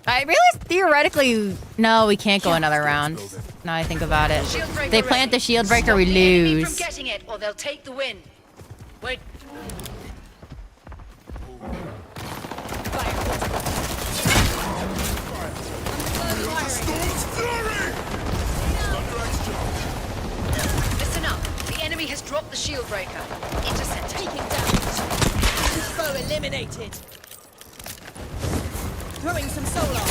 I realized theoretically, no, we can't go another round. Now I think about it. Shield breaker They plant the ready. shield breaker, Stop we the enemy lose. from getting it, or they'll take the win. Wait. Listen up. The enemy has dropped the shield breaker. Intercept. Taking damage. Foe eliminated. Throwing some solar.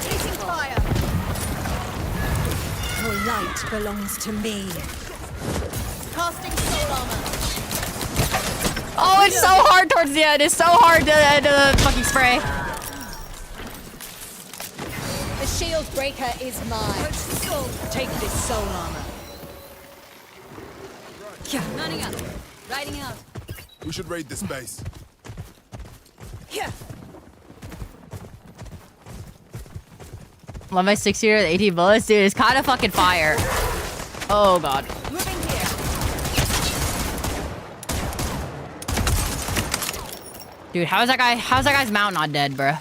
Taking fire. Your light belongs to me. Casting soul armor. Oh, it's so hard towards the end. It's so hard to fucking spray. The shield breaker is mine. Take this soul armor. Manning up. Riding out. We should raid this base. Yeah. Love my 6-year with 18 bullets, dude. It's kind of fucking fire. Oh god. Moving here. Dude, how's that guy's mount not dead, bro?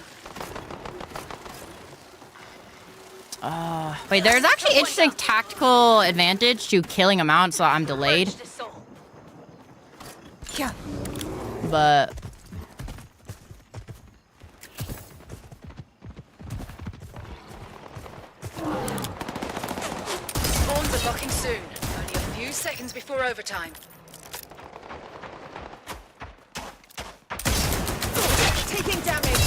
Wait, there's actually interesting tactical advantage to killing a mount, so I'm delayed. Yeah. But Spawns are locking soon. Only a few seconds before overtime. Taking damage.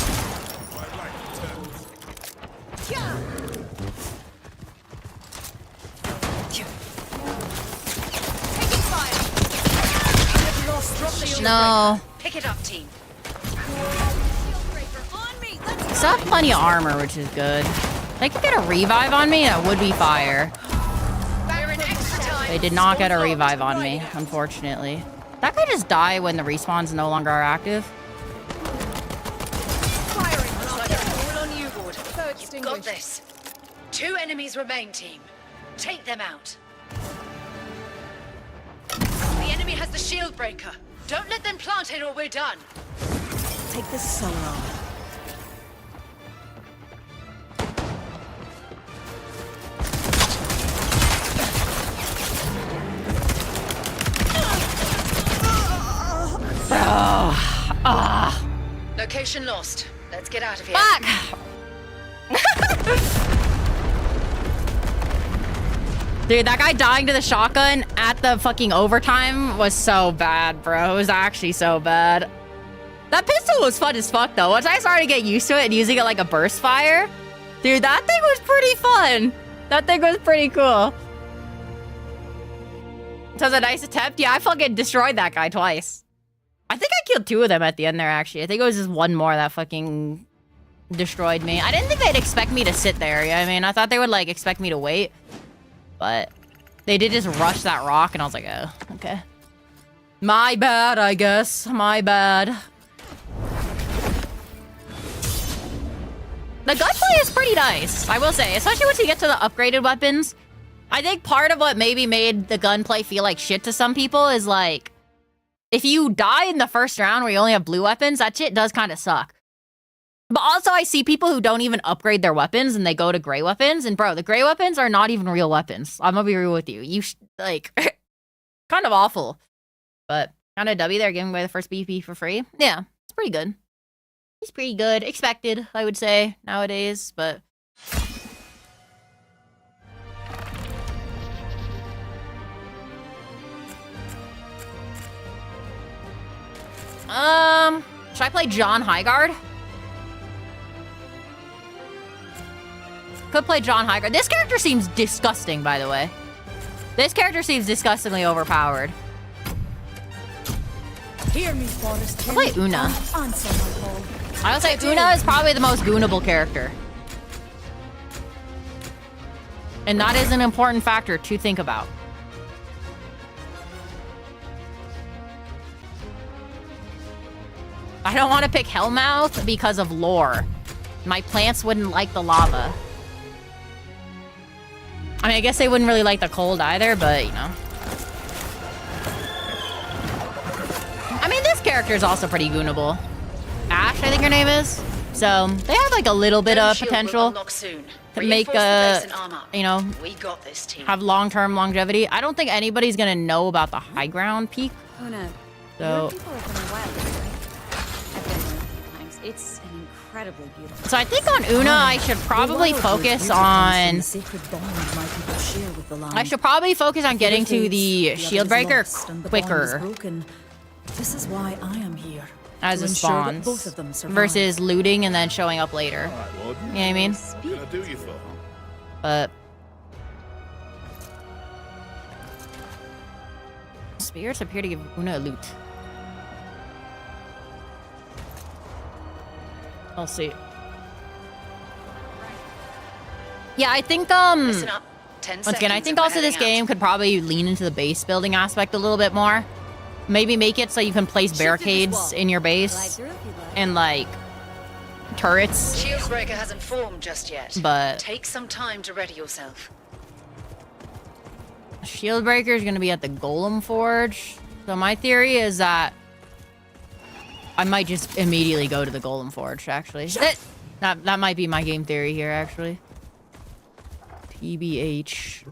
Yeah. Taking fire. I've lost drop the shield no. Pick it up, team. breaker on me. Let's Still have plenty of armor, which is good. They could get a revive on me, that would be fire. We're in extra time. They did not get a revive on me, unfortunately. That could just die when the respawns no longer are active. firing. Looks like it's all on you, Ward. So You've got extinguished. this. 2 enemies remain, team. Take them out. The enemy has the shield breaker. Don't let them plant it or we're done. Take this soul armor. Ah. Location lost. Let's get out of here. Fuck! Dude, that guy dying to the shotgun at the fucking overtime was so bad, bro. It was actually so bad. That pistol was fun as fuck, though. Once I started to get used to it and using it like a burst fire, dude, that thing was pretty fun. That thing was pretty cool. So it was a nice attempt. Yeah, I fucking destroyed that guy twice. I think I killed 2 of them at the end there, actually. I think it was just 1 more that fucking destroyed me. I didn't think they'd expect me to sit there. You know what I mean? I thought they would, like, expect me to wait. But they did just rush that rock, and I was like, oh, okay. My bad, I guess. My bad. The gunplay is pretty nice, I will say. Especially once you get to the upgraded weapons. I think part of what maybe made the gunplay feel like shit to some people is, like, if you die in the first round where you only have blue weapons, that shit does kind of suck. But also, I see people who don't even upgrade their weapons and they go to gray weapons. And bro, the gray weapons are not even real weapons. I'm gonna be real with you. You like, kind of awful. But kind of W there, giving away the first BP for free. Yeah, it's pretty good. It's pretty good. Expected, I would say, nowadays. But should I play John Highguard? Could play John Highguard. This character seems disgusting, by the way. This character seems disgustingly overpowered. Hear me, Forest. I'll play Una. I would say Una is probably the most goonable character. And that is an important factor to think about. I don't want to pick Hellmouth because of lore. My plants wouldn't like the lava. I mean, I guess they wouldn't really like the cold either, but, you know. I mean, this character is also pretty goonable. Ash, I think her name is. So, they have, like, a little bit of potential to make, you know, have long-term longevity. I don't think anybody's gonna know about the high ground peak. So... It's an incredibly beautiful. So I think on Una, I should probably focus on... I should probably focus on getting to the shield breaker quicker. This is why I am here. As it spawns. Versus looting and then showing up later. All right, Warden. You know what I mean? What can I do you for? But... spirits appear to give Una a loot. I'll see. Yeah, I think, Listen up. 10 once again, I seconds think and we're also this heading game out. could probably lean into the base building aspect a little bit more. Maybe make it so you can place barricades in your base and, like, turrets. Shieldbreaker hasn't formed just yet. But Take some time to ready yourself. Shieldbreaker is going to be at the Golem Forge. So my theory is that I might just immediately go to the Golem Forge, actually. That might be my game theory here, actually. TBH.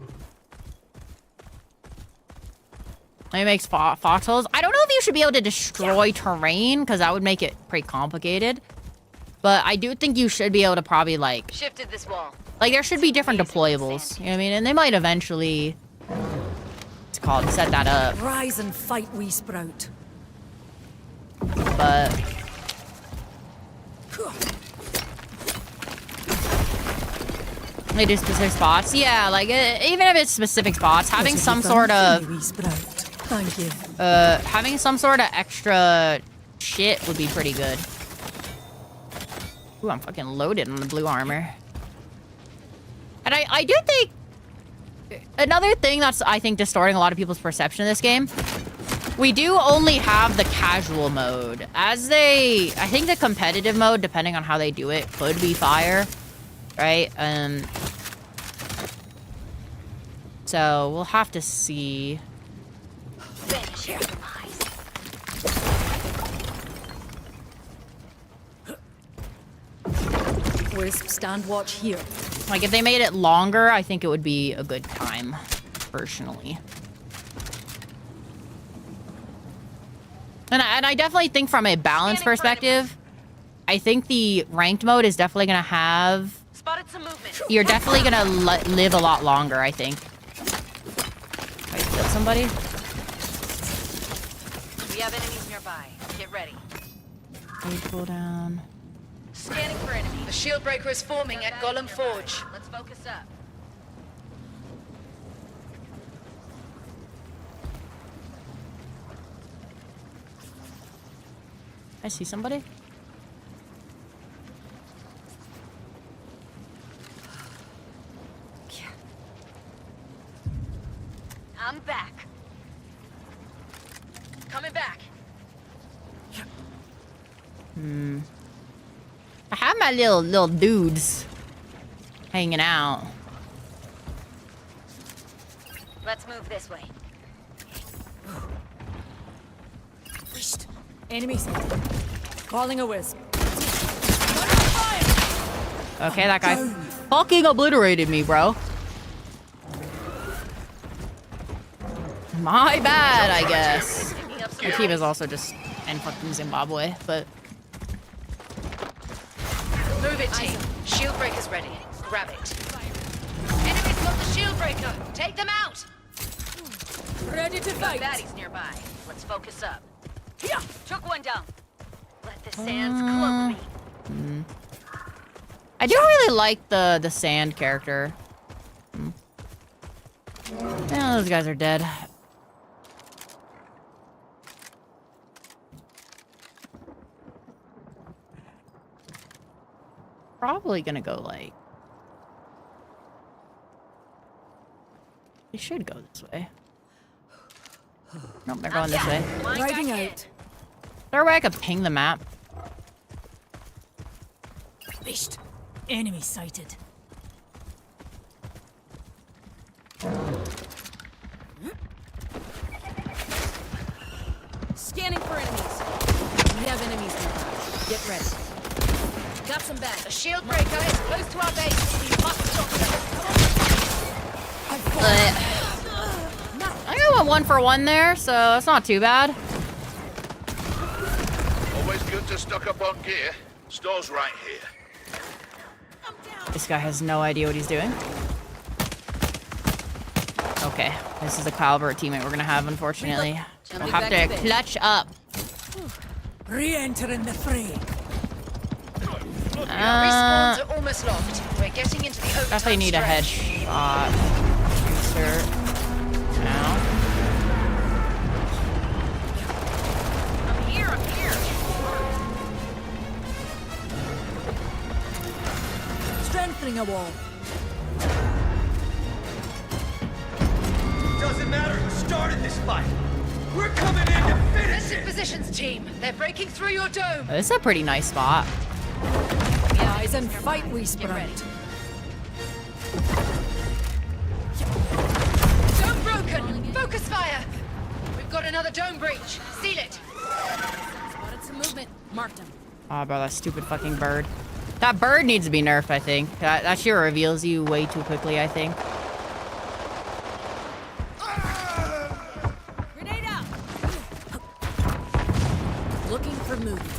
It makes foxholes. I don't know if you should be able to destroy terrain, because that would make it pretty complicated. But I do think you should be able to probably, like... Shifted this wall. Like, there should be different deployables. You know what I mean? And they might eventually... What's it called? Set that up. Rise and fight, wee sprout. But... They do specific spots. Yeah, like, even if it's specific spots, having some sort of... Thank you. Having some sort of extra shit would be pretty good. Ooh, I'm fucking loaded on the blue armor. And I do think... Another thing that's, I think, distorting a lot of people's perception of this game... We do only have the casual mode. I think the competitive mode, depending on how they do it, could be fire. Right? So, we'll have to see. Wisp, stand watch here. Like, if they made it longer, I think it would be a good time, personally. And I definitely think from a balance perspective, I think the ranked mode is definitely going to have... Spotted some movement. You're definitely going to live a lot longer, I think. somebody? We have enemies nearby. Get ready. Wait, pull down. Scanning for enemies. The shield breaker is forming at Golem Forge. Let's focus up. I see somebody. I'm back. Coming back. I have my little dudes hanging out. Let's move this way. Wisht. Enemies. Calling a wisp. Okay, that guy fucking obliterated me, bro. My bad, I guess. My team is also just in fucking Zimbabwe, but Move it, team. Shield breaker's ready. Grab it. Enemies got the shield breaker. Take them out. Ready to fight. Baddies nearby. Let's focus up. Yeah. Took one down. Let the sands cloak me. I do really like the sand character. Yeah, those guys are dead. Probably gonna go like... They should go this way. Nope, they're going this way. Riding out. Is there a way I could ping the map? Wisht. Enemy sighted. Scanning for enemies. We have enemies nearby. Get ready. Got some back. The shield breaker is close to our base. We must stop them. I got a 1-for-1 there, so that's not too bad. Always good to stock up on gear. Store's right here. This guy has no idea what he's doing. Okay, this is the caliber of teammate we're gonna have, unfortunately. We'll have to clutch up. Re-enter in the fray. Respawns are almost locked. We're getting into the overtime Definitely need a headshot. Insert. Now. I'm here. Strengthening a wall. Doesn't matter who started this fight. We're coming in to finish Defensive it. positions, team. They're breaking through your dome. This is a pretty nice spot. Rise and fight, we sprint. Dome broken. Focus fire. We've got another dome breach. Seal it. Spotted some movement. Marked him. Oh, bro, that stupid fucking bird. That bird needs to be nerfed, I think. That shit reveals you way too quickly, I think. Grenade out. Looking for movement.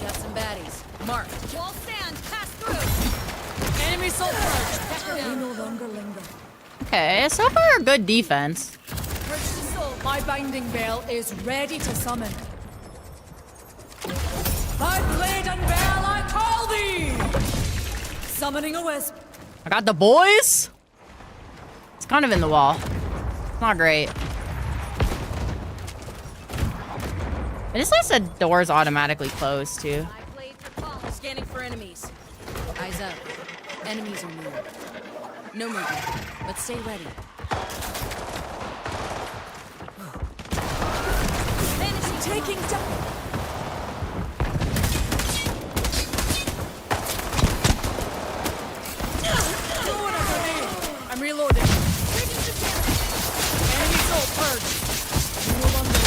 Got some baddies. Marked. Wall stand. Pass through. Enemy soul purged. We no longer linger. Okay, so far good defense. Purge the soul. My binding bell is ready to summon. By blade and bell I call thee! Summoning a wisp. I got the boys. It's kind of in the wall. Not great. It just lets the doors automatically close, too. Scanning for enemies. Eyes up. Enemies are near. No movement, but stay ready. Enemy taking down. I'm reloading. Enemy soul purged. No longer.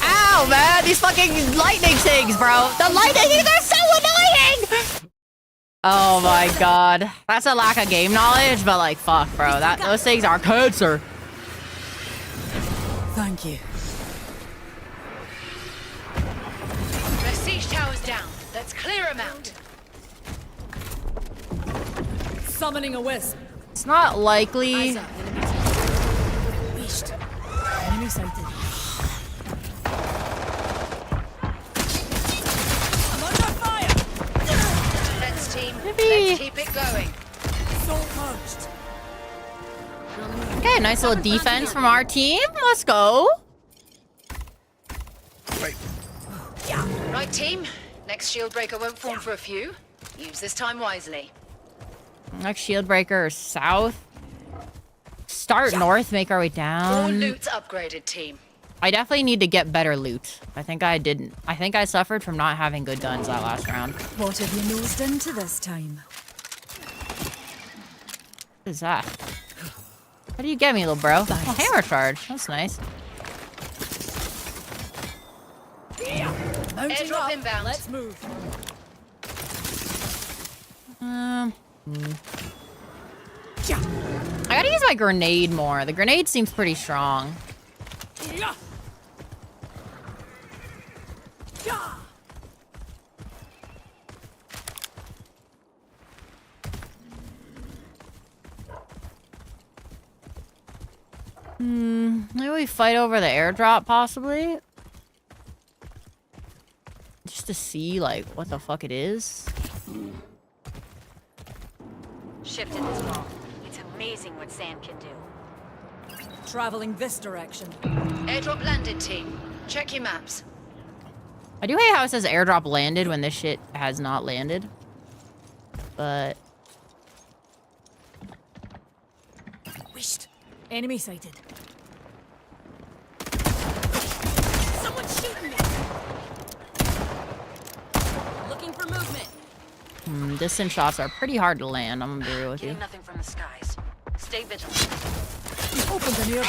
Ow, man! These fucking lightning things, bro! The lightning things are so annoying! Oh my god. That's a lack of game knowledge, but like, fuck, bro. Those things are cancer. Thank you. The siege tower's down. Let's clear them out. Summoning a wisp. It's not likely. Eyes up. Enemy sighted. Leashed. Enemy sighted. I'm under fire. Defense team, Yippee. let's keep it going. Soul purged. Okay, nice little defense from our team. Let's go. Wait, Right, team. Next shield breaker won't form for a few. Use this time wisely. Next shield breaker is south. Start north, make our way All down. loot's upgraded, team. I definitely need to get better loot. I think I didn't. I think I suffered from not having good guns that last round. What have you nosed into this time? What is that? What do you get me, little bro? Oh, hammer charge. That's nice. Mounting Airdrop up. inbound. Let's move. I gotta use my grenade more. The grenade seems pretty strong. Yeah. Yeah. Maybe we fight over the airdrop, possibly? Just to see, like, what the fuck it is. Shifted this wall. It's amazing what sand can do. Traveling this direction. Airdrop landed, team. Check your maps. I do hate how it says airdrop landed when this shit has not landed. But... Wished. Enemy sighted. Someone's shooting me. Looking for movement. Distance shots are pretty hard to land, I'm gonna be real with you. Getting nothing from the skies. Stay vigilant. Open the near.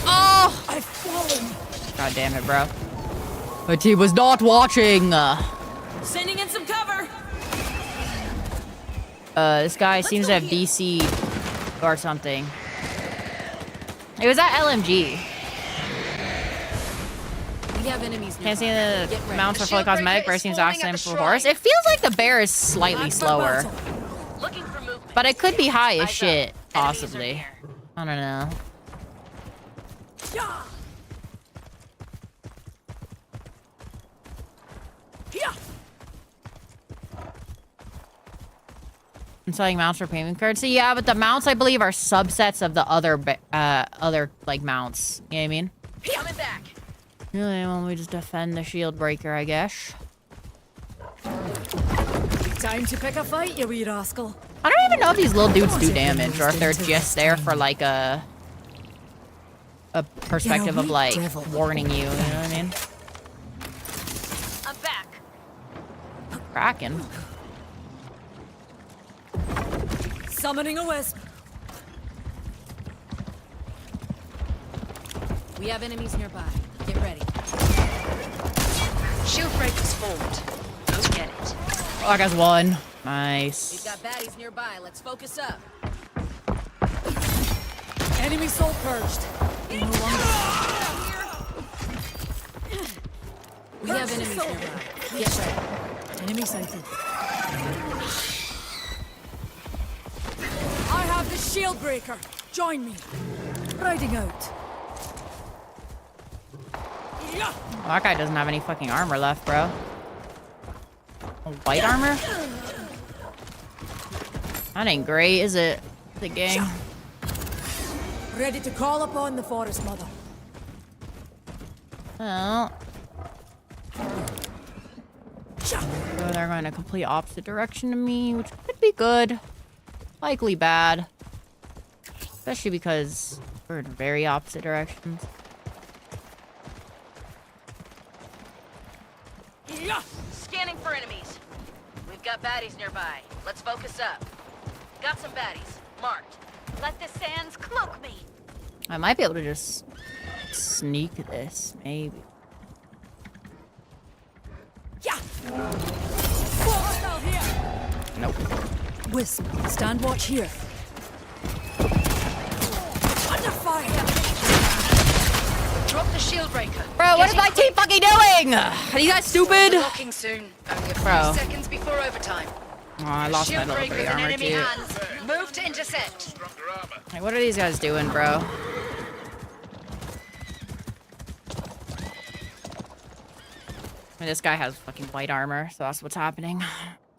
Oh! I've fallen. God damn it, bro. My team was not watching! Sending in some cover. This guy seems to have DC or something. It was that LMG. We have enemies. Can't see nearby. the Get ready. mounts are fully Shield breaker cosmetic, is but it seems forming at accident the for horse. shrine. It feels like the bear is slightly Back for slower. battle. Looking for movement. But it could be high as Eyes up. shit, Enemies are possibly. near. I don't know. Yeah. Yeah. I'm selling mounts for payment cards. So yeah, but the mounts I believe are subsets of the other like mounts. You know what I mean? Coming back. Really, well, we just defend the shield breaker, I guess. Time to pick a fight, you wee rascal. I don't even know if these little dudes do damage or if they're just there for like a perspective of like warning you. You know what I mean? I'm back. Kraken. Summoning a wisp. We have enemies nearby. Get ready. Shield breaker's formed. Go get it. Oh, I got one. We've Nice. got baddies nearby. Let's focus up. Enemy soul purged. They no longer. We have enemies nearby. Get ready. Enemy sighted. I have the shield breaker. Join me. Riding out. Yeah. Well, that guy doesn't have any fucking armor left, bro. White armor? That ain't great, is it? The gang. Ready to call upon the forest mother. Well. So they're going a complete opposite direction to me, which could be good. Likely bad. Especially because we're in very opposite directions. Scanning for enemies. We've got baddies nearby. Let's focus up. Got some baddies. Marked. Let the sands cloak me. I might be able to just sneak this, maybe. Yeah. Hostile here. Nope. Wisp, stand watch here. Under fire. Drop the shield breaker. Bro, what is Get my it team fucking doing? Are you guys stupid? Locking soon. Only a few Bro. seconds before overtime. Oh, I lost my level 3 Shieldbreaker in armor enemy too. hands. Move to intercept. Stronger armor. Like, what are these guys doing, bro? And this guy has fucking white armor, so that's what's happening.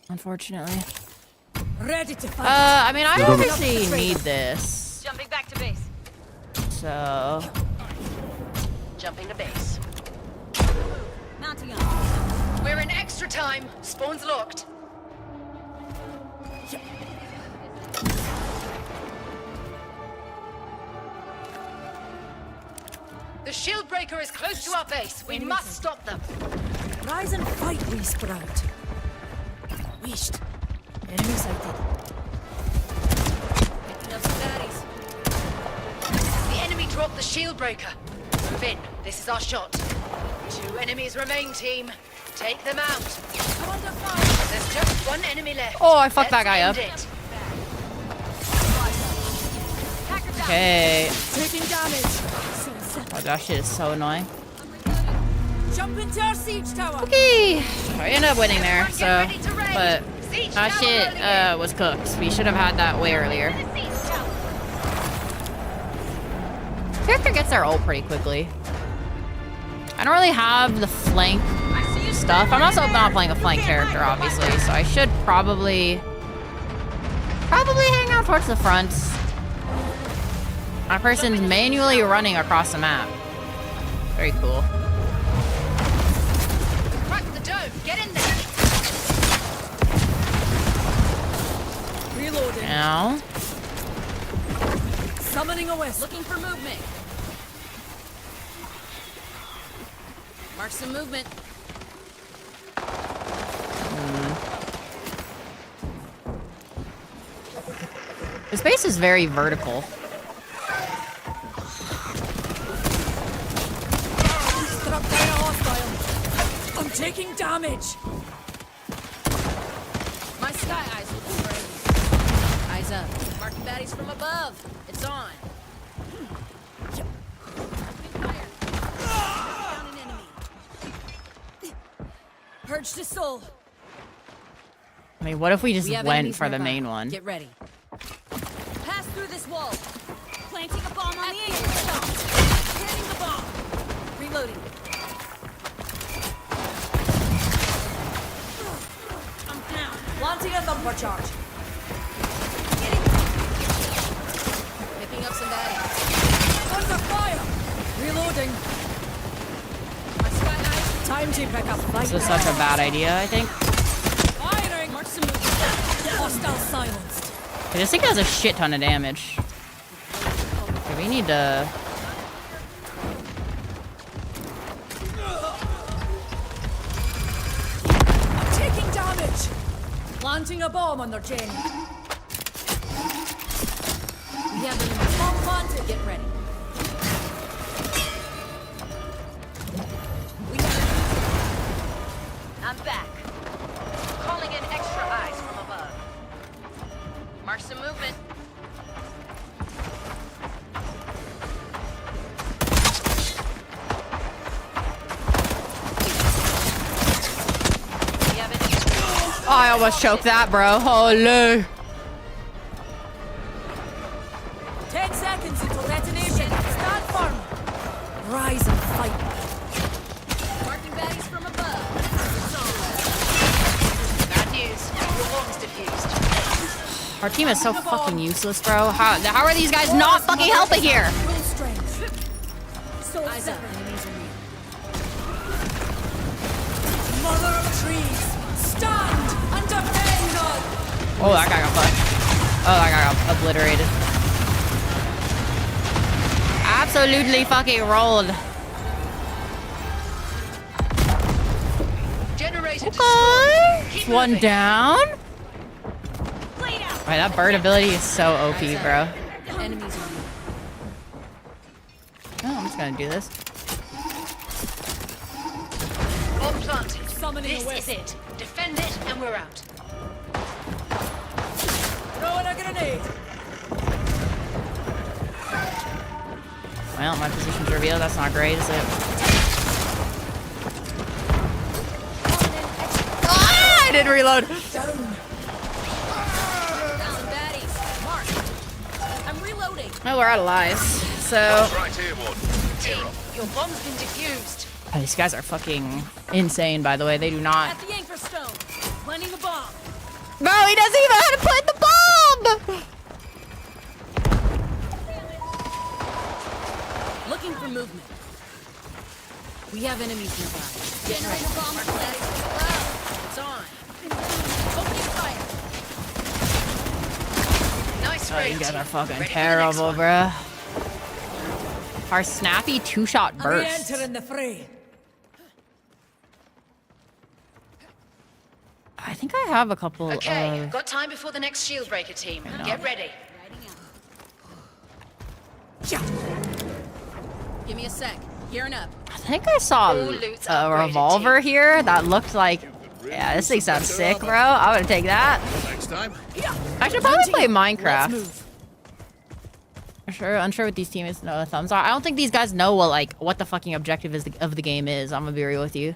Unfortunately. Ready to fight. I mean, I obviously need this. Jumping back to base. So, Jumping to base. Mounting up. We're in extra time. Spawn's locked. The Shieldbreaker is close to our base. We must stop them. Rise and fight, we sprout. Wished. Enemy sighted. Picking up some baddies. The enemy dropped the Shieldbreaker. Move in. This is our shot. 2 enemies remain, team. Take them out. I'm under fire. There's just 1 enemy left. oh, I fucked that guy up. End it. Okay. Taking damage. Soon set. Oh, that shit is so annoying. Jump into our siege tower. Okay. I ended up winning there, Everyone so. get ready to raid. But Siege that tower shit early. was cooked. We should have had that way earlier. Character gets their ult pretty quickly. I don't really have the flank stuff. I'm also not playing a flank character, obviously, so I should probably hang out towards the front. My person's manually running across the map. Very cool. Crack the dome. Get in there. Reloading. Now, Summoning a west. Looking for movement. Mark some movement. the space is very vertical. Struck down a hostile. I'm taking damage. My sky eyes looking ready. Eyes up. Marking baddies from above. It's on. Down an enemy. Purge the soul. I mean, what if we just We have went enemies for the nearby. main one? Get ready. Pass through this wall. Planting a bomb on the anchor stone. Planting the bomb. Reloading. I'm down. Launching a thumper charge. Picking up some baddies. Under fire. Reloading. My sky eyes. Time to pick up. This is such a bad idea, I think. Firing. Mark some movement. Hostile silenced. This thing does a shit ton of damage. Okay, we need to... I'm taking damage. Planting a bomb on their Jenny. We have a bomb planted. Get ready. I'm back. Calling in extra eyes from above. Mark some movement. We have it. Oh, I almost choked that, bro. Holy. 10 seconds until detonation. Stand firm. Rise and fight. Marking baddies from above. Bad news. Your bomb's defused. Our team is so fucking useless, bro. How are these guys not fucking helping here? Full strength. So eyes up. Enemies are near. Mother of trees, stand and defend us. Oh, that guy got fucked. Oh, that guy got obliterated. Absolutely fucking rolled. Generator Okay. destroyed. Keep One moving. down. Right, that bird ability is so OP, bro. Enemies are near. Oh, I'm just gonna do this. Bomb planted. Summoning This a is wisp. it. Defend it and we're out. Throwing a grenade. Well, my position's revealed. That's not great, is it? Ah, I didn't reload. Well, we're out of lives, so... Right here, Warden. Team, your bomb's been defused. Oh, these guys are fucking insane, by the way. They do not... At the anchor stone. Planting the bomb. Bro, he doesn't even know how to plant the bomb! Looking for movement. We have enemies nearby. Generator bomb planted. It's on. Opening fire. Nice Oh, raid. you guys are fucking Ready for the next terrible, one. bruh. Our snappy two-shot burst. in the fray. I think I have a couple Okay, of... got time before the next shield breaker team. Get ready. Give me a sec. Gearing up. I think I saw All loot's a upgraded, revolver team. here that looked like... Yeah, this thing sounds sick, bro. I would take that. Next time. I should probably play Let's Minecraft. move. Unsure what these teammates know the thumbs are. I don't think these guys know what the fucking objective of the game is. I'm gonna be real with you.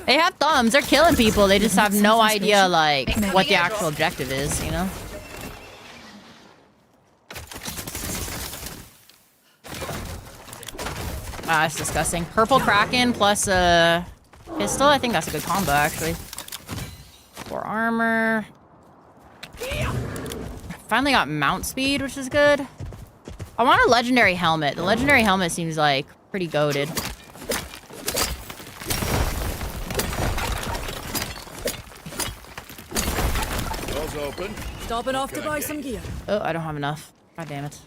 They have thumbs. They're killing people. They just have no idea what the actual objective is. You know. Ah, it's disgusting. Purple Kraken plus pistol. I think that's a good combo actually. 4 armor. Finally got mount speed, which is good. I want a legendary helmet. The legendary helmet seems like pretty goated. Doors open. Stopping off to buy some gear. Oh, I don't have enough. God damn it.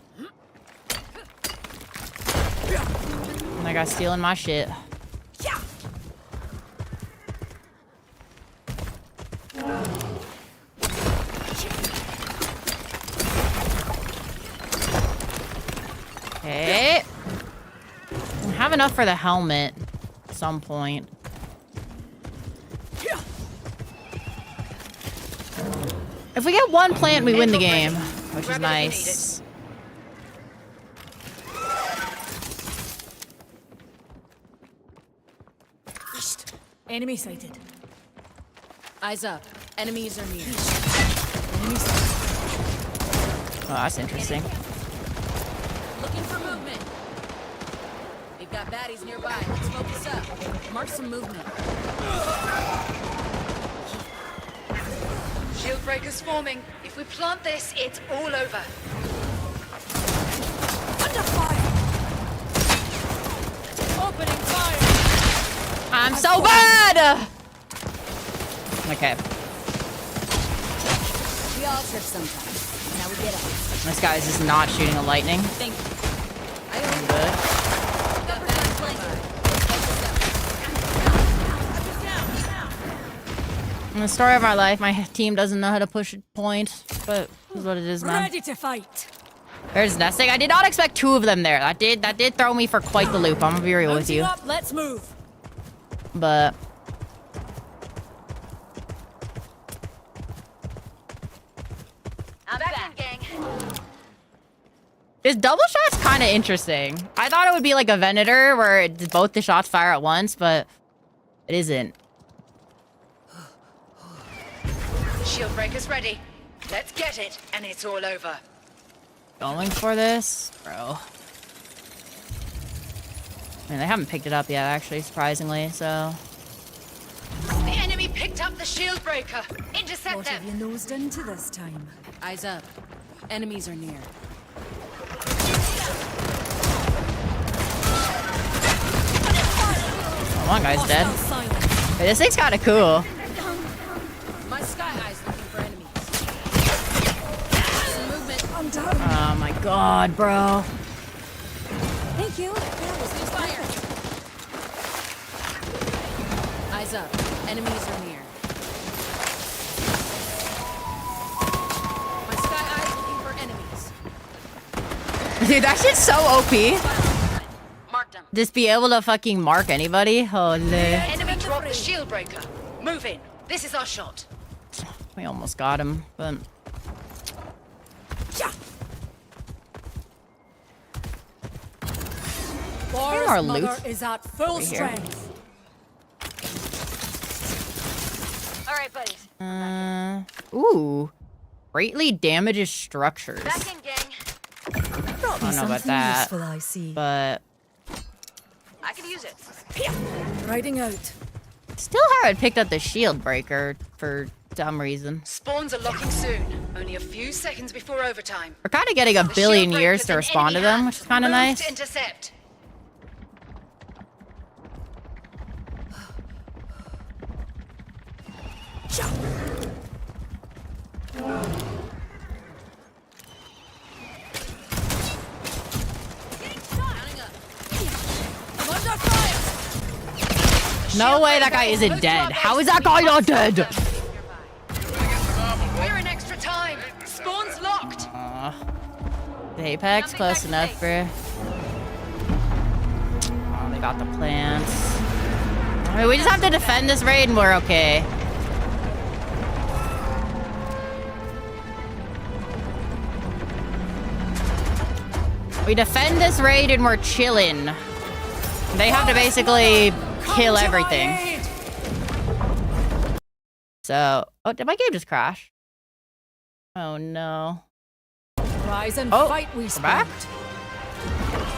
And that guy's stealing my shit. Okay. I have enough for the helmet at some point. If we get one plant, we win the game, which is nice. Enemy sighted. Eyes up. Enemies are near. Oh, that's interesting. Looking for movement. We've got baddies nearby. Smoke us up. Mark some movement. Shield breakers forming. If we plant this, it's all over. Under fire! Opening fire! I'm so bad! Okay. We all trip sometimes. Now we get up. This guy's just not shooting a lightning. Thank you. I I'm own good. got bad flanker. In the story of my life, my team doesn't know how to push a point, but this is what it is, man. Ready to fight. There's nesting. I did not expect 2 of them there. That did throw me for quite the loop. I'm gonna be real with Mounting you. up, let's move. But I'm back, gang. this double shot's kind of interesting. I thought it would be like a Venator where both the shots fire at once, but it isn't. Shield breakers ready. Let's get it, and it's all over. Going for this, bro. I mean, they haven't picked it up yet, actually, surprisingly, so... The enemy picked up the shield breaker. Intercept What them. have you nosed into this time? Eyes up. Enemies are near. Oh, one guy's dead. Hostile silence. Hey, this thing's kind of cool. My sky eye's looking for enemies. Some movement. I'm down. Oh my god, bro. Thank you. Fire. Eyes up. Enemies are near. My sky eye's looking for enemies. Dude, that shit's so OP. Mark them. Just be able to fucking mark anybody. Holy. Enemy dropped the shield breaker. Move in. This is our shot. We almost got him, but... Forest more Mother loot is at full here. strength. All right, buddies. Ooh. Greatly damages structures. Back in, gang. I don't know about Something that, useful, I see. but I can use it. Riding out. still haven't picked up the shield breaker for some reason. Spawns are locking soon. Only a few seconds before overtime. We're kind of getting a The billion shield years breaker's to in respond to enemy them, which is hands. kind of Move nice. to intercept. I'm under fire! No way that guy isn't dead. How is that guy not dead? We're in extra time. Spawns locked. The Apex close enough, bruh. Oh, they got the plants. I mean, we just have to defend this raid and we're okay. We defend this raid and we're chilling. They have to basically kill everything. So, oh, did my game just crash? Oh no. Rise and Oh, fight, we we're back?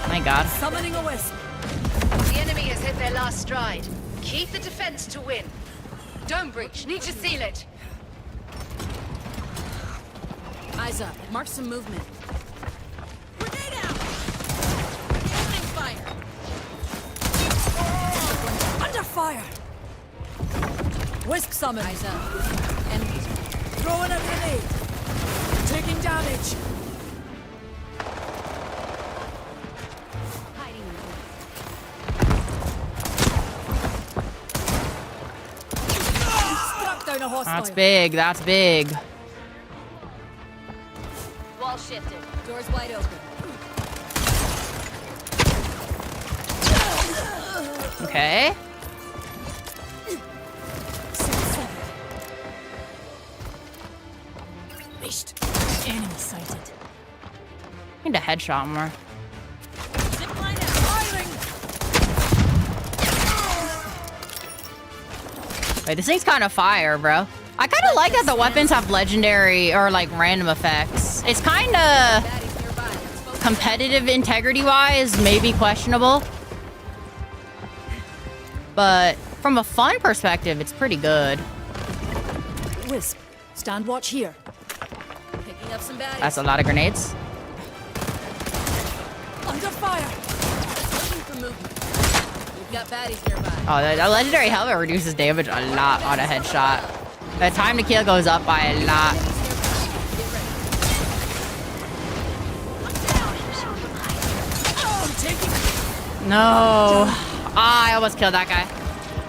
My God. Summoning a wisp. The enemy has hit their last stride. Keep the defense to win. Don't breach. Need to seal it. Eyes up. Mark some movement. Grenade out! Opening fire! Under fire! Wisp summon. Eyes up. Enemies. Throwing a grenade. Taking damage. Struck down a hostile. That's big. That's big. Wall shifted. Doors wide open. Okay. Beast. Enemy sighted. Need a headshot more. Zip line out. Firing. Wait, this thing's kind of fire, bro. I kind of like that the weapons have legendary or like random effects. It's kind of competitive integrity-wise, maybe questionable. But from a fun perspective, it's pretty good. Wisp. Stand watch here. Picking up some baddies. That's a lot of grenades. Under fire. Looking for movement. We've got baddies nearby. Oh, the legendary helmet reduces damage a lot on a headshot. The time to kill goes up by a lot. No. Ah, I almost killed that guy.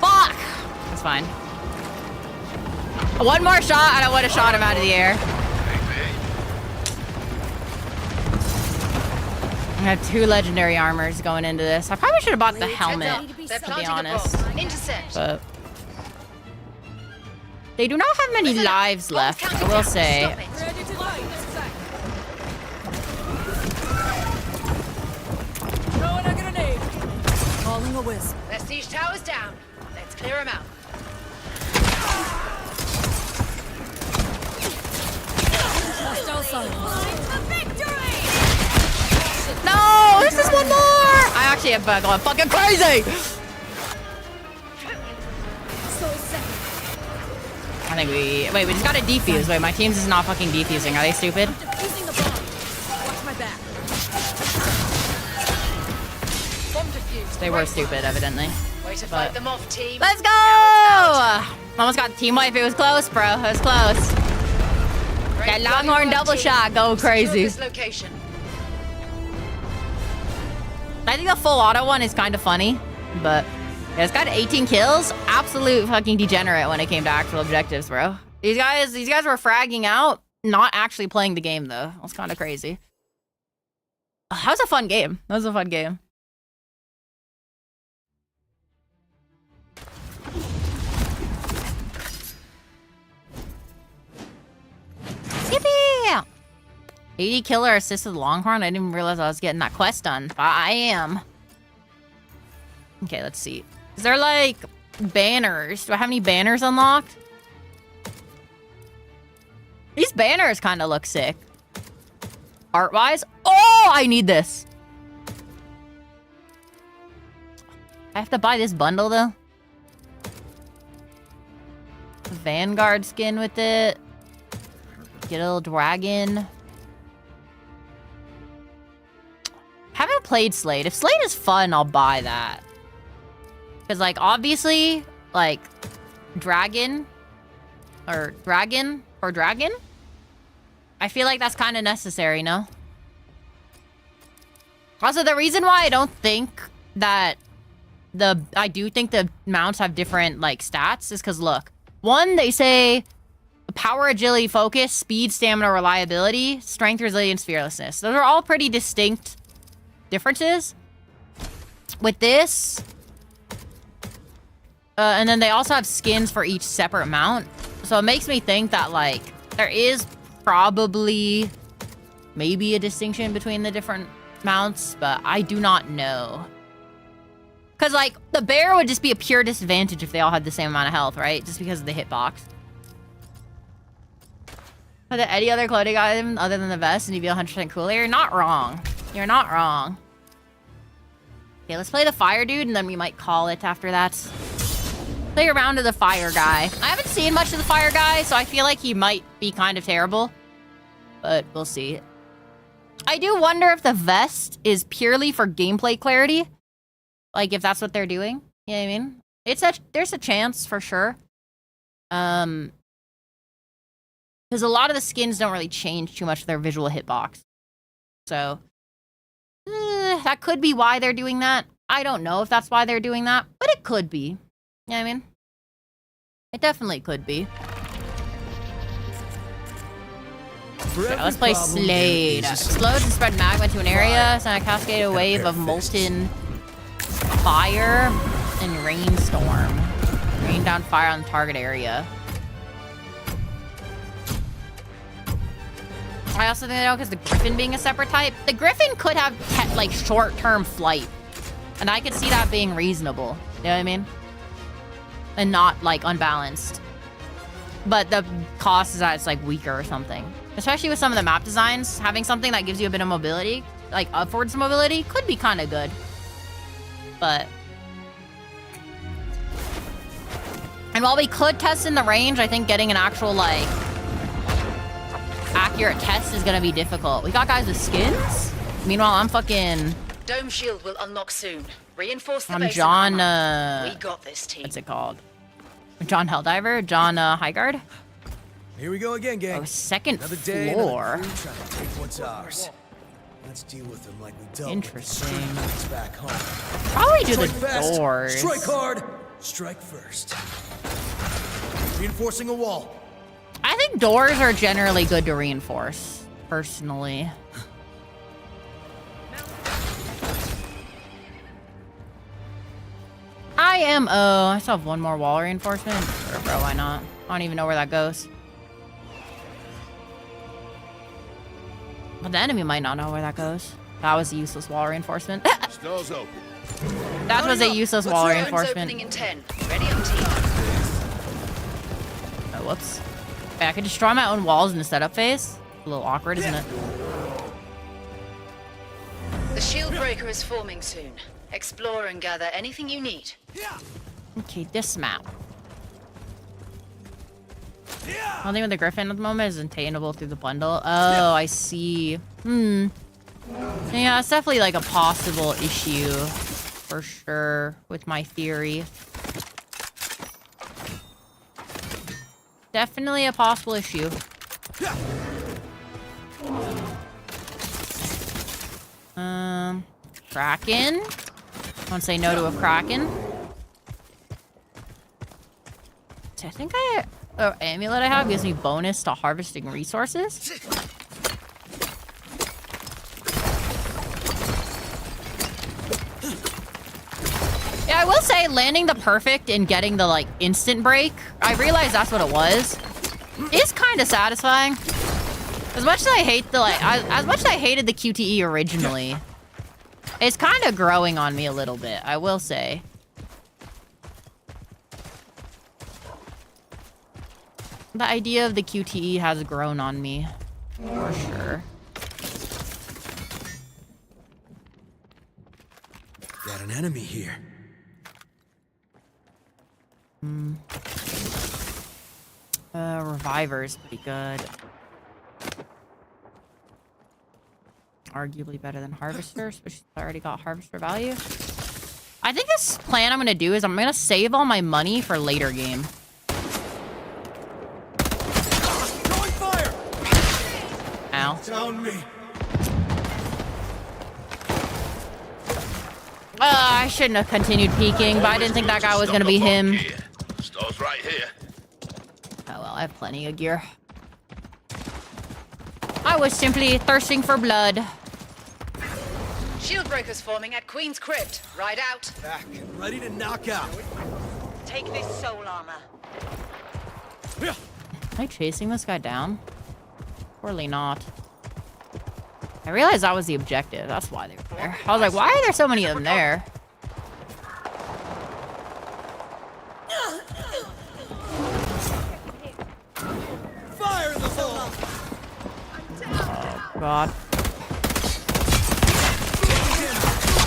Fuck. That's fine. One more shot and I would have shot him out of the air. I have 2 legendary armors going into this. I probably should have bought the helmet, They're to be planting a honest. bomb. Intercept. But they do not have many Listen up. lives Bomb's left, counting I will down. say. Stop it. Ready to fight. Throwing a grenade. Calling a wisp. Their siege tower's down. Let's clear them out. Hostile silence. No, this is one more. I actually am going fucking crazy. I think we just gotta defuse. Wait, my team's is not fucking defusing. Are they stupid? Defusing the bomb. Watch my back. Bomb defused. They were stupid, evidently. Way to But- fight them off, team. Let's go! Now it's Almost got the team wipe. It was close, bro. It was close. out. That Great longhorn work, double team. shot. Go Secure crazy. this location. I think the full auto one is kind of funny, but yeah, it's got 18 kills. Absolute fucking degenerate when it came to actual objectives, bro. These guys were fragging out, not actually playing the game though. It was kind of crazy. That was a fun game. That was a fun game. Yippee! 80 killer assisted Longhorn. I didn't even realize I was getting that quest done, but I am. Okay, let's see. Is there like banners? Do I have any banners unlocked? These banners kind of look sick. art-wise. Oh, I need this. I have to buy this bundle, though. Vanguard skin with it. Get a little dragon. Haven't played Slade. If Slade is fun, I'll buy that. Because, like, obviously, like, dragon. I feel like that's kind of necessary, no? Also, the reason why I don't think that I do think the mounts have different, like, stats is because, look. One, they say power, agility, focus, speed, stamina, reliability, strength, resilience, fearlessness. Those are all pretty distinct differences. With this... and then they also have skins for each separate mount. So it makes me think that, like, there is probably maybe a distinction between the different mounts, but I do not know. Because, like, the bear would just be a pure disadvantage if they all had the same amount of health, right? Just because of the hitbox. Are there any other clothing item other than the vest and you feel 100% cooler? You're not wrong. You're not wrong. Okay, let's play the fire dude, and then we might call it after that. Play around to the fire guy. I haven't seen much of the fire guy, so I feel like he might be kind of terrible. But we'll see. I do wonder if the vest is purely for gameplay clarity. Like, if that's what they're doing. You know what I mean? There's a chance, for sure. Because a lot of the skins don't really change too much of their visual hitbox. So, that could be why they're doing that. I don't know if that's why they're doing that, but it could be. You know what I mean? It definitely could be. Okay, let's play Slade. Explode and spread magma to an area. Send a cascade wave of molten fire and rainstorm. Rain down fire on the target area. I also think, because the Griffin being a separate type, the Griffin could have, like, short-term flight. And I could see that being reasonable. You know what I mean? And not, like, unbalanced. But the cost is that it's, like, weaker or something. Especially with some of the map designs, having something that gives you a bit of mobility, like upwards mobility, could be kind of good. But... And while we could test in the range, I think getting an actual, like, accurate test is gonna be difficult. We got guys with skins? Meanwhile, I'm fucking... Dome shield will unlock soon. Reinforce the base. I'm John, We got this, team. what's it called? John Helldiver? John, Highguard? Here we go again, gang. Oh, second Another day, floor. another crew trying to take what's ours. Let's deal with them like we dealt Interesting. with the street back home. Probably do Strike the fast, doors. strike hard, strike first. Reinforcing a wall. I think doors are generally good to reinforce, personally. I still have one more wall reinforcement. Sure, bro, why not? I don't even know where that goes. But the enemy might not know where that goes. That was a useless wall reinforcement. Stores open. That was a useless wall Zone's reinforcement. opening in 10. Ready up, team. Oh, whoops. Wait, I could destroy my own walls in the setup phase? A little awkward, isn't it? The shield breaker is forming soon. Explore and gather anything you need. Okay, this map. One thing with the Griffin at the moment is attainable through the bundle. Oh, I see. Yeah, it's definitely like a possible issue. For sure, with my theory. Definitely a possible issue. Kraken. Don't say no to a Kraken. So I think amulet I have gives me bonus to harvesting resources. Yeah, I will say landing the perfect and getting the, like, instant break, I realized that's what it was, is kind of satisfying. As much as I hate the, like, as much as I hated the QTE originally, it's kind of growing on me a little bit, I will say. The idea of the QTE has grown on me, for sure. enemy here. Reviver's pretty good. Arguably better than Harvesters, which I already got Harvester value. I think this plan I'm gonna do is I'm gonna save all my money for later game. Throwing fire! Ow. Down me. I shouldn't have continued peeking, but I didn't think that guy was gonna be him. Store's right here. Oh well, I have plenty of gear. I was simply thirsting for blood. Shield breakers forming at Queen's Crypt. Ride out. Back and ready to knock out. Take this soul armor. Am I chasing this guy down? Surely not. I realized that was the objective. That's why they were there. I was like, why are there so many of them there? Fire in the hole! Oh, God.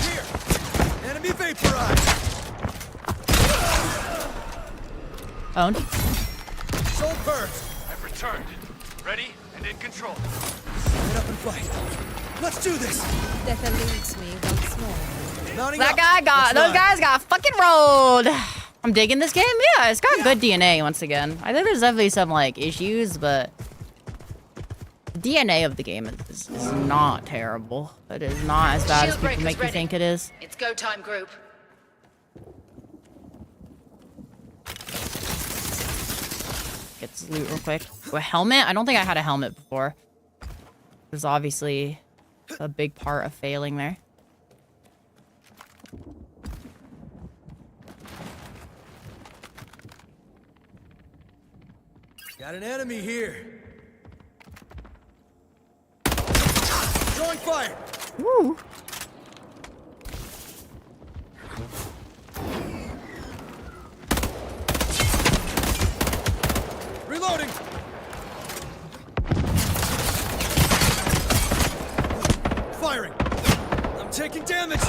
Here! Enemy vaporized! Owned. Soul burst! I've returned. Ready and in control. Get up and fight. Let's do this! Death eludes me once more. Mounting That up. guy got, Let's those ride. guys got fucking rolled. I'm digging this game. Yeah, it's got good DNA once again. I think there's definitely some like issues, but the DNA of the game is not terrible. It is not as bad as Shield people breakers make you ready. think it is. It's go time, group. Get this loot real quick. A helmet? I don't think I had a helmet before. There's obviously a big part of failing there. Got an enemy here. Throwing fire. Woo. Reloading. Firing. I'm taking damage.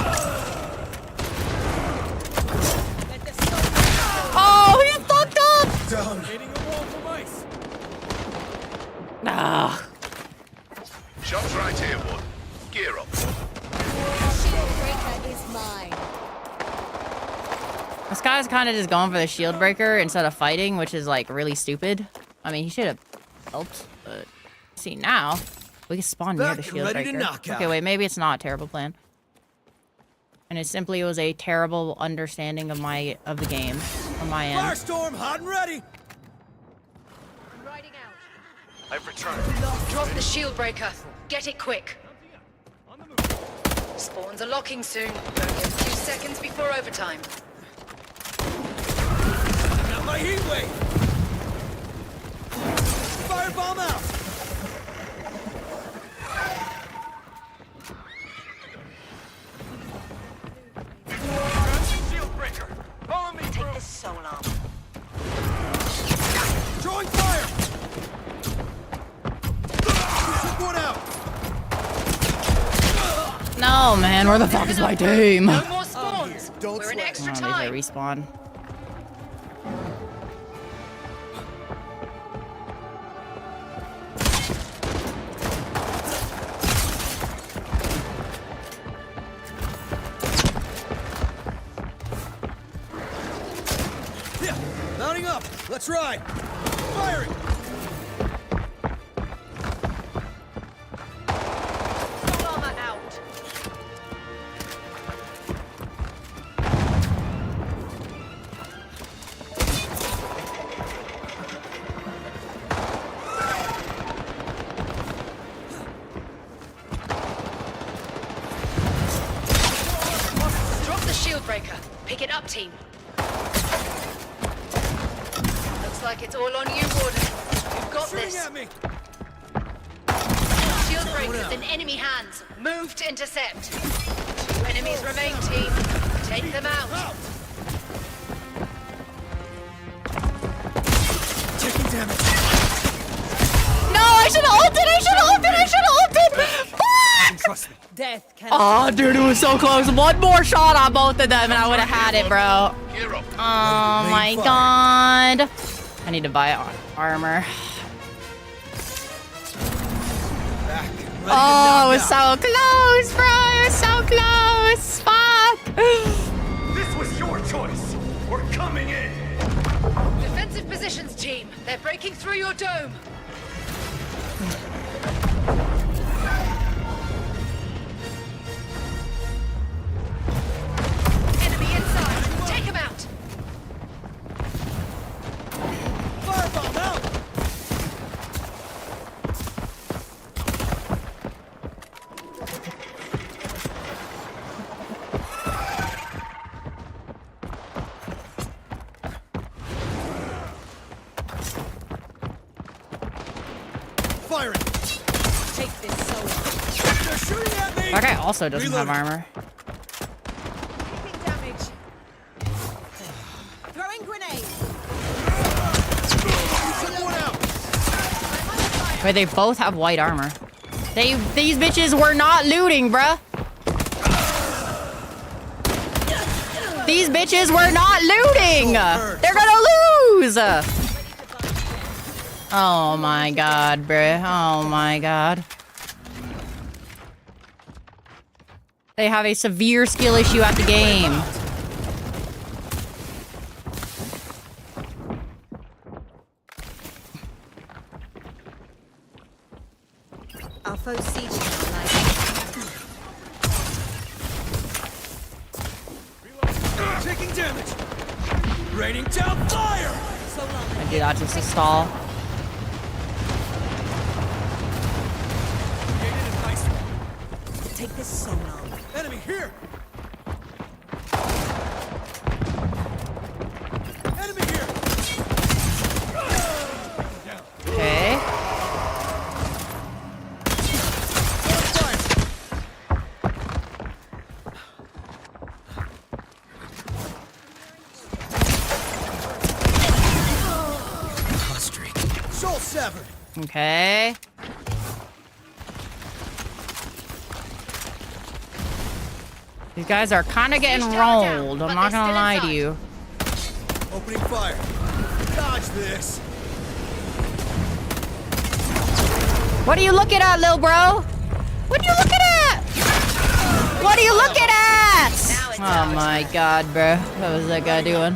Oh, he fucked up! Down. Hitting a wall from ice. Ah. Shop's right here, Wood. Gear up. Shield breaker is mine. This guy's kind of just going for the shield breaker instead of fighting, which is like really stupid. I mean, he should have helped, but see now we can spawn near Back the and shield ready to breaker. knock out. Okay, wait, maybe it's not a terrible plan. And it simply was a terrible understanding of the game on my end. Firestorm, hot and ready. Riding out. I've returned. Drop the shield breaker. Get it quick. Spawns are locking soon. Only a few seconds before overtime. Got my heat wave. Firebomb out. Shield breaker. Follow me, Take crew. this soul armor. Throwing fire. Took one out. No, man, where the fuck is my team? No more spawns. Don't We're in sweat. extra Oh, time. they respawn. Yeah, mounting up. Let's ride. Firing. Soul armor out. Drop the shield breaker. Pick it up, team. Looks like it's all on you, Warden. You've got Shooting this. at me. Shield breakers in enemy hands. Move to intercept. 2 enemies remain, team. Take them out. Taking damage. No, I should have ulted! I should have ulted! I should have ulted! Trust me. Death can. Oh, dude, it was so close. One more shot on both of them, and I would have had it, bro. Gear up. Oh my god. I need to buy armor. Oh, it was so close, bro. It was so close. Fuck. This was your choice. We're coming in. Defensive positions, team. They're breaking through your dome. Enemy inside. Take him out. Fireball out. Firing. Take this soul. They're shooting at me. That guy also doesn't have armor. Taking damage. Throwing grenade. Took one out. Wait, they both have white armor. These bitches were not looting, bruh. These bitches were not looting. They're gonna lose. Oh my god, bruh. Oh my god. They have a severe skill issue at the game. Our foes siege Taking damage. Raining down fire. so long. I do that just to stall. Take this so long. Enemy here. Enemy here. Okay. Soul severed. Okay. These guys are kind of getting rolled. I'm not gonna lie to you. Opening fire. Dodge this. What are you looking at, little bro? What are you looking at? What are you looking at? Oh my god, bro. What was that guy doing?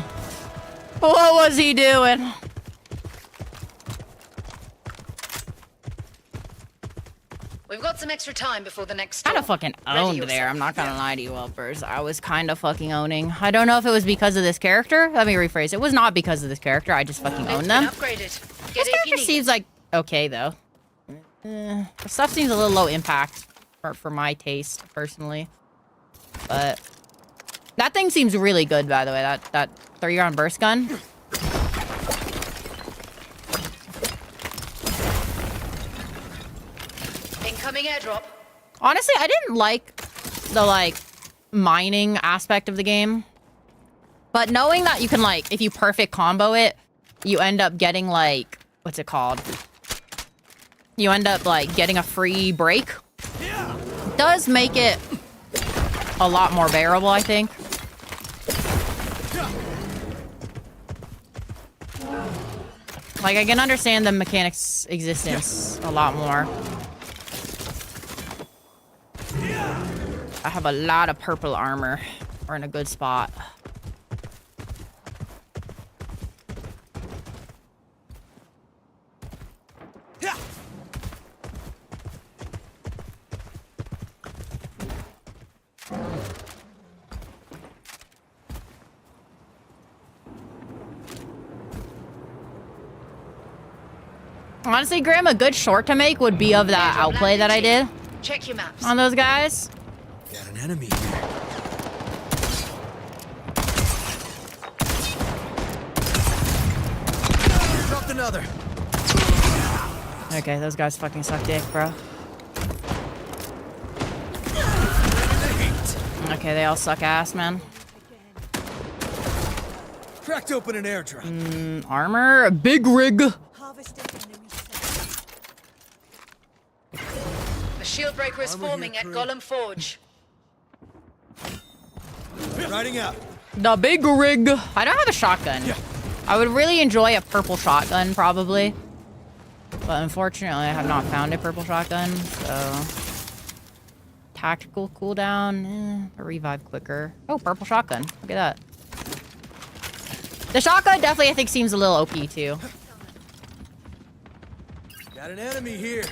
What was he doing? We've got some extra time before the next Kind storm. of fucking Ready owned yourself. there. I'm not gonna lie to you, whelpers. I was kind of fucking owning. I don't know if it was because of this character. Let me rephrase. It was not because of this character. I just fucking owned them. Upgraded. This Get it if you character need seems it. like okay though. The stuff seems a little low impact for my taste personally, but that thing seems really good. By the way, that 3-round burst gun. Incoming airdrop. Honestly, I didn't like the mining aspect of the game, but knowing that you can if you perfect combo it, you end up getting what's it called? You end up getting a free break. Does make it a lot more bearable, I think. I can understand the mechanics existence a lot more. I have a lot of purple armor. We're in a good spot. Honestly, Graham, a good short to make would be of that outplay that I did Check your maps. on those guys. Got an enemy here. Dropped another. Okay, those guys fucking suck dick, bro. Okay, they all suck ass, man. Cracked open an airdrop. Armor, big rig. Harvesting enemy cells. Shieldbreaker is Armor forming here, at crew. Golem Forge. Riding out. The big rig. I don't have a shotgun. Yeah. I would really enjoy a purple shotgun, probably. But unfortunately, I have not found a purple shotgun, so... Tactical cooldown, revive quicker. Oh, purple shotgun. Look at that. The shotgun definitely, I think, seems a little OP, too. Got an enemy here.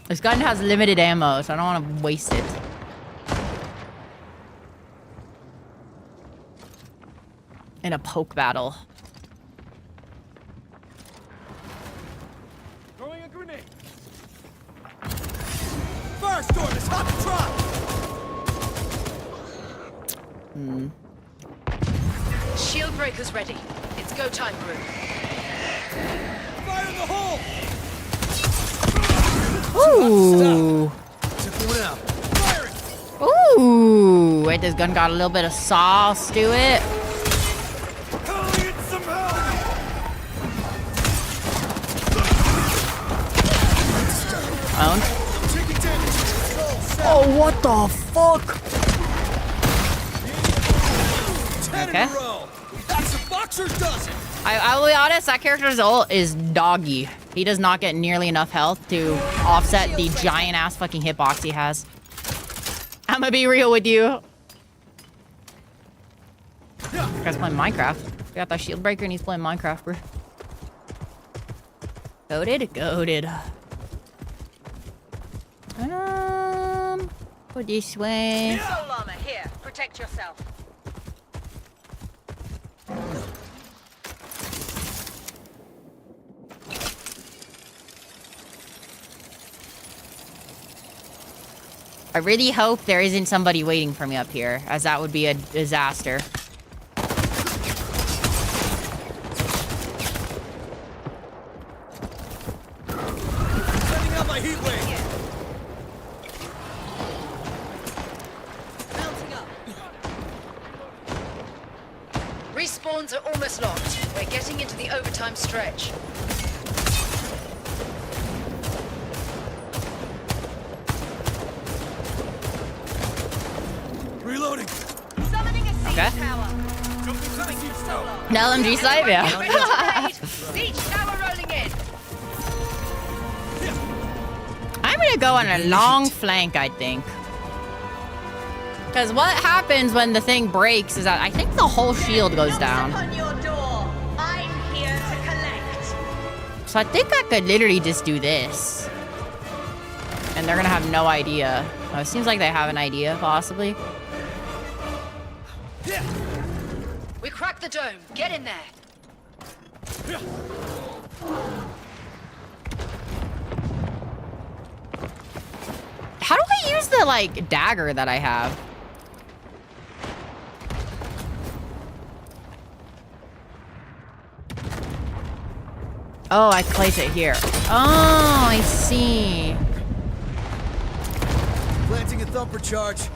This gun has limited ammo, so I don't want to waste it. In a poke battle. Throwing a grenade. Firestorm is hot to trot. Shieldbreaker's ready. It's go time, crew. Fire in the hole. Ooh. Took one out. Firing. Ooh. Wait, this gun got a little bit of sauce to it. Need some help. Owned. Taking damage. Oh, what the fuck? 10 Okay. in a row. That's a boxer's dozen. I will be honest, that character's ult is doggy. He does not get nearly enough health to offset the giant ass fucking hitbox he has. I'm gonna be real with you. This guy's playing Minecraft. We got that shield breaker and he's playing Minecraft, bro. Goated? Goated. Go this way. Soul armor here. Protect yourself. I really hope there isn't somebody waiting for me up here, as that would be a disaster. Sending out my heat wave. Mounting up. Respawns are almost locked. We're getting into the overtime stretch. Reloading. Summoning a siege Okay. tower. Solar. An LMG snipe, yeah. Ready to raid. Siege tower rolling in. I'm gonna go on a long flank, I think. Because what happens when the thing breaks is that I think the whole shield goes down. On your door. I'm here to collect. So I think I could literally just do this. And they're gonna have no idea. Oh, it seems like they have an idea, possibly. We cracked the dome. Get in there. How do I use the, like, dagger that I have? Oh, I place it here. Oh, I see. Planting a thumper charge.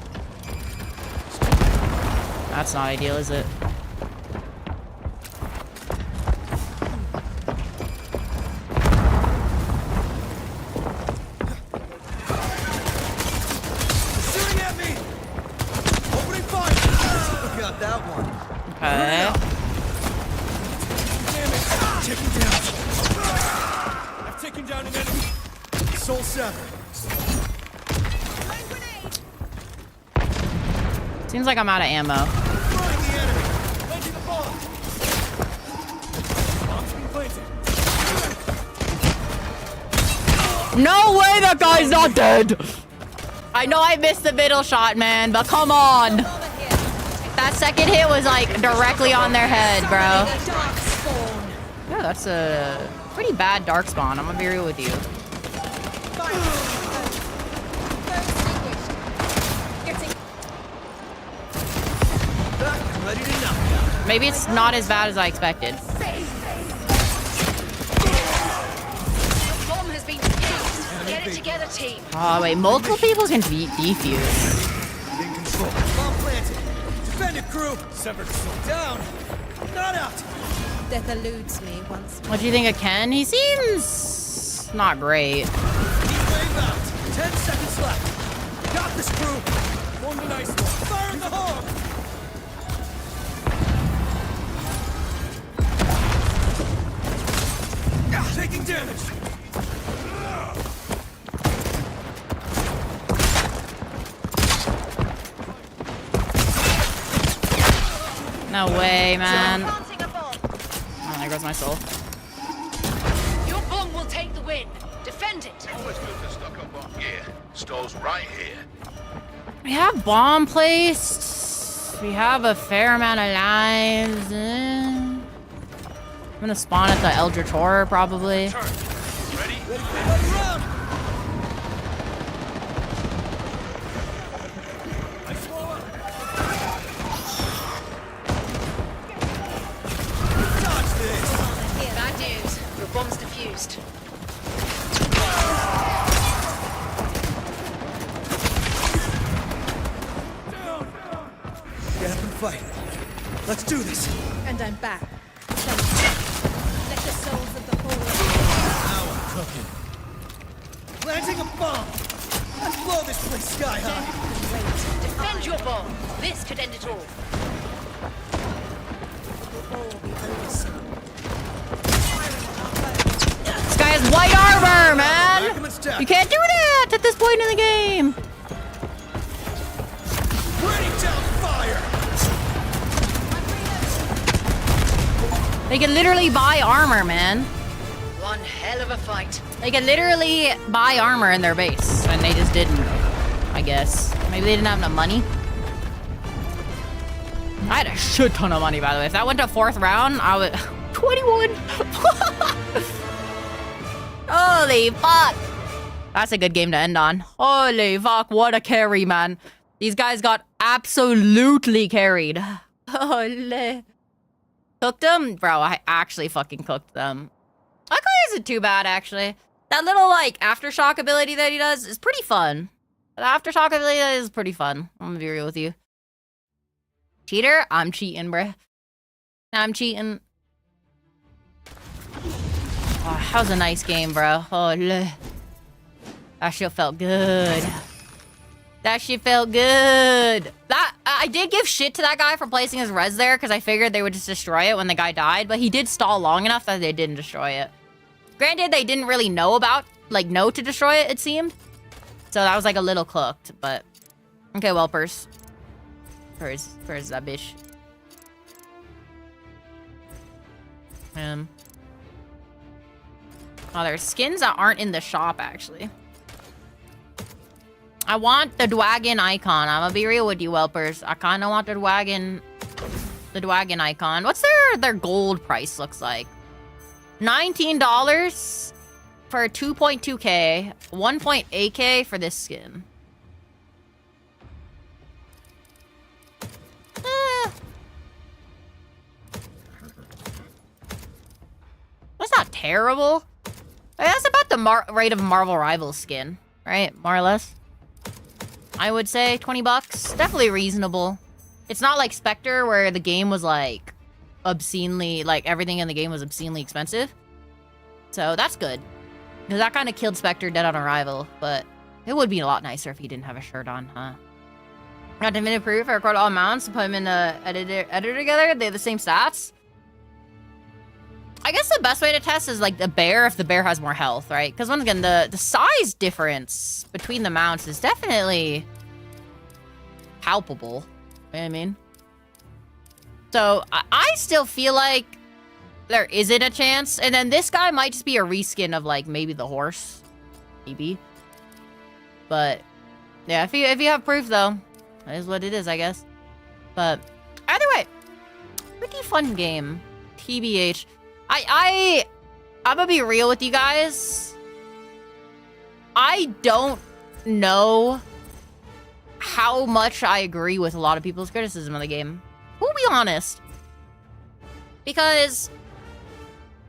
That's not ideal, is it? Shooting at me. Opening fire. Look out that one. Okay. Damage. Taking damage. I've taken down an enemy. Soul severed. Seems like I'm out of ammo. Throwing the enemy. Planting the bomb. Bomb's been planted. No way that guy's not dead! I know I missed the middle shot, man, but come on! That second hit was like directly on their head, bro. Yeah, that's a pretty bad dark spawn, I'm gonna be real with you. Ready to knock. Maybe it's not as bad as I expected. Bomb has been defused. Get it together, team. Oh, wait, multiple people can be defused. In control. Bomb planted. Defend it, crew. Severed soul down. Not out! Death eludes me once. What do you think of Ken? He seems not great. Heat wave out! 10 seconds left! Got this, crew! Formed a nice one. Fire in the hole! Taking damage! No way, man. Planting a bomb. Oh, there goes my soul. Your bomb will take the win. Defend it. Always good to stock up on gear. Store's right here. We have bomb placed. We have a fair amount of lives. I'm gonna spawn at the Eldritch Horror, probably. Turn. Ready? Ready round! Nice roll up. Dodge this! Bad news. Your bomb's defused. Get up and fight. Let's do this. And I'm back. Let the souls of the whole Now I'm cooking. Planting a bomb. Let's blow this place sky high. Defend your bomb. This could end it all. This guy has white armor, Back him man! and step. You can't do that at this point in the game! Raining down fire. They can literally buy armor, man. One hell of a fight. They can literally buy armor in their base, and they just didn't, I guess. Maybe they didn't have enough money. I had a shit ton of money, by the way. If that went to 4th round, I would... 21! Holy fuck! That's a good game to end on. Holy fuck, what a carry, man. These guys got absolutely carried. Holy. Cooked them? Bro, I actually fucking cooked them. That guy isn't too bad, actually. That little, like, aftershock ability that he does is pretty fun. The aftershock ability is pretty fun. I'm gonna be real with you. Cheater? I'm cheating, bruh. I'm cheating. Oh, that was a nice game, bro. Holy. That shit felt good. That shit felt good. I did give shit to that guy for placing his res there because I figured they would just destroy it when the guy died, but he did stall long enough that they didn't destroy it. Granted, they didn't really know to destroy it, it seemed. So that was like a little cooked, but... Okay, whelpers. Where's that bitch? Oh, there's skins that aren't in the shop, actually. I want the Dwagon icon. I'm gonna be real with you, whelpers. I kind of want the Dwagon icon. What's their gold price looks like? $19 for 2.2k, 1.8k for this skin. That's not terrible. That's about the rate of Marvel Rivals skin, right? More or less. I would say 20 bucks. Definitely reasonable. It's not like Spectre where the game was like obscenely, like everything in the game was obscenely expensive. So that's good. Because that kind of killed Spectre dead on arrival. But it would be a lot nicer if he didn't have a shirt on, huh? Got definitive proof. I record all mounts and put them in the editor together. They have the same stats. I guess the best way to test is like the bear if the bear has more health, right? Because once again, the size difference between the mounts is definitely palpable. You know what I mean? So I still feel like there isn't a chance. And then this guy might just be a reskin of like maybe the horse. Maybe. But yeah, if you have proof though, that is what it is, I guess. But either way, pretty fun game. TBH. I'm gonna be real with you guys. I don't know how much I agree with a lot of people's criticism of the game. We'll be honest. Because,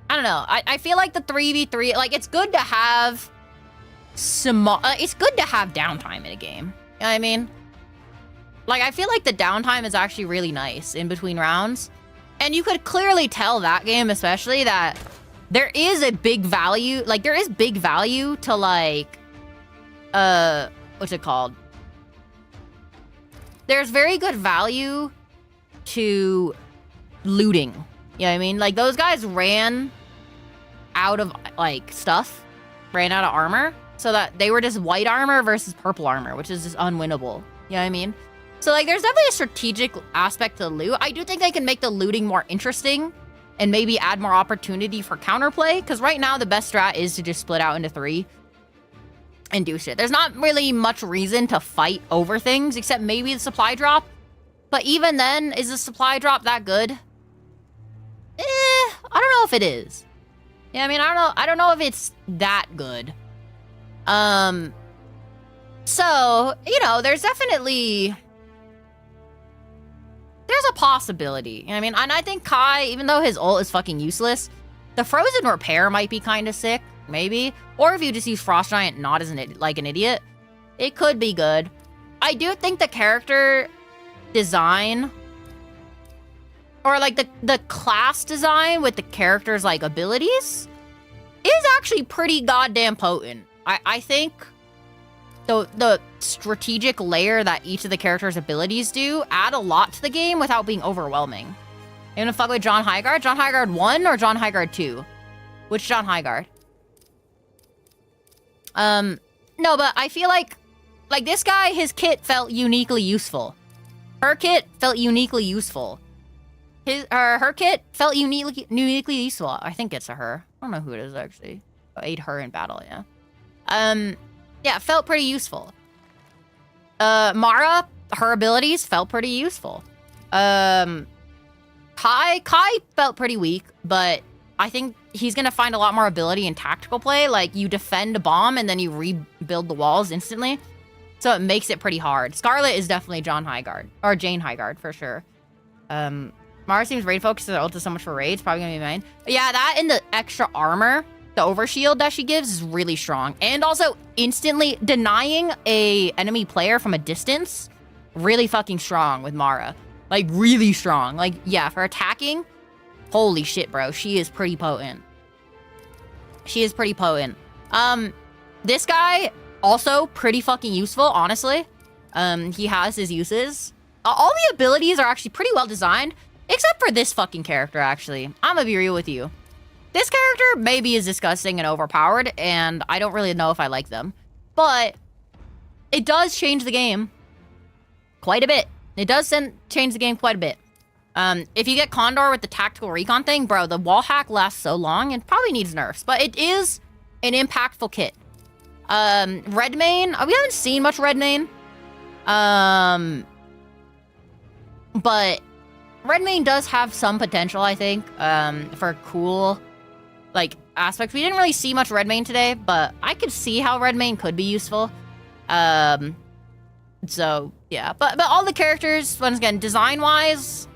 I don't know. I feel like the 3v3, like, it's good to have it's good to have downtime in a game. You know what I mean? Like, I feel like the downtime is actually really nice in between rounds. And you could clearly tell that game, especially, that there is a big value. Like, there is big value to, like, what's it called? There's very good value to looting. You know what I mean? Like, those guys ran out of, like, stuff. Ran out of armor. So that they were just white armor versus purple armor, which is just unwinnable. You know what I mean? So, like, there's definitely a strategic aspect to the loot. I do think they can make the looting more interesting and maybe add more opportunity for counterplay. Because right now, the best strat is to just split out into 3 and do shit. There's not really much reason to fight over things, except maybe the supply drop. But even then, is the supply drop that good? I don't know if it is. Yeah, I mean, I don't know if it's that good. So, you know, there's definitely... There's a possibility. You know what I mean? And I think Kai, even though his ult is fucking useless, the frozen repair might be kind of sick, maybe. Or if you just use Frost Giant not as an idiot, it could be good. I do think the character design, or like the class design with the character's like abilities, is actually pretty goddamn potent. I think the strategic layer that each of the characters' abilities do add a lot to the game without being overwhelming. You gonna fuck with John Highguard? John Highguard 1 or John Highguard 2? Which John Highguard? No, but I feel like this guy, his kit felt uniquely useful. Her kit felt uniquely useful. Her kit felt uniquely useful. I think it's a her. I don't know who it is actually. I ate her in battle, yeah. Yeah, it felt pretty useful. Mara, her abilities felt pretty useful. Kai felt pretty weak, but I think he's gonna find a lot more ability in tactical play. Like, you defend a bomb and then you rebuild the walls instantly. So it makes it pretty hard. Scarlet is definitely John Highguard. Or Jane Highguard, for sure. Mara seems raid focused, so ult is so much for raids. Probably gonna be mine. But yeah, that and the extra armor, the overshield that she gives is really strong. And also instantly denying a enemy player from a distance, really fucking strong with Mara. Like, really strong. Like, yeah, for attacking, holy shit, bro. She is pretty potent. She is pretty potent. This guy, also pretty fucking useful, honestly. He has his uses. All the abilities are actually pretty well designed, except for this fucking character, actually. I'm gonna be real with you. This character maybe is disgusting and overpowered, and I don't really know if I like them. But it does change the game quite a bit. It does change the game quite a bit. If you get Condor with the tactical recon thing, bro, the wall hack lasts so long, it probably needs nerfs. But it is an impactful kit. Redmayne, we haven't seen much Redmayne. But Redmayne does have some potential, I think, for cool, like, aspects. We didn't really see much Redmayne today, but I could see how Redmayne could be useful. So, yeah. But all the characters, once again, design-wise,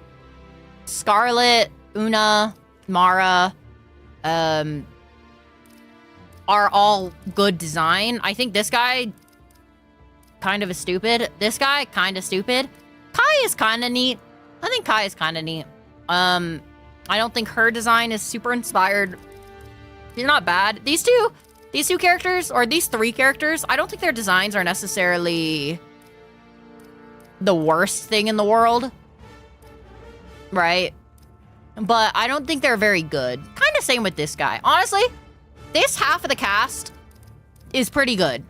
Scarlet, Una, Mara, are all good design. I think this guy, kind of stupid. This guy, kind of stupid. Kai is kind of neat. I think Kai is kind of neat. I don't think her design is super inspired. They're not bad. These two characters, or these 3 characters, I don't think their designs are necessarily the worst thing in the world. Right? But I don't think they're very good. Kind of same with this guy. Honestly, this half of the cast is pretty good.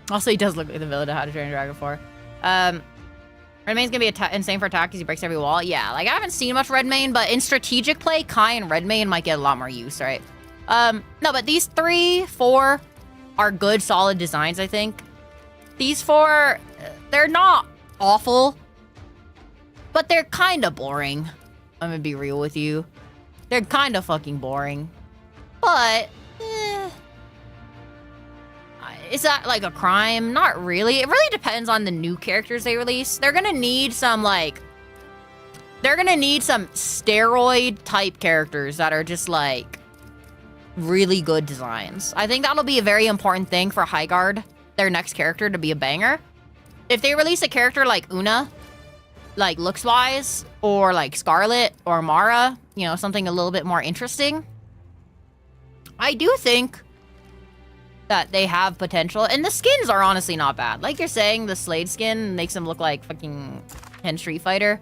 Also, he does look like the villain of How to Train Your Dragon 4. Redmayne's gonna be insane for attack because he breaks every wall. Yeah, like, I haven't seen much Redmayne, but in strategic play, Kai and Redmayne might get a lot more use, right? No, but these 3, 4 are good, solid designs, I think. These 4, they're not awful, but they're kind of boring. I'm gonna be real with you. They're kind of fucking boring. But, is that, like, a crime? Not really. It really depends on the new characters they release. They're gonna need some, like... They're gonna need some steroid-type characters that are just, like, really good designs. I think that'll be a very important thing for Highguard, their next character, to be a banger. If they release a character like Una, like looks-wise, or like Scarlet or Mara, you know, something a little bit more interesting. I do think that they have potential, and the skins are honestly not bad. Like you're saying, the Slade skin makes him look like fucking Ken Street Fighter.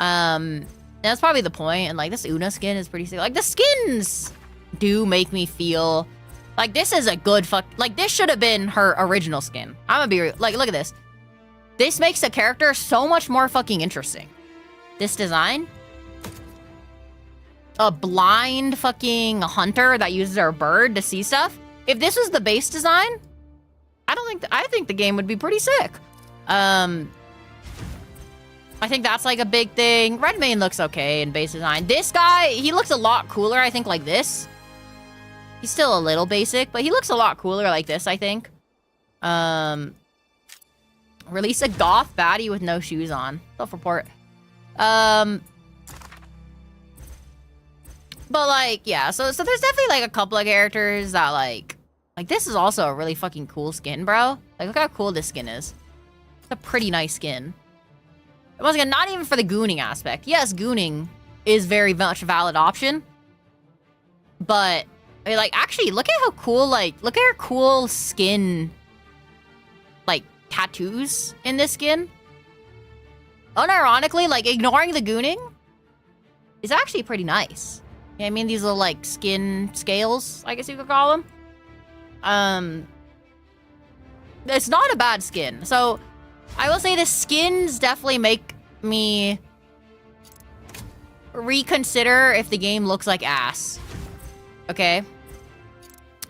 And that's probably the point. And like this Una skin is pretty sick. Like the skins do make me feel like this is a good like this should have been her original skin. I'm gonna be real. Like, look at this. This makes the character so much more fucking interesting. This design. A blind fucking hunter that uses her bird to see stuff. If this was the base design, I think the game would be pretty sick. I think that's like a big thing. Redmayne looks okay in base design. This guy, he looks a lot cooler, I think, like this. He's still a little basic, but he looks a lot cooler like this, I think. Release a goth baddie with no shoes on. Self-report. But like, yeah, so there's definitely like a couple of characters that like this is also a really fucking cool skin, bro. Like, look how cool this skin is. It's a pretty nice skin. Once again, not even for the gooning aspect. Yes, gooning is very much a valid option. But, I mean, like, actually, look at how cool, like, look at her cool skin, like, tattoos in this skin. Unironically, like, ignoring the gooning is actually pretty nice. Yeah, I mean, these little, like, skin scales, I guess you could call them. It's not a bad skin. So, I will say the skins definitely make me reconsider if the game looks like ass. Okay?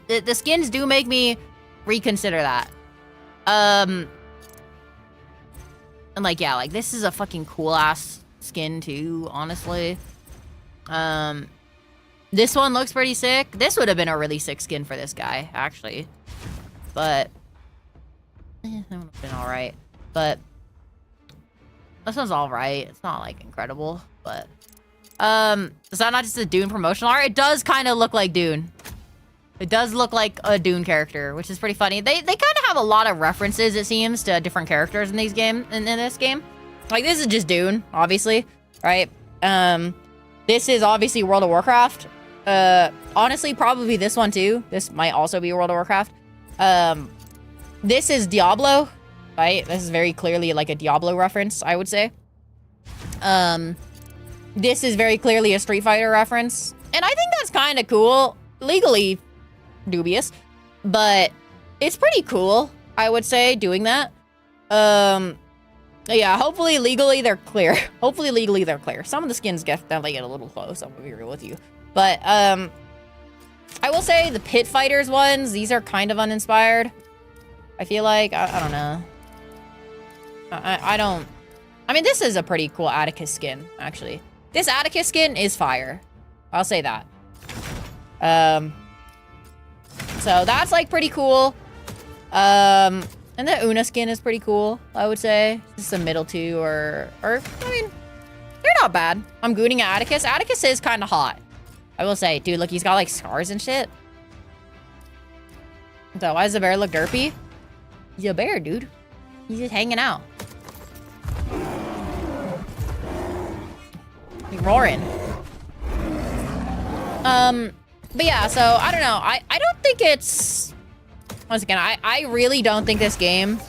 The skins do make me reconsider that. And like, yeah, like, this is a fucking cool-ass skin, too, honestly. This one looks pretty sick. This would have been a really sick skin for this guy, actually. But that would have been alright. But this one's alright. It's not, like, incredible. But is that not just a Dune promotional art? It does kind of look like Dune. It does look like a Dune character, which is pretty funny. They kind of have a lot of references, it seems, to different characters in these in this game. Like, this is just Dune, obviously, right? This is obviously World of Warcraft. Honestly, probably this one too. This might also be World of Warcraft. This is Diablo, right? This is very clearly like a Diablo reference, I would say. This is very clearly a Street Fighter reference. And I think that's kind of cool. Legally dubious, but it's pretty cool, I would say, doing that. Yeah, hopefully legally they're clear. Hopefully legally they're clear. Some of the skins definitely get a little close, I'm gonna be real with you. But, I will say the Pit Fighters ones, these are kind of uninspired. I feel like, I don't know. I mean, this is a pretty cool Atticus skin, actually. This Atticus skin is fire. I'll say that. So that's, like, pretty cool. And the Una skin is pretty cool, I would say. Just the middle two, or, I mean, they're not bad. I'm gooning at Atticus. Atticus is kind of hot, I will say. Dude, look, he's got, like, scars and shit. So why does the bear look derpy? He's a bear, dude. He's just hanging out. He's roaring. But yeah, so, I don't know. I don't think it's... Once again, I really don't think this game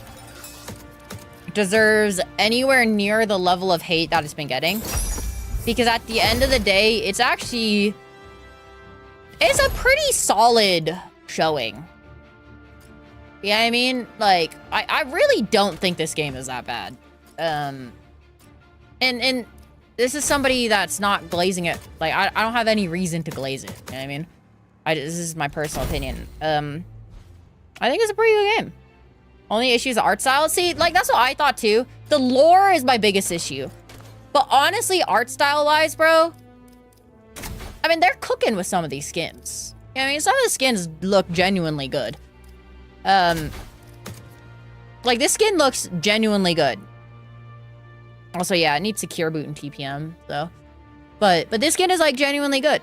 deserves anywhere near the level of hate that it's been getting. Because at the end of the day, it's actually... It's a pretty solid showing. Yeah, I mean, like, I really don't think this game is that bad. And this is somebody that's not glazing it. Like, I don't have any reason to glaze it. You know what I mean? This is my personal opinion. I think it's a pretty good game. Only issue is the art style. See, like, that's what I thought too. The lore is my biggest issue. But honestly, art style-wise, bro, I mean, they're cooking with some of these skins. You know what I mean, some of the skins look genuinely good. Like, this skin looks genuinely good. Also, yeah, it needs secure boot and TPM, so. But this skin is, like, genuinely good.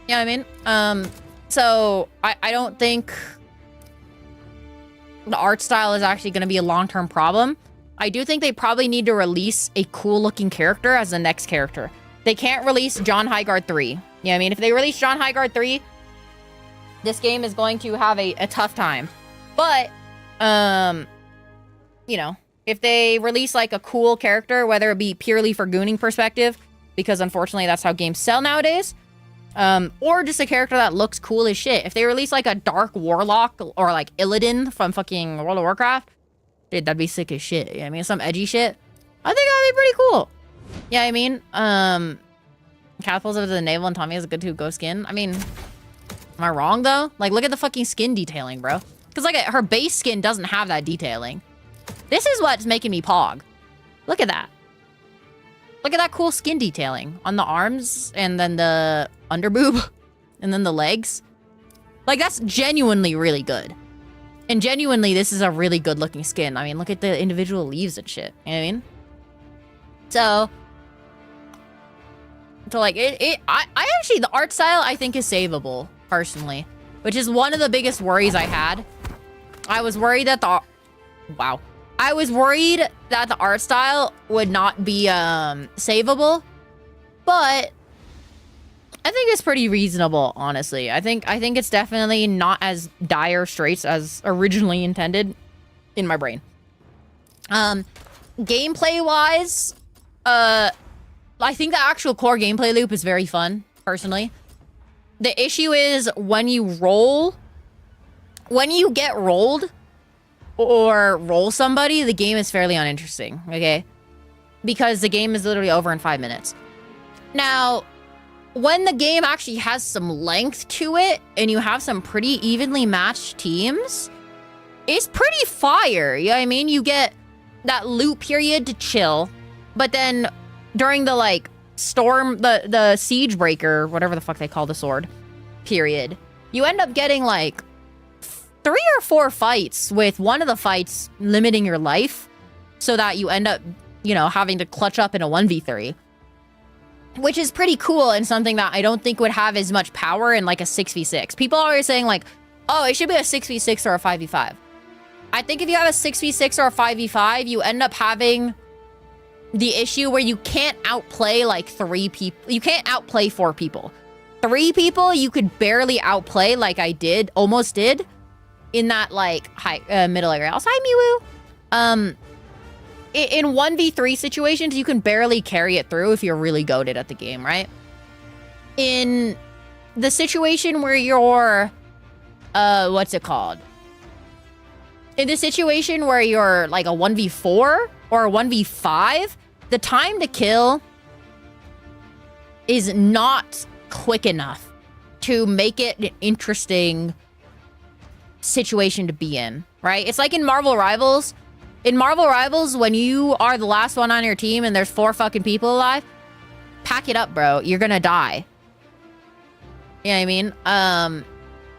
You know what I mean? So, I don't think the art style is actually going to be a long-term problem. I do think they probably need to release a cool looking character as the next character. They can't release John Highguard 3. You know what I mean? If they release John Highguard 3, this game is going to have a tough time. But, you know, if they release like a cool character, whether it be purely for gooning perspective, because unfortunately that's how games sell nowadays, or just a character that looks cool as shit. If they release like a dark warlock or like Illidan from fucking World of Warcraft, dude, that'd be sick as shit. You know what I mean? Some edgy shit. I think that'd be pretty cool. Yeah, I mean, Cathwrynn of the Naval and Tommy has a good 2 ghost skin. I mean, am I wrong though? Like, look at the fucking skin detailing, bro. Because like her base skin doesn't have that detailing. This is what's making me pog. Look at that. Look at that cool skin detailing on the arms and then the underboob and then the legs. Like, that's genuinely really good. And genuinely, this is a really good looking skin. I mean, look at the individual leaves and shit. You know what I mean? So like, I actually, the art style, I think is savable, personally. Which is one of the biggest worries I had. I was worried that I was worried that the art style would not be savable, but I think it's pretty reasonable, honestly. I think it's definitely not as dire straits as originally intended in my brain. Gameplay wise, I think the actual core gameplay loop is very fun, personally. The issue is when you get rolled or roll somebody, the game is fairly uninteresting, okay? Because the game is literally over in 5 minutes. Now, when the game actually has some length to it and you have some pretty evenly matched teams, it's pretty fire. You know what I mean? You get that loot period to chill, but then during the like storm, the siege breaker, whatever the fuck they call the sword period, you end up getting like 3 or 4 fights, with one of the fights limiting your life so that you end up, you know, having to clutch up in a 1v3. Which is pretty cool and something that I don't think would have as much power in like a 6v6. People are always saying like, oh, it should be a 6v6 or a 5v5. I think if you have a 6v6 or a 5v5, you end up having the issue where you can't outplay like 3 people. You can't outplay 4 people. 3 people, you could barely outplay like I did, almost did, in that like middle area. Also, hi Miwoo. In 1v3 situations, you can barely carry it through if you're really goated at the game, right? In the situation where you're, what's it called? In the situation where you're like a 1v4 or a 1v5, the time to kill is not quick enough to make it an interesting situation to be in, right? It's like in Marvel Rivals. In Marvel Rivals, when you are the last one on your team and there's 4 fucking people alive, pack it up, bro. You're gonna die. You know what I mean?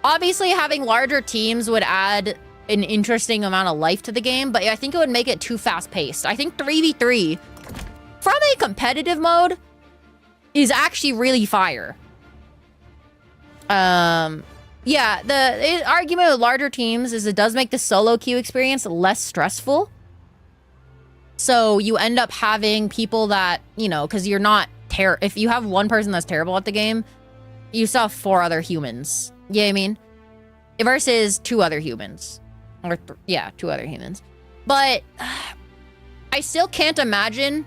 Obviously, having larger teams would add an interesting amount of life to the game, but I think it would make it too fast-paced. I think 3v3, from a competitive mode, is actually really fire. Yeah, the argument with larger teams is it does make the solo queue experience less stressful. So you end up having people that, you know, because you're not if you have one person that's terrible at the game, you still have 4 other humans. You know what I mean? Versus 2 other humans. Or 2 other humans. But I still can't imagine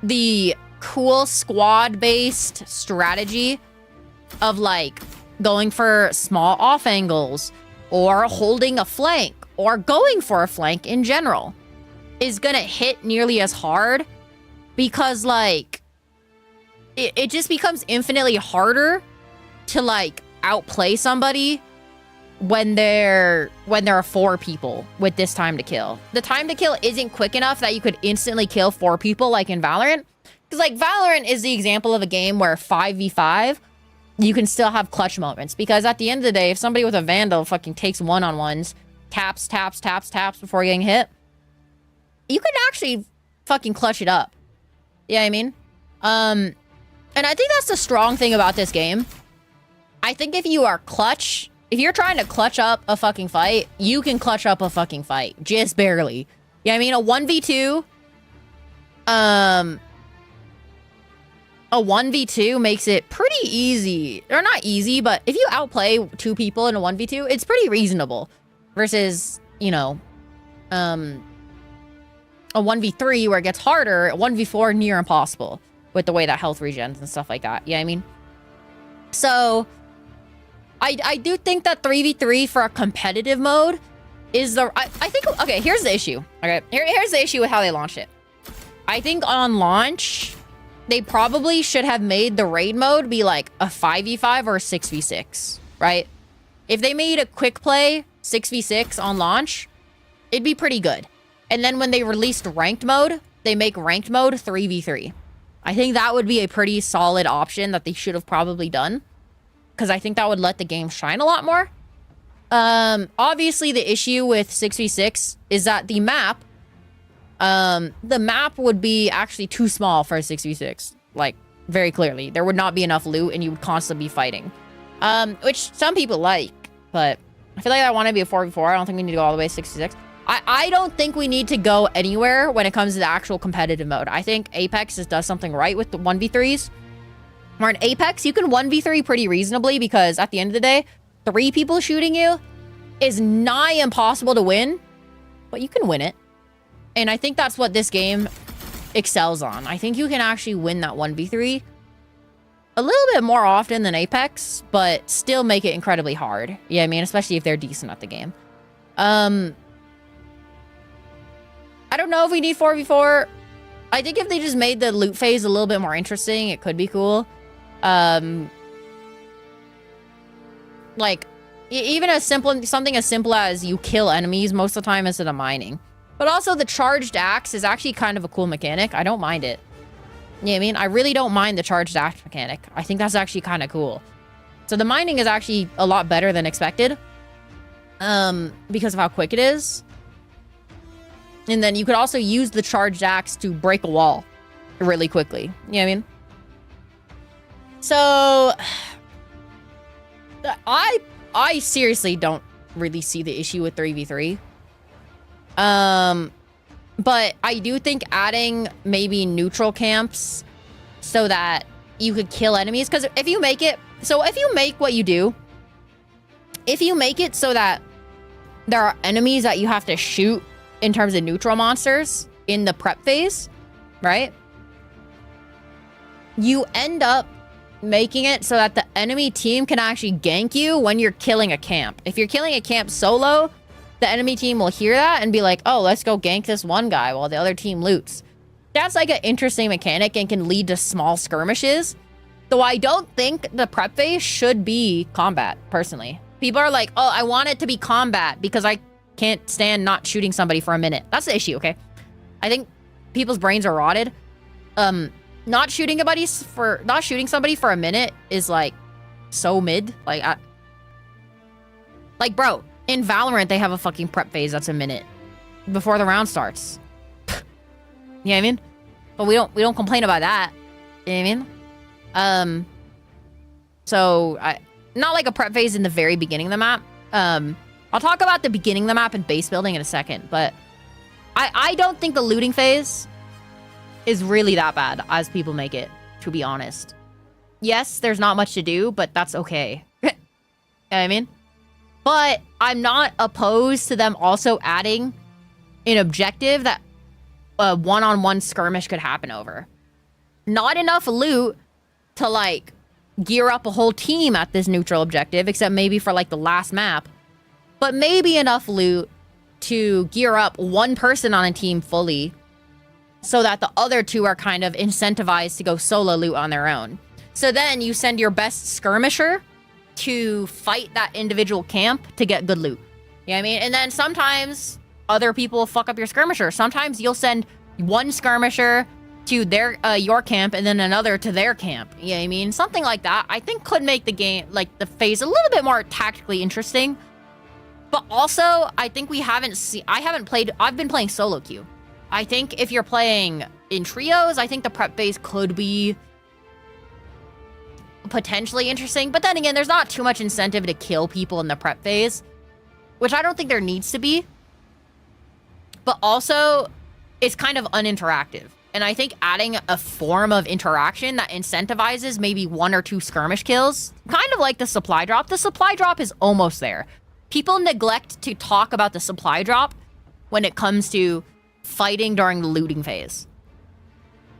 the cool squad-based strategy of like going for small off angles or holding a flank or going for a flank in general is gonna hit nearly as hard, because like it just becomes infinitely harder to like outplay somebody when there are 4 people with this time to kill. The time to kill isn't quick enough that you could instantly kill 4 people like in Valorant. Because like Valorant is the example of a game where 5v5, you can still have clutch moments. Because at the end of the day, if somebody with a Vandal fucking takes one-on-ones, taps before getting hit, you could actually fucking clutch it up. You know what I mean? And I think that's the strong thing about this game. I think if you are clutch, if you're trying to clutch up a fucking fight, you can clutch up a fucking fight. Just barely. Yeah, I mean, a 1v2, a 1v2 makes it pretty easy. Or not easy, but if you outplay 2 people in a 1v2, it's pretty reasonable. Versus, you know, a 1v3 where it gets harder, a 1v4 near impossible with the way that health regens and stuff like that. Yeah, I mean, so I do think that 3v3 for a competitive mode is the... I think... Okay, here's the issue. Okay, here's the issue with how they launched it. I think on launch, they probably should have made the raid mode be like a 5v5 or a 6v6, right? If they made a quick play 6v6 on launch, it'd be pretty good. And then when they released ranked mode, they make ranked mode 3v3. I think that would be a pretty solid option that they should have probably done, because I think that would let the game shine a lot more. Obviously, the issue with 6v6 is that the map would be actually too small for a 6v6. Like, very clearly. There would not be enough loot, and you would constantly be fighting. Which some people like, but I feel like I want to be a 4v4. I don't think we need to go all the way to 6v6. I don't think we need to go anywhere when it comes to the actual competitive mode. I think Apex just does something right with the 1v3s. Where in Apex, you can 1v3 pretty reasonably because at the end of the day, 3 people shooting you is nigh impossible to win, but you can win it. And I think that's what this game excels on. I think you can actually win that 1v3 a little bit more often than Apex, but still make it incredibly hard. Yeah, I mean, especially if they're decent at the game. I don't know if we need 4v4. I think if they just made the loot phase a little bit more interesting, it could be cool. Like, even something as simple as you kill enemies most of the time instead of mining. But also the charged axe is actually kind of a cool mechanic. I don't mind it. You know what I mean? I really don't mind the charged axe mechanic. I think that's actually kind of cool. So the mining is actually a lot better than expected. Because of how quick it is. And then you could also use the charged axe to break a wall really quickly. You know what I mean? So I seriously don't really see the issue with 3v3. But I do think adding maybe neutral camps so that you could kill enemies, because if you make it, so if you make what you do, if you make it so that there are enemies that you have to shoot in terms of neutral monsters in the prep phase, right? You end up making it so that the enemy team can actually gank you when you're killing a camp. If you're killing a camp solo, the enemy team will hear that and be like, oh, let's go gank this one guy while the other team loots. That's like an interesting mechanic and can lead to small skirmishes. Though I don't think the prep phase should be combat, personally. People are like, oh, I want it to be combat because I can't stand not shooting somebody for a minute. That's the issue, okay? I think people's brains are rotted. Not shooting somebody for a minute is like so mid. Like, bro, in Valorant they have a fucking prep phase that's a minute before the round starts. You know what I mean? But we don't complain about that. You know what I mean? So not like a prep phase in the very beginning of the map. I'll talk about the beginning of the map and base building in a second, but I don't think the looting phase is really that bad as people make it, to be honest. Yes, there's not much to do, but that's okay. You know what I mean? But I'm not opposed to them also adding an objective that a one-on-one skirmish could happen over. Not enough loot to, like, gear up a whole team at this neutral objective, except maybe for, like, the last map. But maybe enough loot to gear up one person on a team fully so that the other 2 are kind of incentivized to go solo loot on their own. So then you send your best skirmisher to fight that individual camp to get good loot. You know what I mean? And then sometimes other people will fuck up your skirmisher. Sometimes you'll send one skirmisher to their your camp and then another to their camp. You know what I mean? Something like that I think could make the game, like the phase, a little bit more tactically interesting. But also, I think I've been playing solo queue. I think if you're playing in trios, I think the prep phase could be potentially interesting. But then again, there's not too much incentive to kill people in the prep phase, which I don't think there needs to be. but also it's kind of uninteractive. And I think adding a form of interaction that incentivizes maybe 1 or 2 skirmish kills, kind of like the supply drop. The supply drop is almost there. People neglect to talk about the supply drop when it comes to fighting during the looting phase.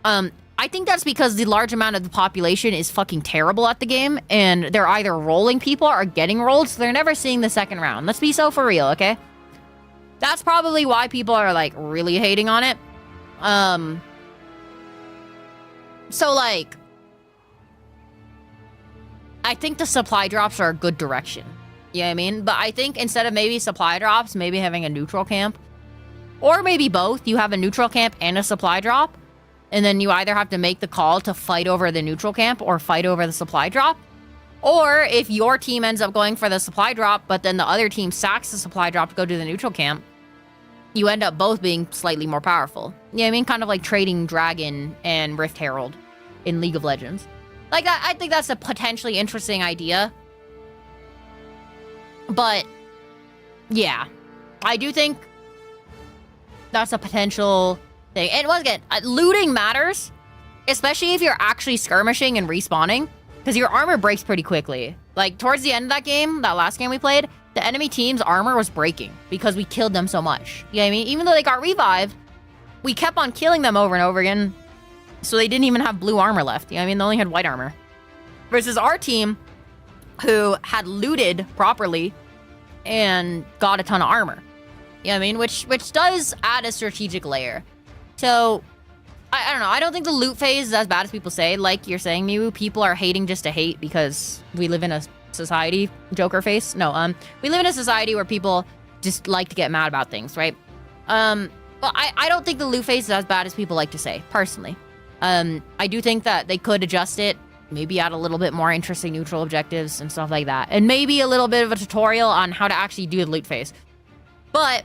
I think that's because the large amount of the population is fucking terrible at the game, and they're either rolling people or getting rolled, so they're never seeing the second round. Let's be so for real, okay? That's probably why people are, like, really hating on it. So, like, I think the supply drops are a good direction. You know what I mean? But I think instead of maybe supply drops, maybe having a neutral camp, or maybe both, you have a neutral camp and a supply drop, and then you either have to make the call to fight over the neutral camp or fight over the supply drop. Or if your team ends up going for the supply drop, but then the other team sacks the supply drop to go to the neutral camp, you end up both being slightly more powerful. You know what I mean? Kind of like trading Dragon and Rift Herald in League of Legends. Like, I think that's a potentially interesting idea. But, yeah. I do think that's a potential thing. And once again, looting matters, especially if you're actually skirmishing and respawning, because your armor breaks pretty quickly. Like, towards the end of that game, that last game we played, the enemy team's armor was breaking because we killed them so much. You know what I mean? Even though they got revived, we kept on killing them over and over again, so they didn't even have blue armor left. You know what I mean? They only had white armor. Versus our team, who had looted properly and got a ton of armor. You know what I mean? Which does add a strategic layer. So, I don't know. I don't think the loot phase is as bad as people say. Like you're saying, Miu, people are hating just to hate because we live in a society. Joker face? No, we live in a society where people just like to get mad about things, right? Well, I don't think the loot phase is as bad as people like to say, personally. I do think that they could adjust it, maybe add a little bit more interesting neutral objectives and stuff like that. And maybe a little bit of a tutorial on how to actually do the loot phase. But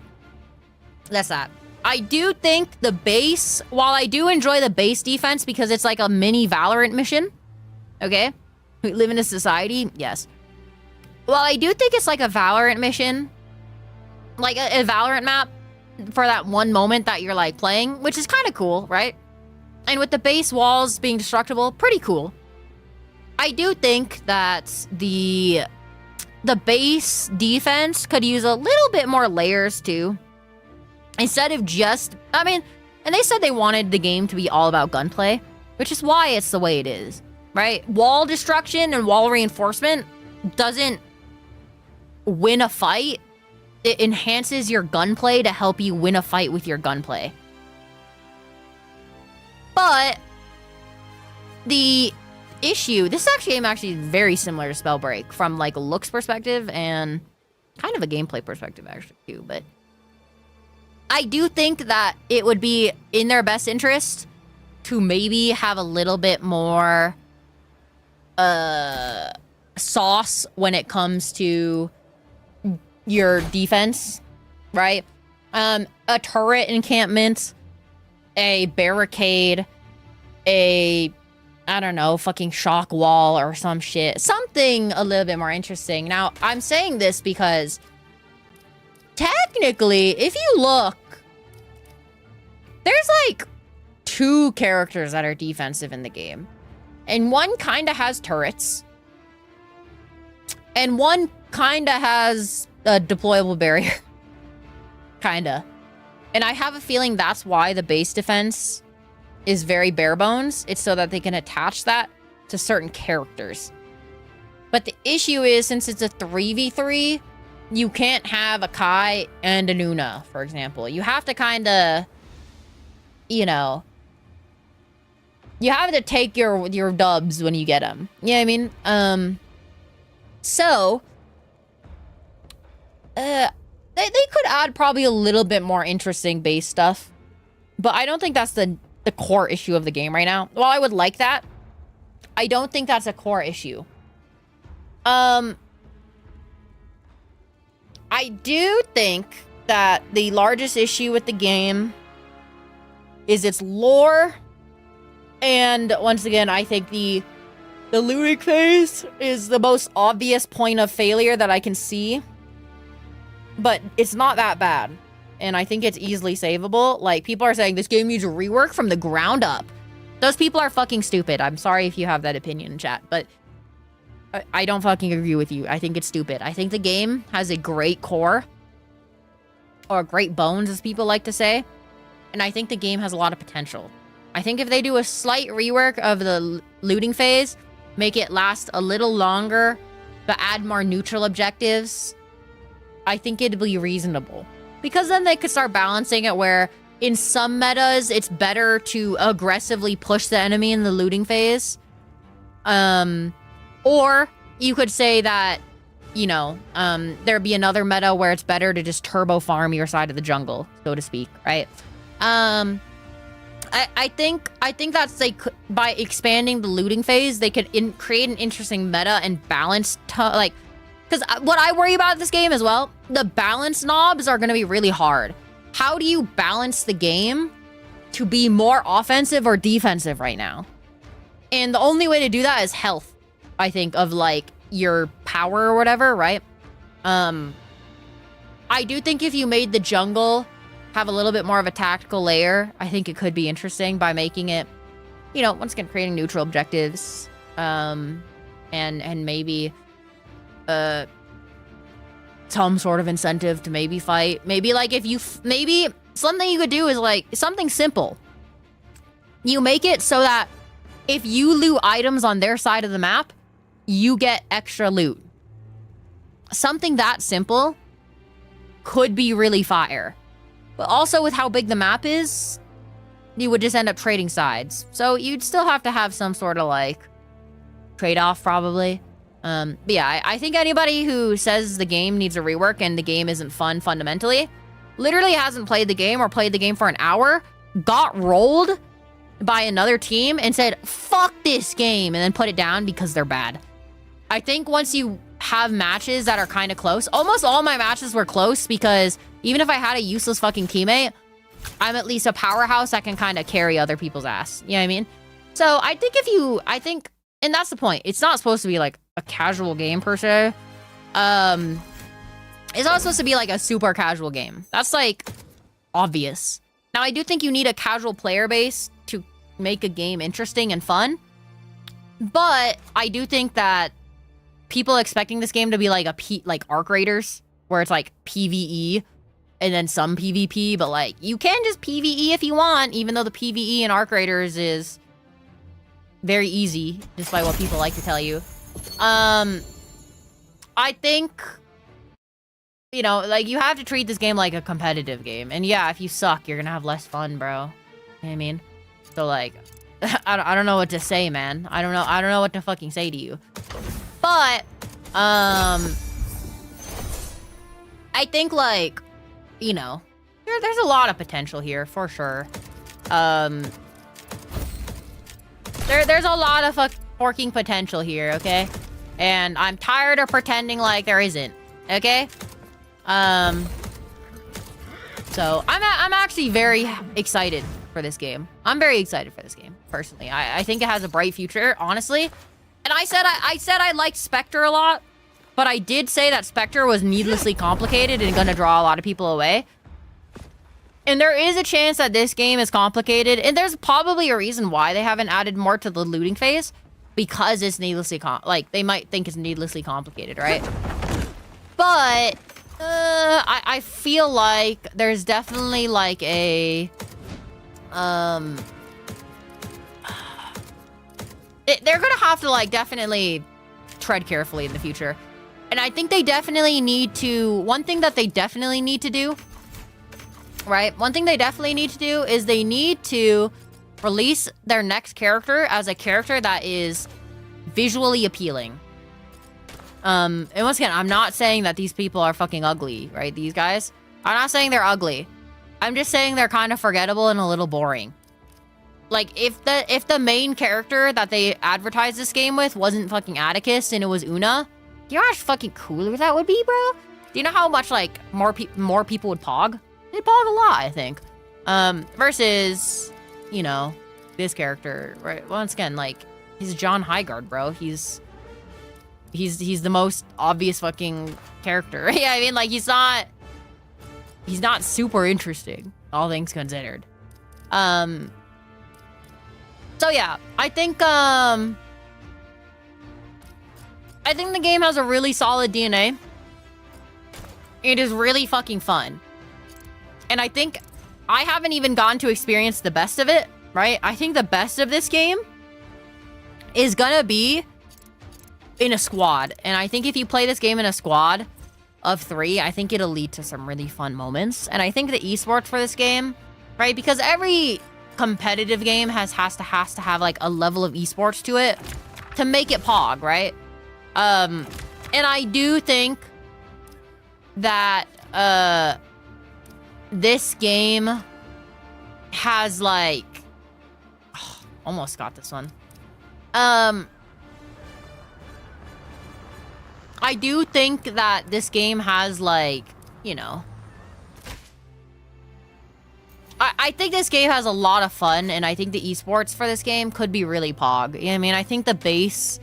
that's that. I do think the base, while I do enjoy the base defense because it's like a mini Valorant mission, okay? We live in a society, yes. While I do think it's like a Valorant mission, like a Valorant map for that one moment that you're like playing, which is kind of cool, right? And with the base walls being destructible, pretty cool. I do think that the base defense could use a little bit more layers too. Instead of just, I mean, and they said they wanted the game to be all about gunplay, which is why it's the way it is, right? Wall destruction and wall reinforcement doesn't win a fight. It enhances your gunplay to help you win a fight with your gunplay. But the issue, this game actually very similar to Spellbreak from like a looks perspective and kind of a gameplay perspective actually too, but I do think that it would be in their best interest to maybe have a little bit more sauce when it comes to your defense, right? A turret encampment, a barricade, I don't know, fucking shock wall or some shit. Something a little bit more interesting. Now, I'm saying this because technically, if you look, there's like 2 characters that are defensive in the game. And one kind of has turrets. And one kind of has a deployable barrier. Kinda. And I have a feeling that's why the base defense is very bare bones. It's so that they can attach that to certain characters. But the issue is, since it's a 3v3, you can't have a Kai and a Nuna, for example. You have to kind of, you know, you have to take your dubs when you get them. You know what I mean? So, they could add probably a little bit more interesting base stuff. But I don't think that's the core issue of the game right now. While I would like that, I don't think that's a core issue. I do think that the largest issue with the game is its lore. And once again, I think the looting phase is the most obvious point of failure that I can see. But it's not that bad. and I think it's easily savable. Like, people are saying this game needs a rework from the ground up. Those people are fucking stupid. I'm sorry if you have that opinion in chat, but I don't fucking agree with you. I think it's stupid. I think the game has a great core, or great bones, as people like to say, and I think the game has a lot of potential. I think if they do a slight rework of the looting phase, make it last a little longer, but add more neutral objectives, I think it'd be reasonable. Because then they could start balancing it where in some metas, it's better to aggressively push the enemy in the looting phase. Or you could say that, you know, there'd be another meta where it's better to just turbo farm your side of the jungle, so to speak, right? I think that's like, by expanding the looting phase, they could create an interesting meta and balance, like, because what I worry about this game as well, the balance knobs are going to be really hard. How do you balance the game to be more offensive or defensive right now? And the only way to do that is health, I think, of like your power or whatever, right? I do think if you made the jungle have a little bit more of a tactical layer, I think it could be interesting by making it, you know, once again, creating neutral objectives, and maybe some sort of incentive to maybe fight. Maybe like if you, maybe something you could do is like something simple. You make it so that if you loot items on their side of the map, you get extra loot. Something that simple could be really fire. But also with how big the map is, you would just end up trading sides. So you'd still have to have some sort of like trade-off probably. But yeah, I think anybody who says the game needs a rework and the game isn't fun fundamentally, literally hasn't played the game or played the game for an hour, got rolled by another team and said, fuck this game, and then put it down because they're bad. I think once you have matches that are kind of close, almost all my matches were close because even if I had a useless fucking teammate, I'm at least a powerhouse that can kind of carry other people's ass. You know what I mean? So I think, and that's the point. It's not supposed to be like a casual game per se. It's not supposed to be like a super casual game. That's like obvious. Now I do think you need a casual player base to make a game interesting and fun. But I do think that people expecting this game to be like like Arc Raiders, where it's like PvE and then some PvP, but like you can just PvE if you want, even though the PvE in Arc Raiders is very easy, despite what people like to tell you. I think, you know, like you have to treat this game like a competitive game. And yeah, if you suck, you're gonna have less fun, bro. You know what I mean? So like, I don't know what to say, man. I don't know what to fucking say to you. But, I think like, you know, there's a lot of potential here for sure. There's a lot of fucking potential here, okay? And I'm tired of pretending like there isn't, okay? So I'm actually very excited for this game. I'm very excited for this game, personally. I think it has a bright future, honestly. And I said I liked Spectre a lot, but I did say that Spectre was needlessly complicated and gonna draw a lot of people away. And there is a chance that this game is complicated, and there's probably a reason why they haven't added more to the looting phase, because it's needlessly like they might think it's needlessly complicated, right? But I feel like there's definitely like a they're gonna have to like definitely tread carefully in the future. And I think they definitely need to, one thing that they definitely need to do, right? One thing they definitely need to do is they need to release their next character as a character that is visually appealing. And once again, I'm not saying that these people are fucking ugly, right? These guys. I'm not saying they're ugly. I'm just saying they're kind of forgettable and a little boring. Like, if the main character that they advertised this game with wasn't fucking Atticus and it was Una, do you know how much fucking cooler that would be, bro? Do you know how much, like, more people would pog? They'd pog a lot, I think. Versus, you know, this character, right? Once again, like, he's John Highguard, bro. He's the most obvious fucking character. Yeah, I mean, like, he's not he's not super interesting, all things considered. So yeah, I think the game has a really solid DNA. It is really fucking fun. And I think I haven't even gotten to experience the best of it, right? I think the best of this game is gonna be in a squad. And I think if you play this game in a squad of 3, I think it'll lead to some really fun moments. And I think the esports for this game, right? Because every competitive game has to have like a level of esports to it to make it pog, right? And I do think that this game has like almost got this one. I do think that this game has like, you know, I think this game has a lot of fun, and I think the esports for this game could be really pog. You know what I mean? I think the base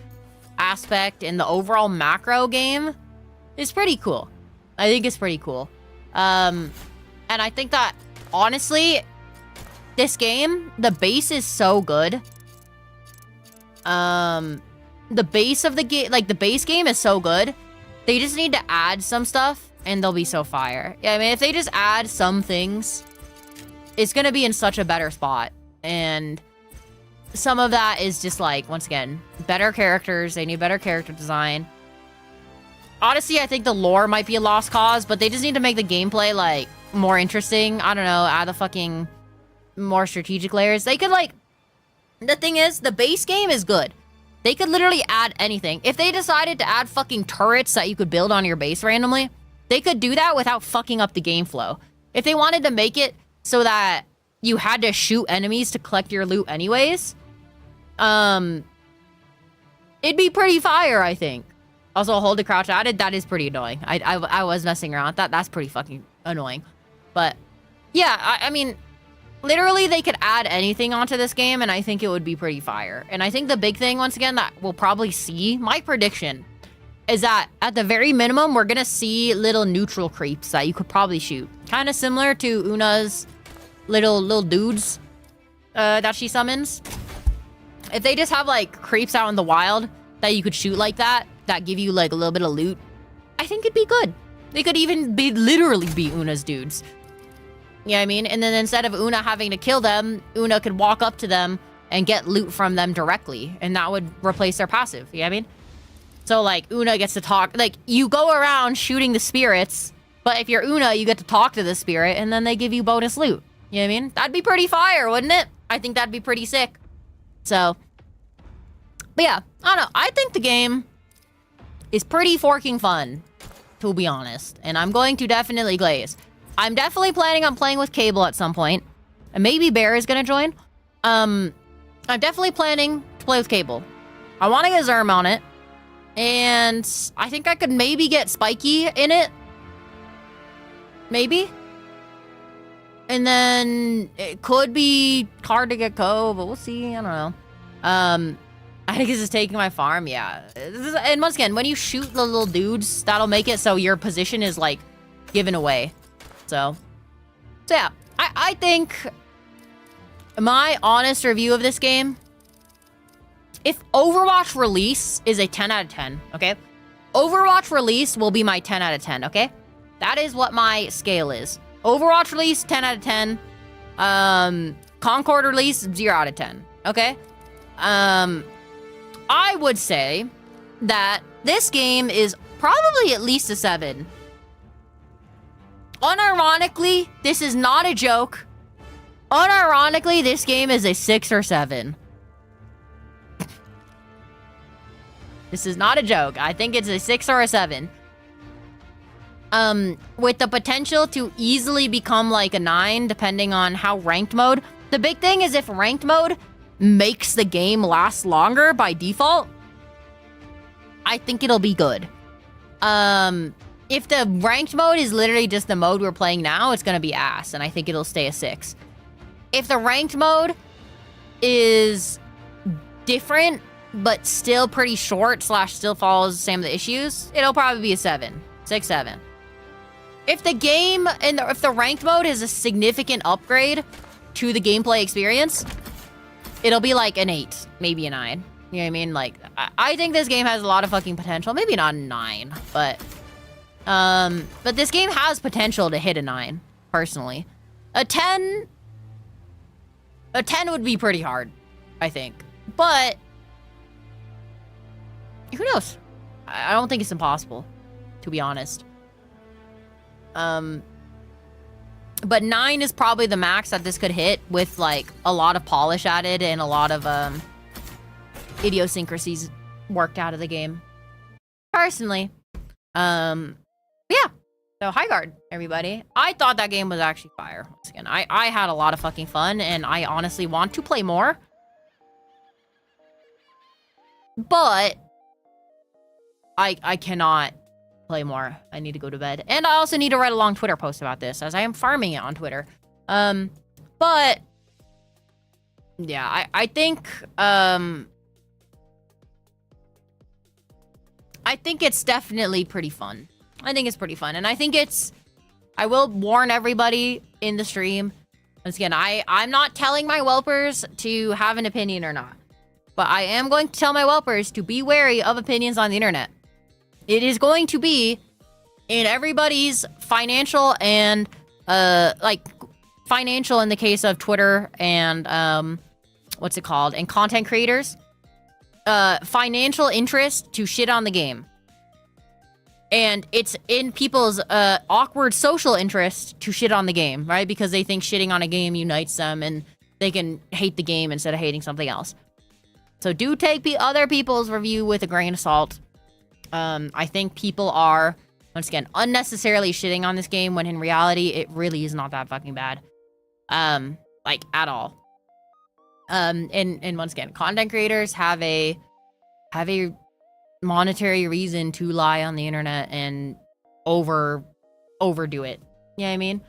aspect and the overall macro game is pretty cool. I think it's pretty cool. And I think that, honestly, this game, the base is so good. The base of the game, like, the base game is so good. They just need to add some stuff, and they'll be so fire. Yeah, I mean, if they just add some things, it's gonna be in such a better spot. And some of that is just, like, once again, better characters. They need better character design. Honestly, I think the lore might be a lost cause, but they just need to make the gameplay, like, more interesting. I don't know, add the fucking more strategic layers. They could, like... The thing is, the base game is good. They could literally add anything. If they decided to add fucking turrets that you could build on your base randomly, they could do that without fucking up the game flow. If they wanted to make it so that you had to shoot enemies to collect your loot anyways, it'd be pretty fire, I think. Also, hold to crouch added, that is pretty annoying. I was messing around with that. That's pretty fucking annoying. But, yeah, I mean... Literally, they could add anything onto this game, and I think it would be pretty fire. And I think the big thing, once again, that we'll probably see, my prediction, is that at the very minimum, we're gonna see little neutral creeps that you could probably shoot. Kind of similar to Una's little dudes that she summons. If they just have, like, creeps out in the wild that you could shoot like that give you, like, a little bit of loot, I think it'd be good. They could even literally be Una's dudes. You know what I mean? And then instead of Una having to kill them, Una could walk up to them and get loot from them directly. And that would replace their passive. You know what I mean? So, like, Una gets to talk. Like, you go around shooting the spirits, but if you're Una, you get to talk to the spirit, and then they give you bonus loot. You know what I mean? That'd be pretty fire, wouldn't it? I think that'd be pretty sick. So, but yeah, I don't know. I think the game is pretty forking fun, to be honest. And I'm going to definitely glaze. I'm definitely planning on playing with Cable at some point. And maybe Bear is gonna join. I'm definitely planning to play with Cable. I want to get Zerm on it. And I think I could maybe get Spiky in it. Maybe. And then it could be hard to get Ko, but we'll see. I don't know. I think this is taking my farm, yeah. And once again, when you shoot the little dudes, that'll make it so your position is, like, given away. So yeah, I think my honest review of this game, if Overwatch release is a 10 out of 10, okay? Overwatch release will be my 10 out of 10, okay? That is what my scale is. Overwatch release, 10 out of 10. Concord release, 0 out of 10, okay? I would say that this game is probably at least a 7. Unironically, this is not a joke. Unironically, this game is a 6 or 7. This is not a joke. I think it's a 6 or a 7. With the potential to easily become like a 9, depending on how ranked mode. The big thing is if ranked mode makes the game last longer by default, I think it'll be good. If the ranked mode is literally just the mode we're playing now, it's going to be ass, and I think it'll stay a 6. If the ranked mode is different, but still pretty short / still follows the same issues, it'll probably be a 7. 6, 7. if the game and if the ranked mode is a significant upgrade to the gameplay experience, it'll be like an 8, maybe a 9. You know what I mean? Like, I think this game has a lot of fucking potential. Maybe not a 9, but this game has potential to hit a 9, personally. A 10 would be pretty hard, I think. But who knows? I don't think it's impossible, to be honest. But 9 is probably the max that this could hit with, like, a lot of polish added and a lot of idiosyncrasies worked out of the game. Personally. Yeah. So, Highguard, everybody. I thought that game was actually fire. Once again, I had a lot of fucking fun, and I honestly want to play more. But I cannot play more. I need to go to bed. And I also need to write a long Twitter post about this, as I am farming it on Twitter. But yeah, I think it's definitely pretty fun. I think it's pretty fun. And I think I will warn everybody in the stream. Once again, I'm not telling my whelpers to have an opinion or not. But I am going to tell my whelpers to be wary of opinions on the internet. It is going to be in everybody's financial and, financial in the case of Twitter and, what's it called? And content creators. Financial interest to shit on the game. And it's in people's awkward social interest to shit on the game, right? Because they think shitting on a game unites them and they can hate the game instead of hating something else. So do take other people's review with a grain of salt. I think people are, once again, unnecessarily shitting on this game when in reality, it really is not that fucking bad. Like, at all. And once again, content creators have a monetary reason to lie on the internet and overdo it. You know what I mean?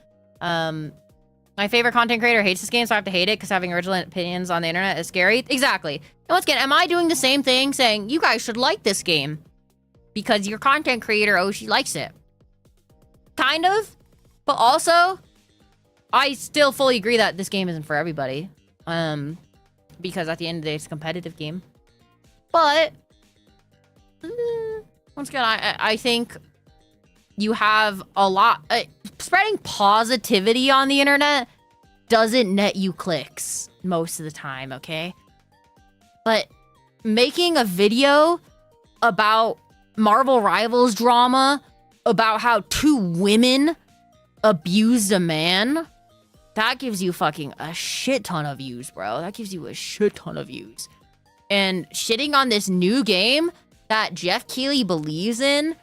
My favorite content creator hates this game, so I have to hate it because having original opinions on the internet is scary. Exactly. And once again, am I doing the same thing saying you guys should like this game because your content creator, she likes it? Kind of. But also, I still fully agree that this game isn't for everybody. Because at the end of the day, it's a competitive game. But once again, I think you have a lot... spreading positivity on the internet doesn't net you clicks most of the time, okay? But making a video about Marvel Rivals drama, about how 2 women abused a man, that gives you fucking a shit ton of views, bro. That gives you a shit ton of views. And shitting on this new game that Jeff Keighley believes in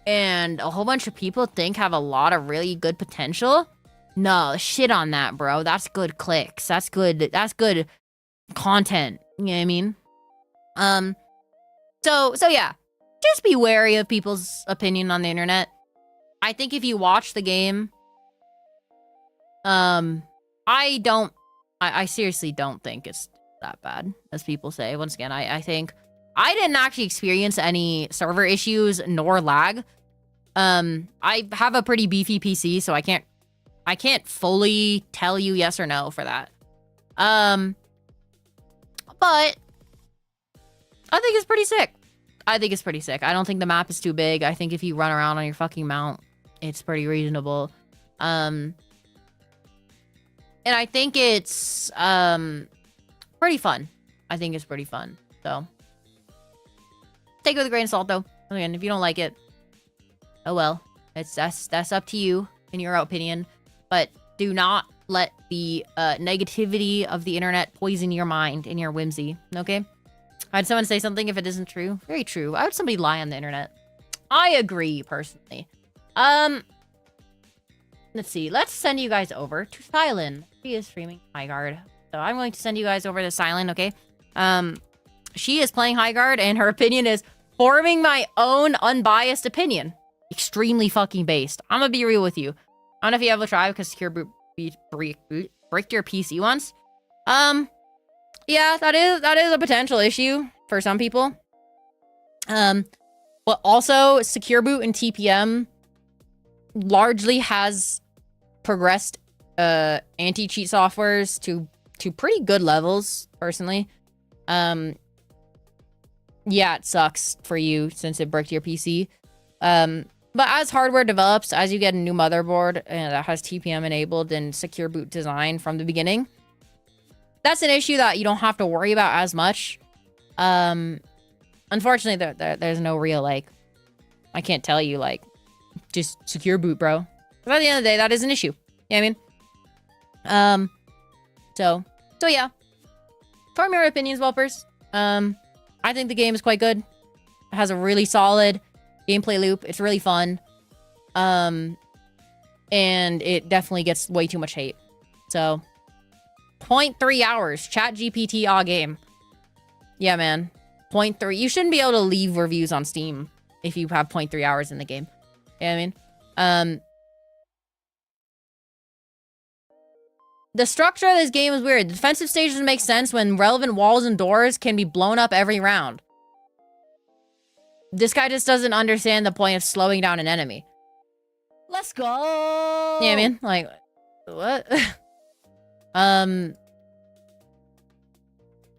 and a whole bunch of people think have a lot of really good potential. No, shit on that, bro. That's good clicks. That's good content. You know what I mean? So yeah. Just be wary of people's opinion on the internet. I think if you watch the game, I seriously don't think it's that bad, as people say. Once again, I think I didn't actually experience any server issues nor lag. I have a pretty beefy PC, so I can't fully tell you yes or no for that. But I think it's pretty sick. I don't think the map is too big. I think if you run around on your fucking mount, it's pretty reasonable. And I think it's pretty fun. I think it's pretty fun. So take it with a grain of salt, though. Again, if you don't like it, oh well. That's up to you in your opinion. But do not let the negativity of the internet poison your mind and your whimsy. Okay? I had someone say something if it isn't true. Very true. Why would somebody lie on the internet? I agree, personally. Let's see. Let's send you guys over to Silent. She is streaming Highguard. So I'm going to send you guys over to Silent, okay? She is playing Highguard, and her opinion is forming my own unbiased opinion. Extremely fucking based. I'm gonna be real with you. I don't know if you ever tried because Secure Boot bricked your PC once. Yeah, that is a potential issue for some people. But also Secure Boot and TPM largely has progressed anti-cheat softwares to pretty good levels, personally. Yeah, it sucks for you since it bricked your PC. But as hardware develops, as you get a new motherboard that has TPM enabled and secure boot design from the beginning, that's an issue that you don't have to worry about as much. Unfortunately, there's no real, like, I can't tell you, like, just secure boot, bro. But at the end of the day, that is an issue. You know what I mean? So yeah. Form your opinions, whelpers. I think the game is quite good. It has a really solid gameplay loop. It's really fun. And it definitely gets way too much hate. So, 0.3 hours. Chat GPT all game. Yeah, man. 0.3. You shouldn't be able to leave reviews on Steam if you have 0.3 hours in the game. You know what I mean? The structure of this game is weird. Defensive stations make sense when relevant walls and doors can be blown up every round. This guy just doesn't understand the point of slowing down an enemy. Let's go. You know what I mean? Like, what?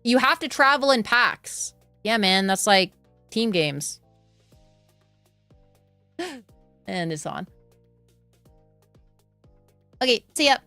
You have to travel in packs. Yeah, man, that's like team games. And it's on. Okay, see ya.